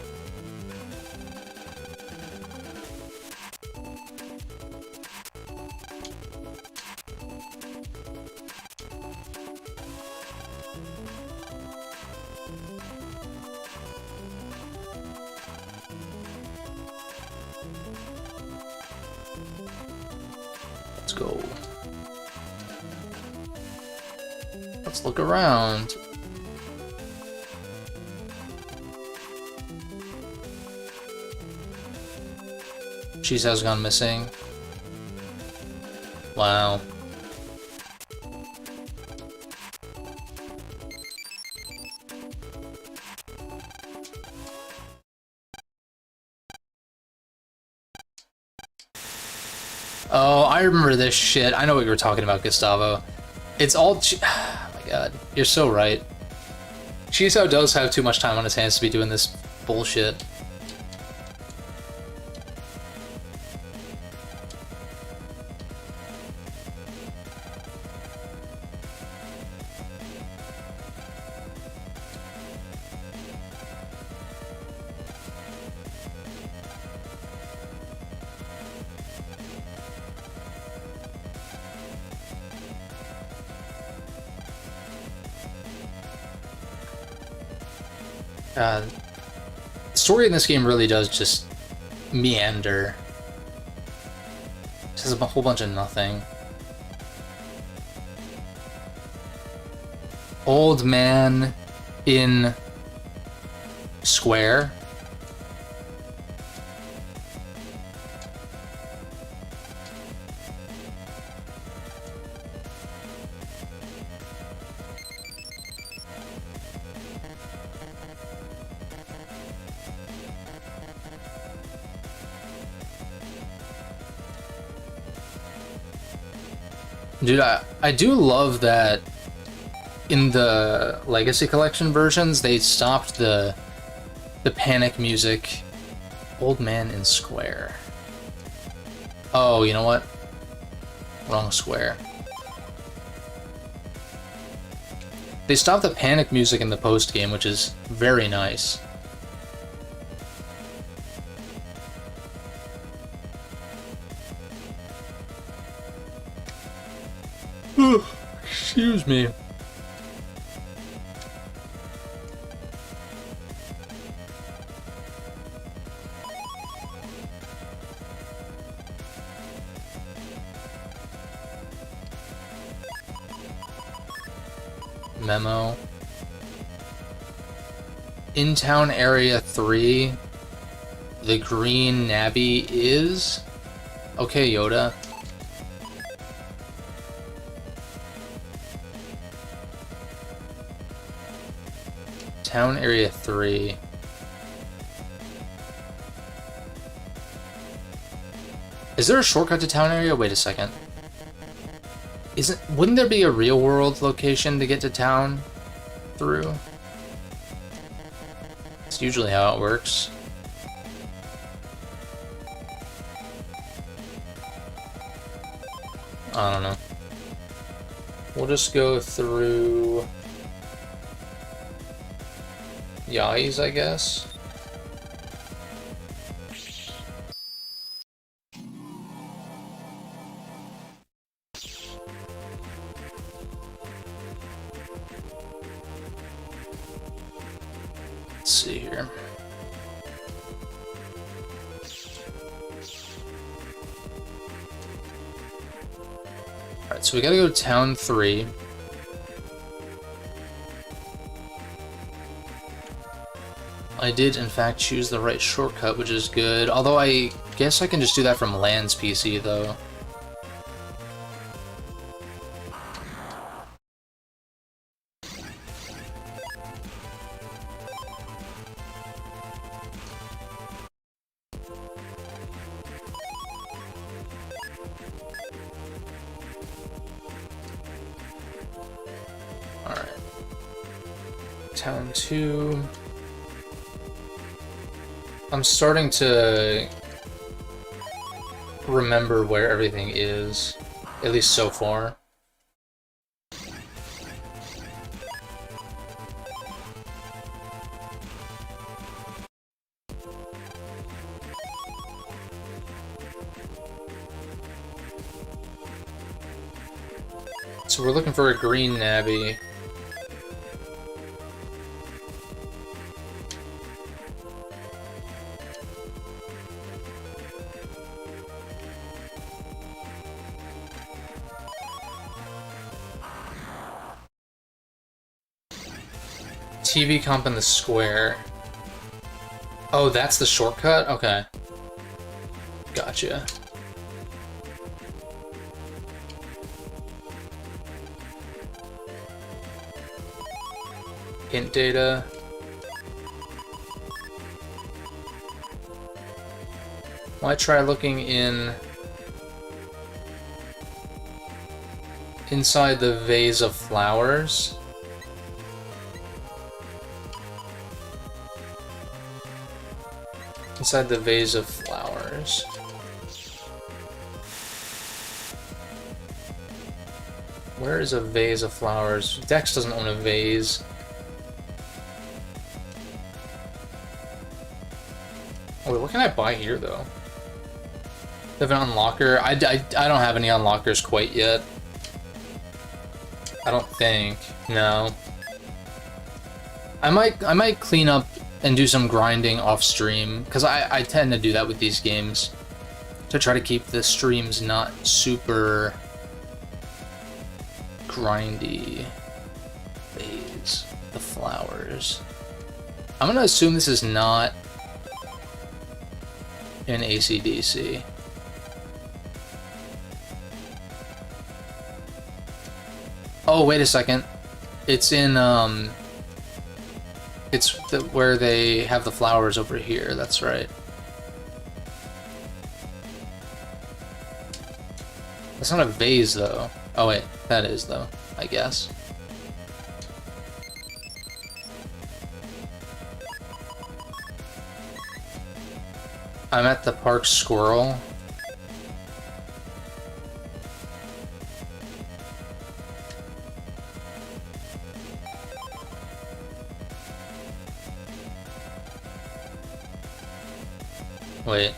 Let's go. Let's look around. Chisao's gone missing. Wow. Oh, I remember this shit. I know what you were talking about, Gustavo. It's all... Oh my god. You're so right. Chiso does have too much time on his hands to be doing this bullshit. The story in this game really does just meander. Just a whole bunch of nothing. Old man in square. Dude, I do love that in the Legacy Collection versions, they stopped the panic music. Old man in square. Oh, you know what? Wrong square. They stopped the panic music in the post game, which is very nice. Excuse me. Memo. In town area 3, the green nabby is... Okay, Yoda. Town area 3. Is there a shortcut to town area? Wait a second. Wouldn't there be a real world location to get to town through? It's usually how it works. I don't know. We'll just go through Yai's, I guess. Let's see here. Alright, so we gotta go to town 3. I did, in fact, choose the right shortcut, which is good. Although I guess I can just do that from Land's PC, though. Alright. Town 2... I'm starting to remember where everything is, at least so far. So we're looking for a green nabby. TV comp in the square. Oh, that's the shortcut? Okay. Gotcha. Hint data. Why try looking in Inside the vase of flowers. Inside the vase of flowers. Where is a vase of flowers? Dex doesn't own a vase. Oh, wait, what can I buy here, though? They have an unlocker. I don't have any unlockers quite yet. I don't think. No. I might clean up and do some grinding off stream, because I tend to do that with these games, to try to keep the streams not super grindy. Phase the flowers. I'm gonna assume this is not in AC/DC. Oh, wait a second. It's in it's where they have the flowers over here. That's right. That's not a vase, though. Oh, wait. That is, though, I guess. I'm at the park squirrel. Wait.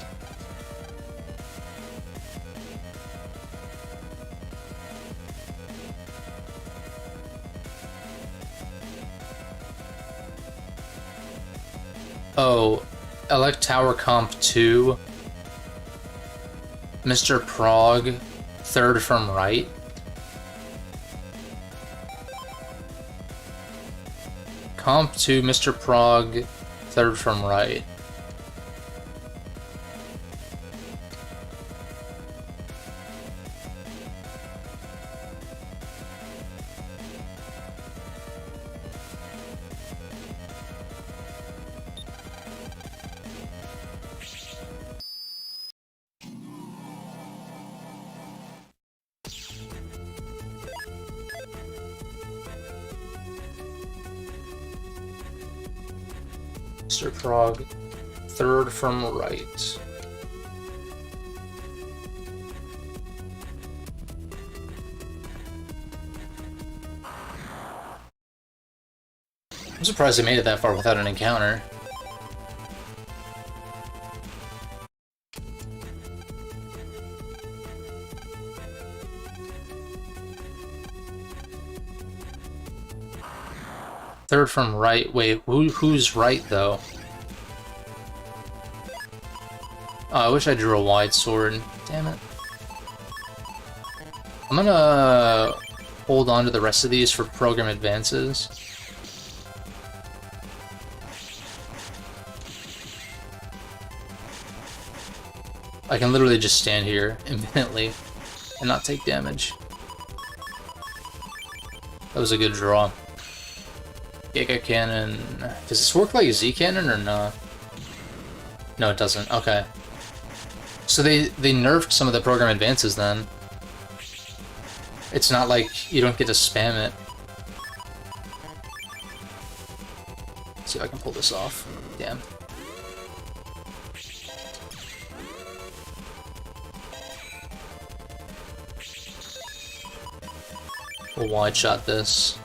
Oh, Elect Tower Comp 2. Mr. Prog, third from right. Comp 2, Mr. Prog, third from right. Mr. Prog, third from right. I'm surprised they made it that far without an encounter. Third from right. Wait, who's right, though? Oh, I wish I drew a wide sword. Damn it. I'm gonna hold on to the rest of these for program advances. I can literally just stand here infinitely and not take damage. That was a good draw. Giga Cannon. Does this work like Z Cannon or not? No, it doesn't. Okay. So they nerfed some of the program advances then. It's not like you don't get to spam it. Let's see if I can pull this off. Damn. We'll wide shot this.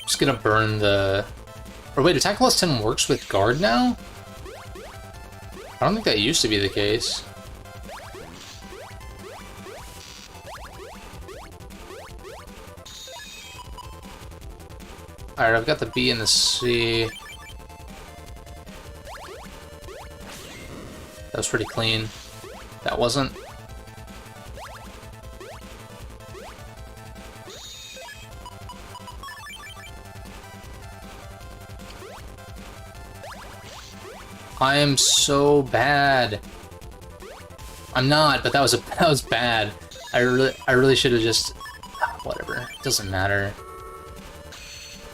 Just gonna burn the... Or wait, attack plus 10 works with guard now? I don't think that used to be the case. Alright, I've got the B and the C. That was pretty clean. That wasn't. I am so bad. I'm not, but that was bad. I really should have just whatever. Doesn't matter.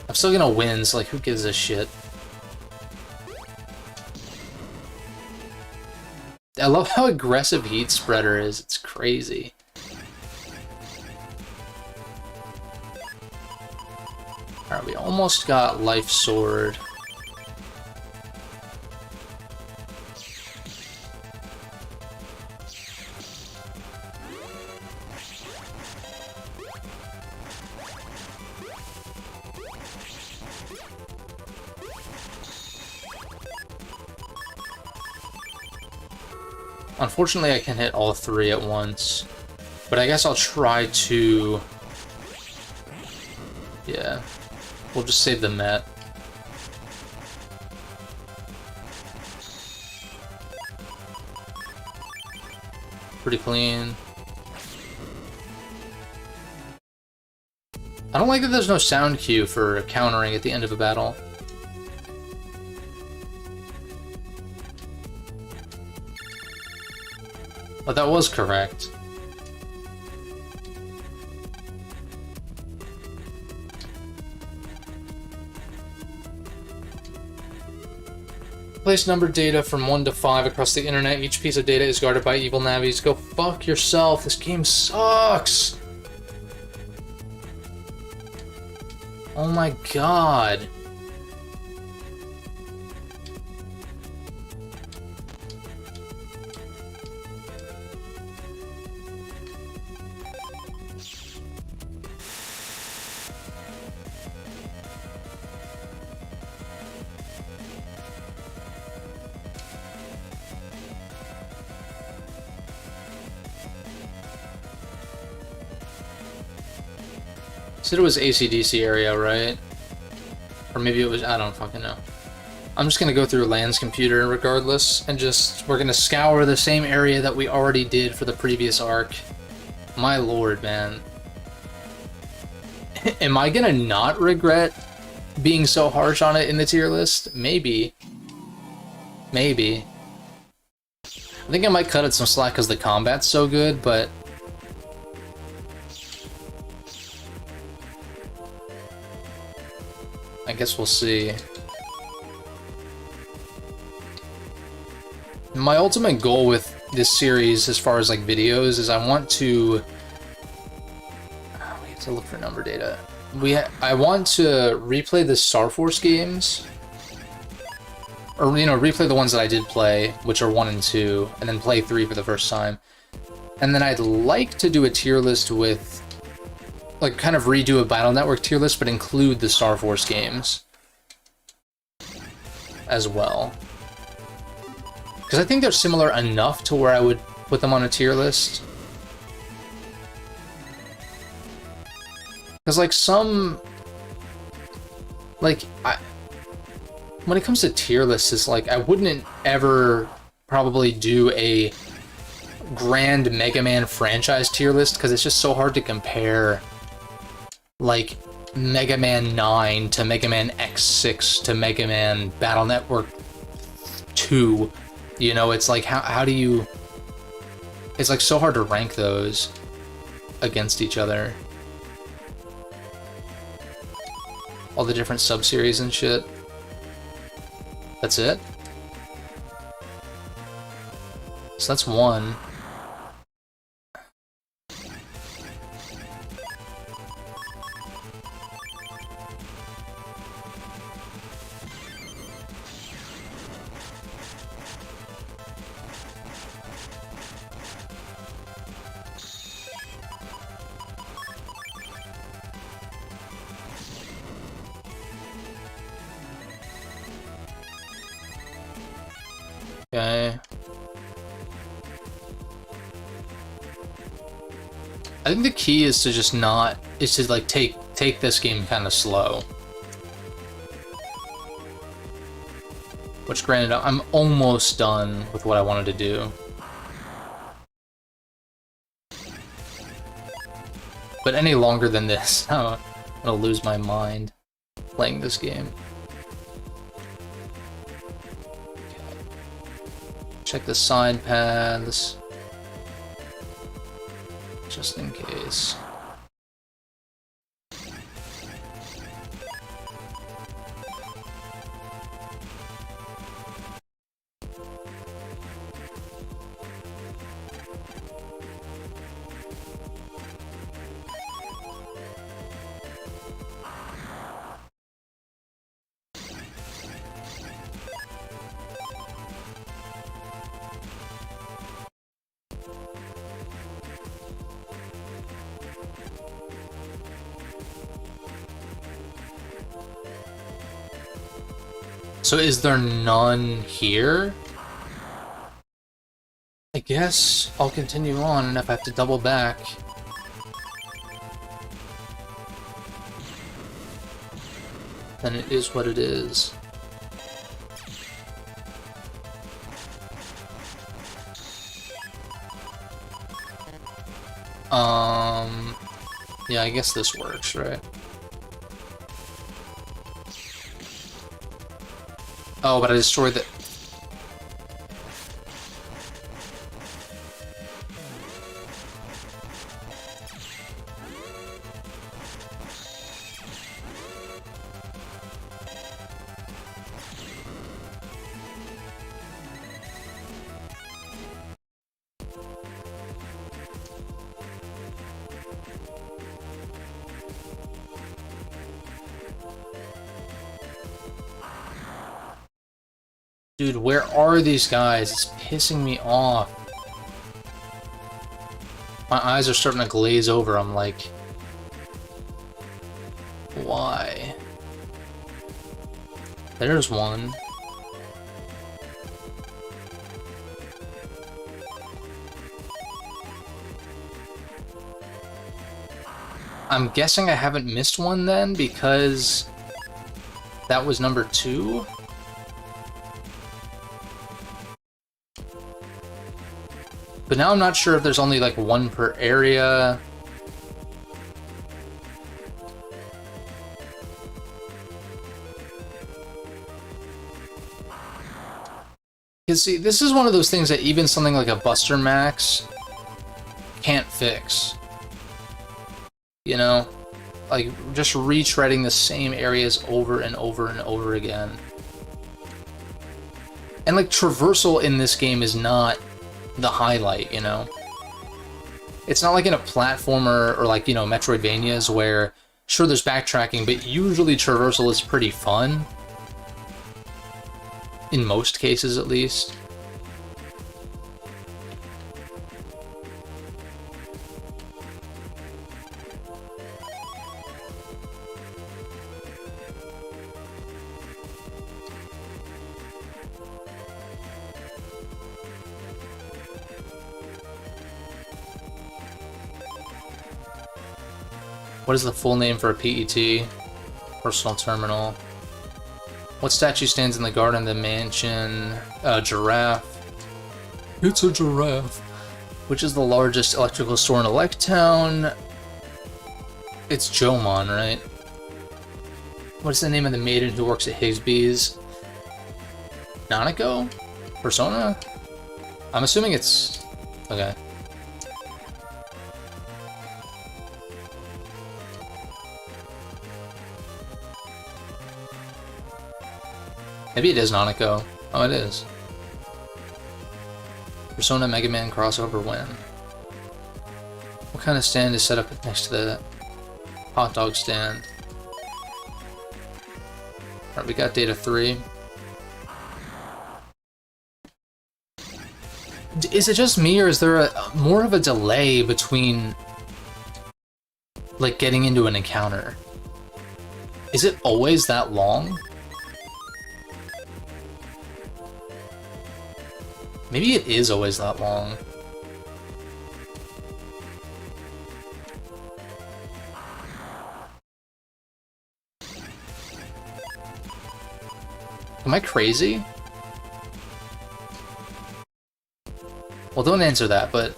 I'm still gonna win, so like, who gives a shit? I love how aggressive Heat Spreader is. It's crazy. Alright, we almost got Life Sword. Unfortunately, I can hit all three at once, but I guess I'll try to... Yeah, we'll just save the Met. Pretty clean. I don't like that there's no sound cue for countering at the end of a battle. But that was correct. Place number data from 1 to 5 across the internet. Each piece of data is guarded by evil navies. Go fuck yourself. This game sucks. Oh my god. Said it was AC/DC area, right? Or maybe it was, I don't fucking know. I'm just gonna go through Land's computer regardless, and we're gonna scour the same area that we already did for the previous arc. My lord, man. Am I gonna not regret being so harsh on it in the tier list? Maybe. Maybe. I think I might cut it some slack because the combat's so good, but... I guess we'll see. My ultimate goal with this series, as far as like videos, is I want to... we have to look for number data. I want to replay the Star Force games, or you know, replay the ones that I did play, which are 1 and 2, and then play 3 for the first time. And then I'd like to do a tier list with, like, kind of redo a Battle Network tier list, but include the Star Force games as well. Because I think they're similar enough to where I would put them on a tier list. Because, like, when it comes to tier lists, it's like, I wouldn't ever probably do a grand Mega Man franchise tier list, because it's just so hard to compare, like, Mega Man 9 to Mega Man X6 to Mega Man Battle Network 2. You know, it's like, how do you... It's like so hard to rank those against each other. All the different sub-series and shit. That's it? So that's 1. Okay. I think the key is to just like take this game kind of slow. Which, granted, I'm almost done with what I wanted to do. But any longer than this, I'm gonna lose my mind playing this game. Check the side paths, just in case. So is there none here? I guess I'll continue on, and if I have to double back... then it is what it is. Yeah, I guess this works, right? Oh, but I destroyed the... Dude, where are these guys? It's pissing me off. My eyes are starting to glaze over. I'm like... why? There's one. I'm guessing I haven't missed one then, because that was number 2? But now I'm not sure if there's only like one per area. Because see, this is one of those things that even something like a Buster Max can't fix. You know? Like, just retreading the same areas over and over and over again. And like, traversal in this game is not the highlight, you know? It's not like in a platformer or like, you know, Metroidvanias where, sure, there's backtracking, but usually traversal is pretty fun. In most cases, at least. What is the full name for a PET? Personal terminal. What statue stands in the garden of the mansion? A giraffe. It's a giraffe. Which is the largest electrical store in Electown? It's Jomon, right? What's the name of the maiden who works at Higsby's? Nanako? Persona? I'm assuming it's... okay. Maybe it is Nanako. Oh, it is. Persona Mega Man crossover when? What kind of stand is set up next to the hot dog stand? Alright, we got data 3. Is it just me, or is there a more of a delay between, like, getting into an encounter? Is it always that long? Maybe it is always that long. Am I crazy? Well, don't answer that, but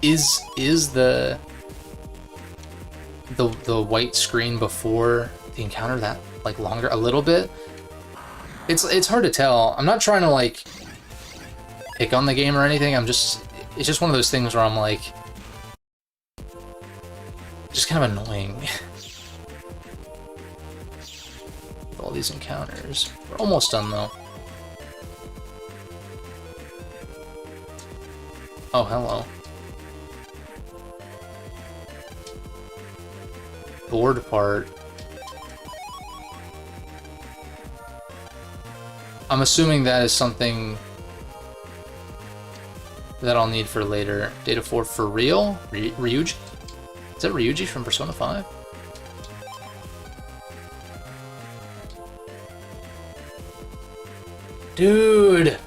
is the white screen before the encounter that like longer a little bit? It's hard to tell. I'm not trying to like pick on the game or anything. It's just one of those things where I'm like, just kind of annoying. With all these encounters. We're almost done though. Oh, hello. Board part. I'm assuming that is something that I'll need for later. Data 4 for real? Ryuji? Is that Ryuji from Persona 5? Dude!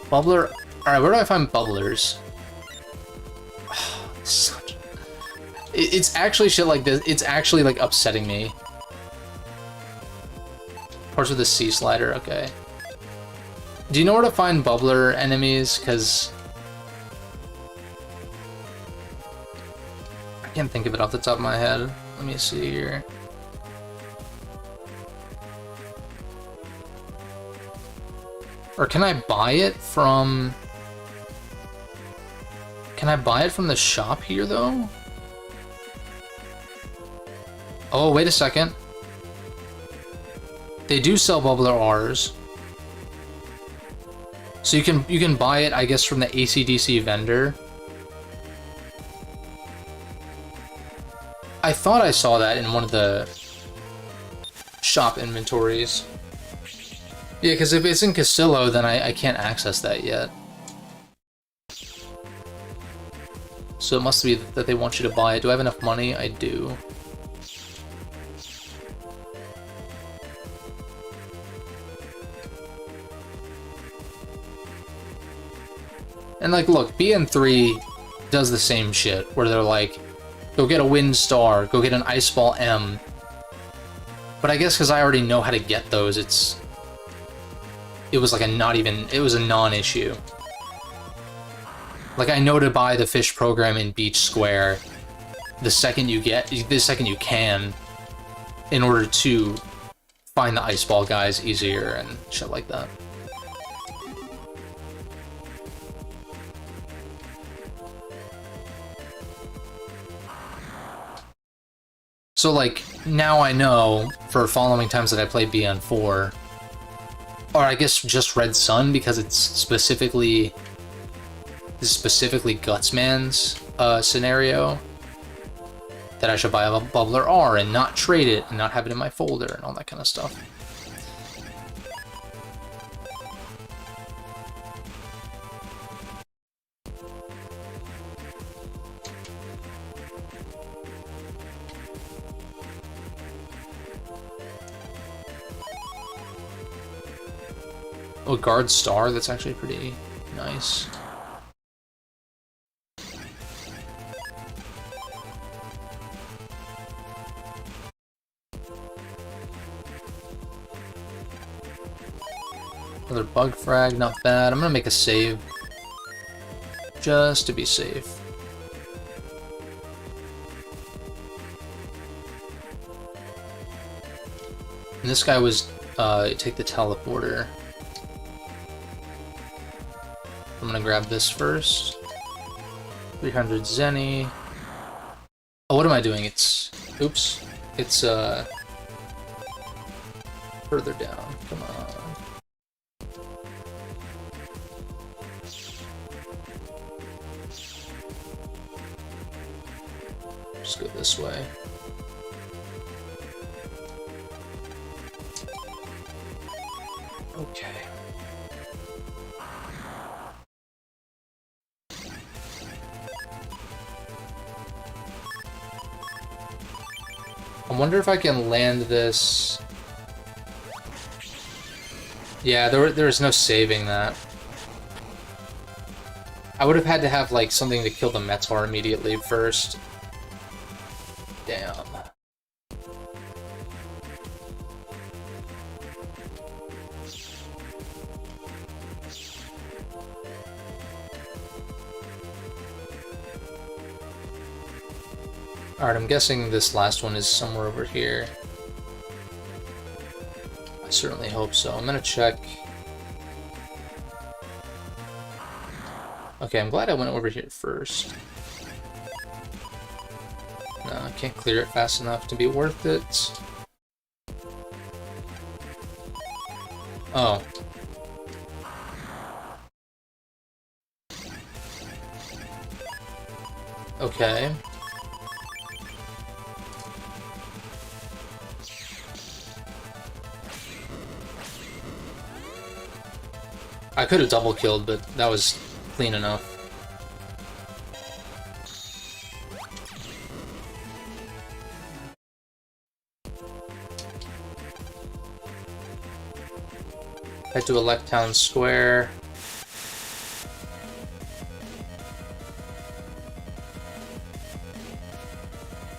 Bubbler. Alright, where do I find bubblers? It's actually shit like this. It's actually like upsetting me. Parts with the sea slider, okay. Do you know where to find bubbler enemies? Because I can't think of it off the top of my head. Let me see here. Or can I buy it from... Can I buy it from the shop here, though? Oh, wait a second. They do sell bubbler R's. So you can buy it, I guess, from the AC/DC vendor. I thought I saw that in one of the shop inventories. Yeah, because if it's in Casillo, then I can't access that yet. So it must be that they want you to buy it. Do I have enough money? I do. And like, look, BN3 does the same shit, where they're like, go get a Wind Star, go get an Ice Ball M. But I guess because I already know how to get those, it was like it was a non-issue. Like, I know to buy the fish program in Beach Square the second you can, in order to find the Ice Ball guys easier and shit like that. So, like, now I know, for following times that I play BN4, or I guess just Red Sun, because it's specifically Gutsman's scenario, that I should buy a Bubbler R and not trade it and not have it in my folder and all that kind of stuff. Oh, Guard Star, that's actually pretty nice. Another bug frag, not bad. I'm gonna make a save. Just to be safe. And this guy was, take the teleporter. I'm gonna grab this first. 300 Zenny. Oh, what am I doing? Oops. It's, further down. Come on. Just go this way. Okay. I wonder if I can land this. Yeah, there is no saving that. I would have had to have like something to kill the Metar immediately first. Damn. Alright, I'm guessing this last one is somewhere over here. I certainly hope so. I'm gonna check. Okay, I'm glad I went over here first. No, I can't clear it fast enough to be worth it. Oh. Okay. I could have double killed, but that was clean enough. Head to Electown Square.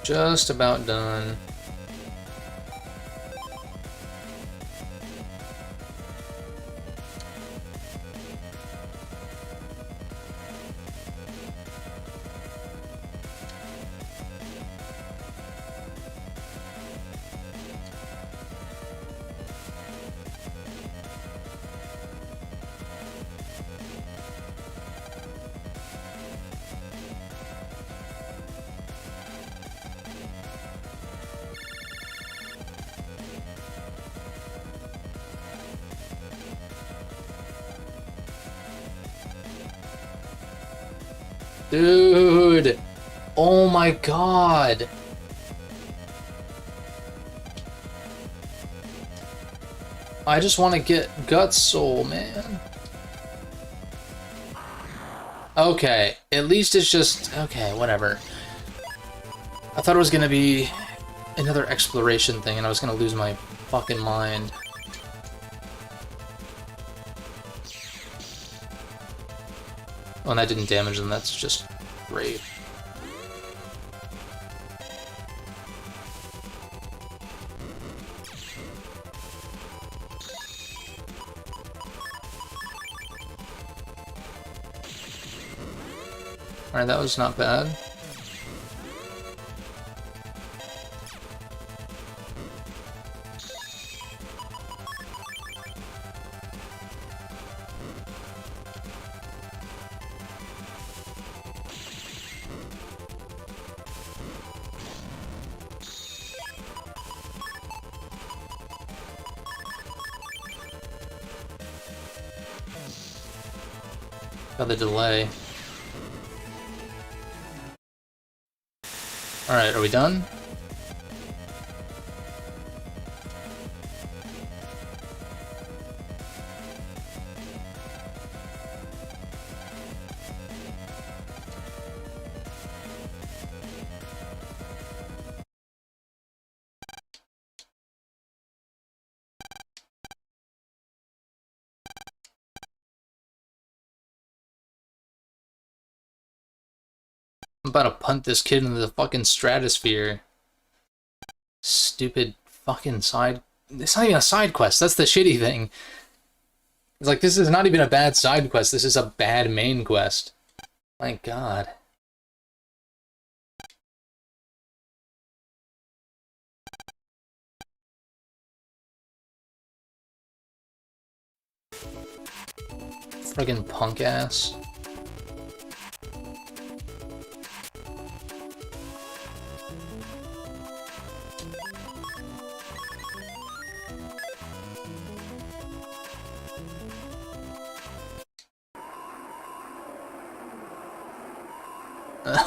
Just about done. Dude! Oh my god! I just want to get Gut Soul, man. Okay, at least it's just... Okay, whatever. I thought it was gonna be another exploration thing and I was gonna lose my fucking mind. Oh, and that didn't damage them, that's just great. Alright, that was not bad. Got the delay. Alright, are we done? I'm about to punt this kid into the fucking stratosphere. Stupid fucking side... It's not even a side quest, that's the shitty thing. It's like, this is not even a bad side quest, this is a bad main quest. My god. Friggin' punk ass.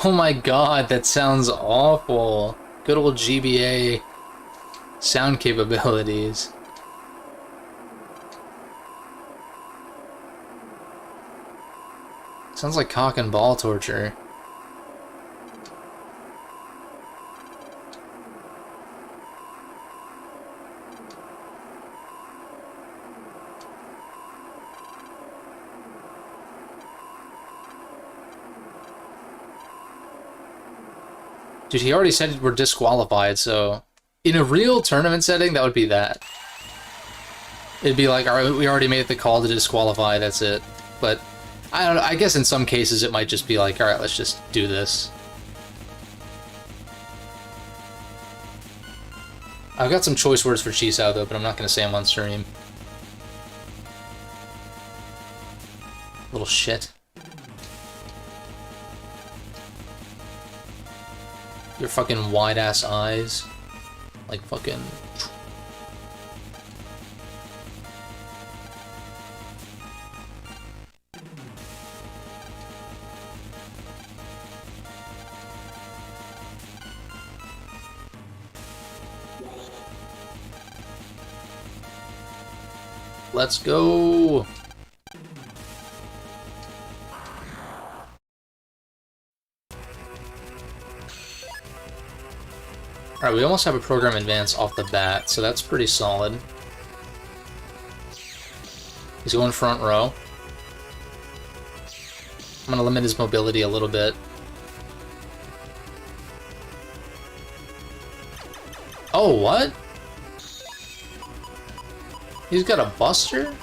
Oh my god, that sounds awful. Good old GBA sound capabilities. Sounds like cock and ball torture. Dude, he already said we're disqualified, so... In a real tournament setting, that would be that. It'd be like, alright, we already made the call to disqualify, that's it. But, I don't know, I guess in some cases it might just be like, alright, let's just do this. I've got some choice words for Chisao, though, but I'm not going to say them on stream. Little shit. Your fucking wide-ass eyes. Like fucking... Let's go! Alright, we almost have a program advance off the bat, so that's pretty solid. He's going front row. I'm gonna limit his mobility a little bit. Oh, what? He's got a buster?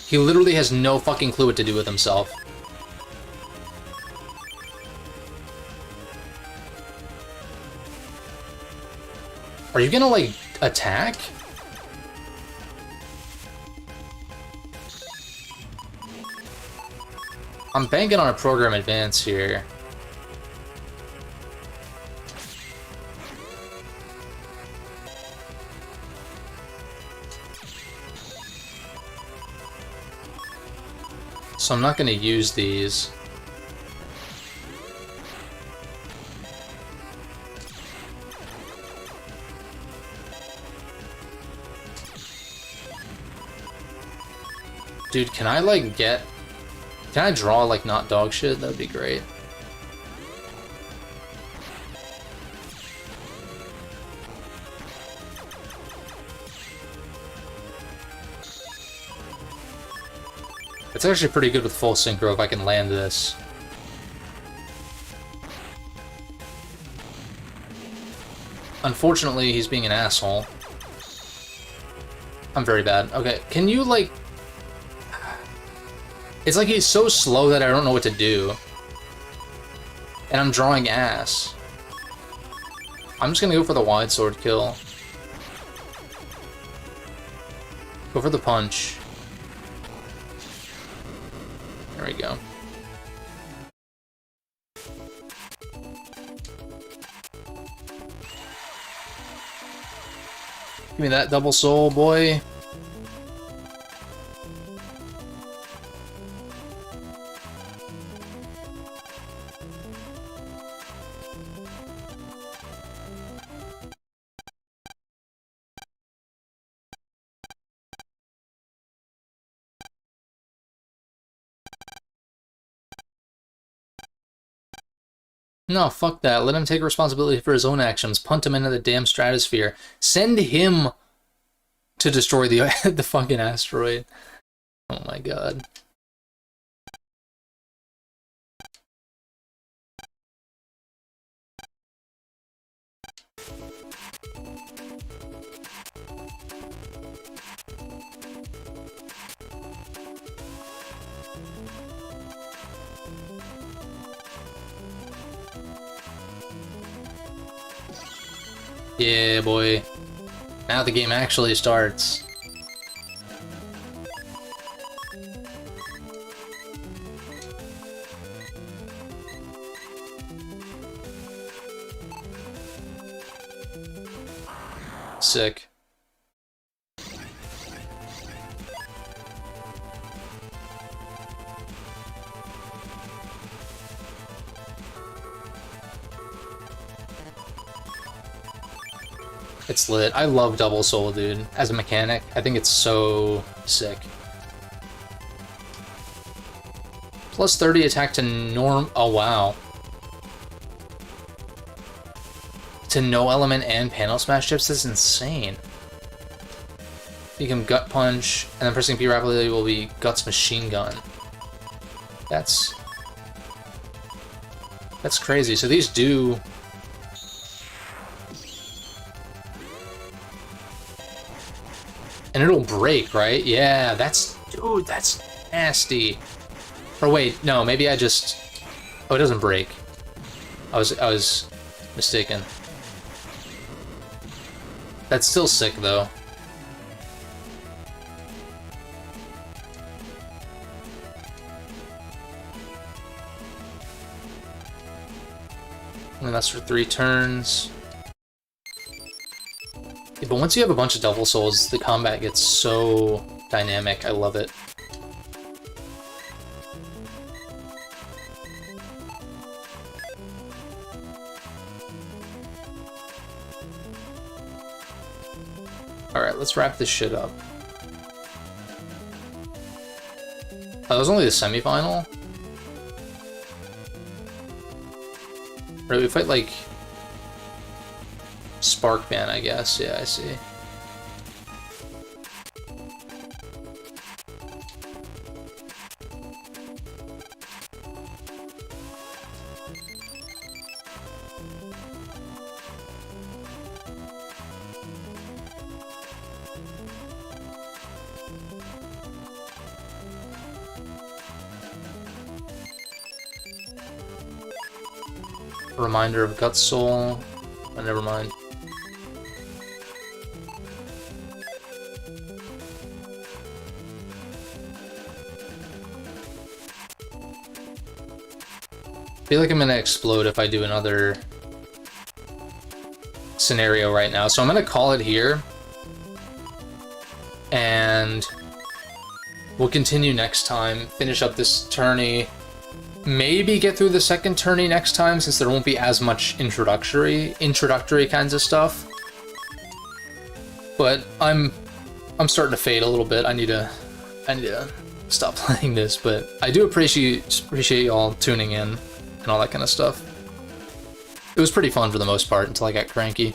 He literally has no fucking clue what to do with himself. Are you gonna, like, attack? I'm banking on a program advance here. So I'm not gonna use these. Dude, can I, like, get... Can I draw, like, not dog shit? That'd be great. It's actually pretty good with full synchro if I can land this. Unfortunately, he's being an asshole. I'm very bad. Okay, can you, like... It's like he's so slow that I don't know what to do. And I'm drawing ass. I'm just gonna go for the wide sword kill. Go for the punch. There we go. Give me that double soul, boy. No, fuck that. Let him take responsibility for his own actions. Punt him into the damn stratosphere. Send him to destroy the the fucking asteroid. Oh my god. Yeah, boy. Now the game actually starts. Sick. It's lit. I love Double Soul, dude. As a mechanic, I think it's so sick. Plus 30 attack to norm... Oh, wow. To no element and panel smash chips? That's insane. You can gut punch, and then pressing P rapidly will be guts machine gun. That's crazy. So these do... And it'll break, right? Yeah, that's... Dude, that's nasty. Or wait, no, maybe I just... Oh, it doesn't break. I was mistaken. That's still sick, though. And that's for 3 turns. Yeah, but once you have a bunch of Double Souls, the combat gets so dynamic. I love it. Alright, let's wrap this shit up. Oh, that was only the semifinal? Right, we fight like Sparkman, I guess. Yeah, I see. Reminder of Gut Soul. Oh, never mind. I feel like I'm gonna explode if I do another scenario right now, so I'm gonna call it here. And we'll continue next time, finish up this tourney. Maybe get through the second tourney next time, since there won't be as much introductory kinds of stuff. But I'm starting to fade a little bit. I need to stop playing this, but I do appreciate y'all tuning in and all that kind of stuff. It was pretty fun for the most part until I got cranky.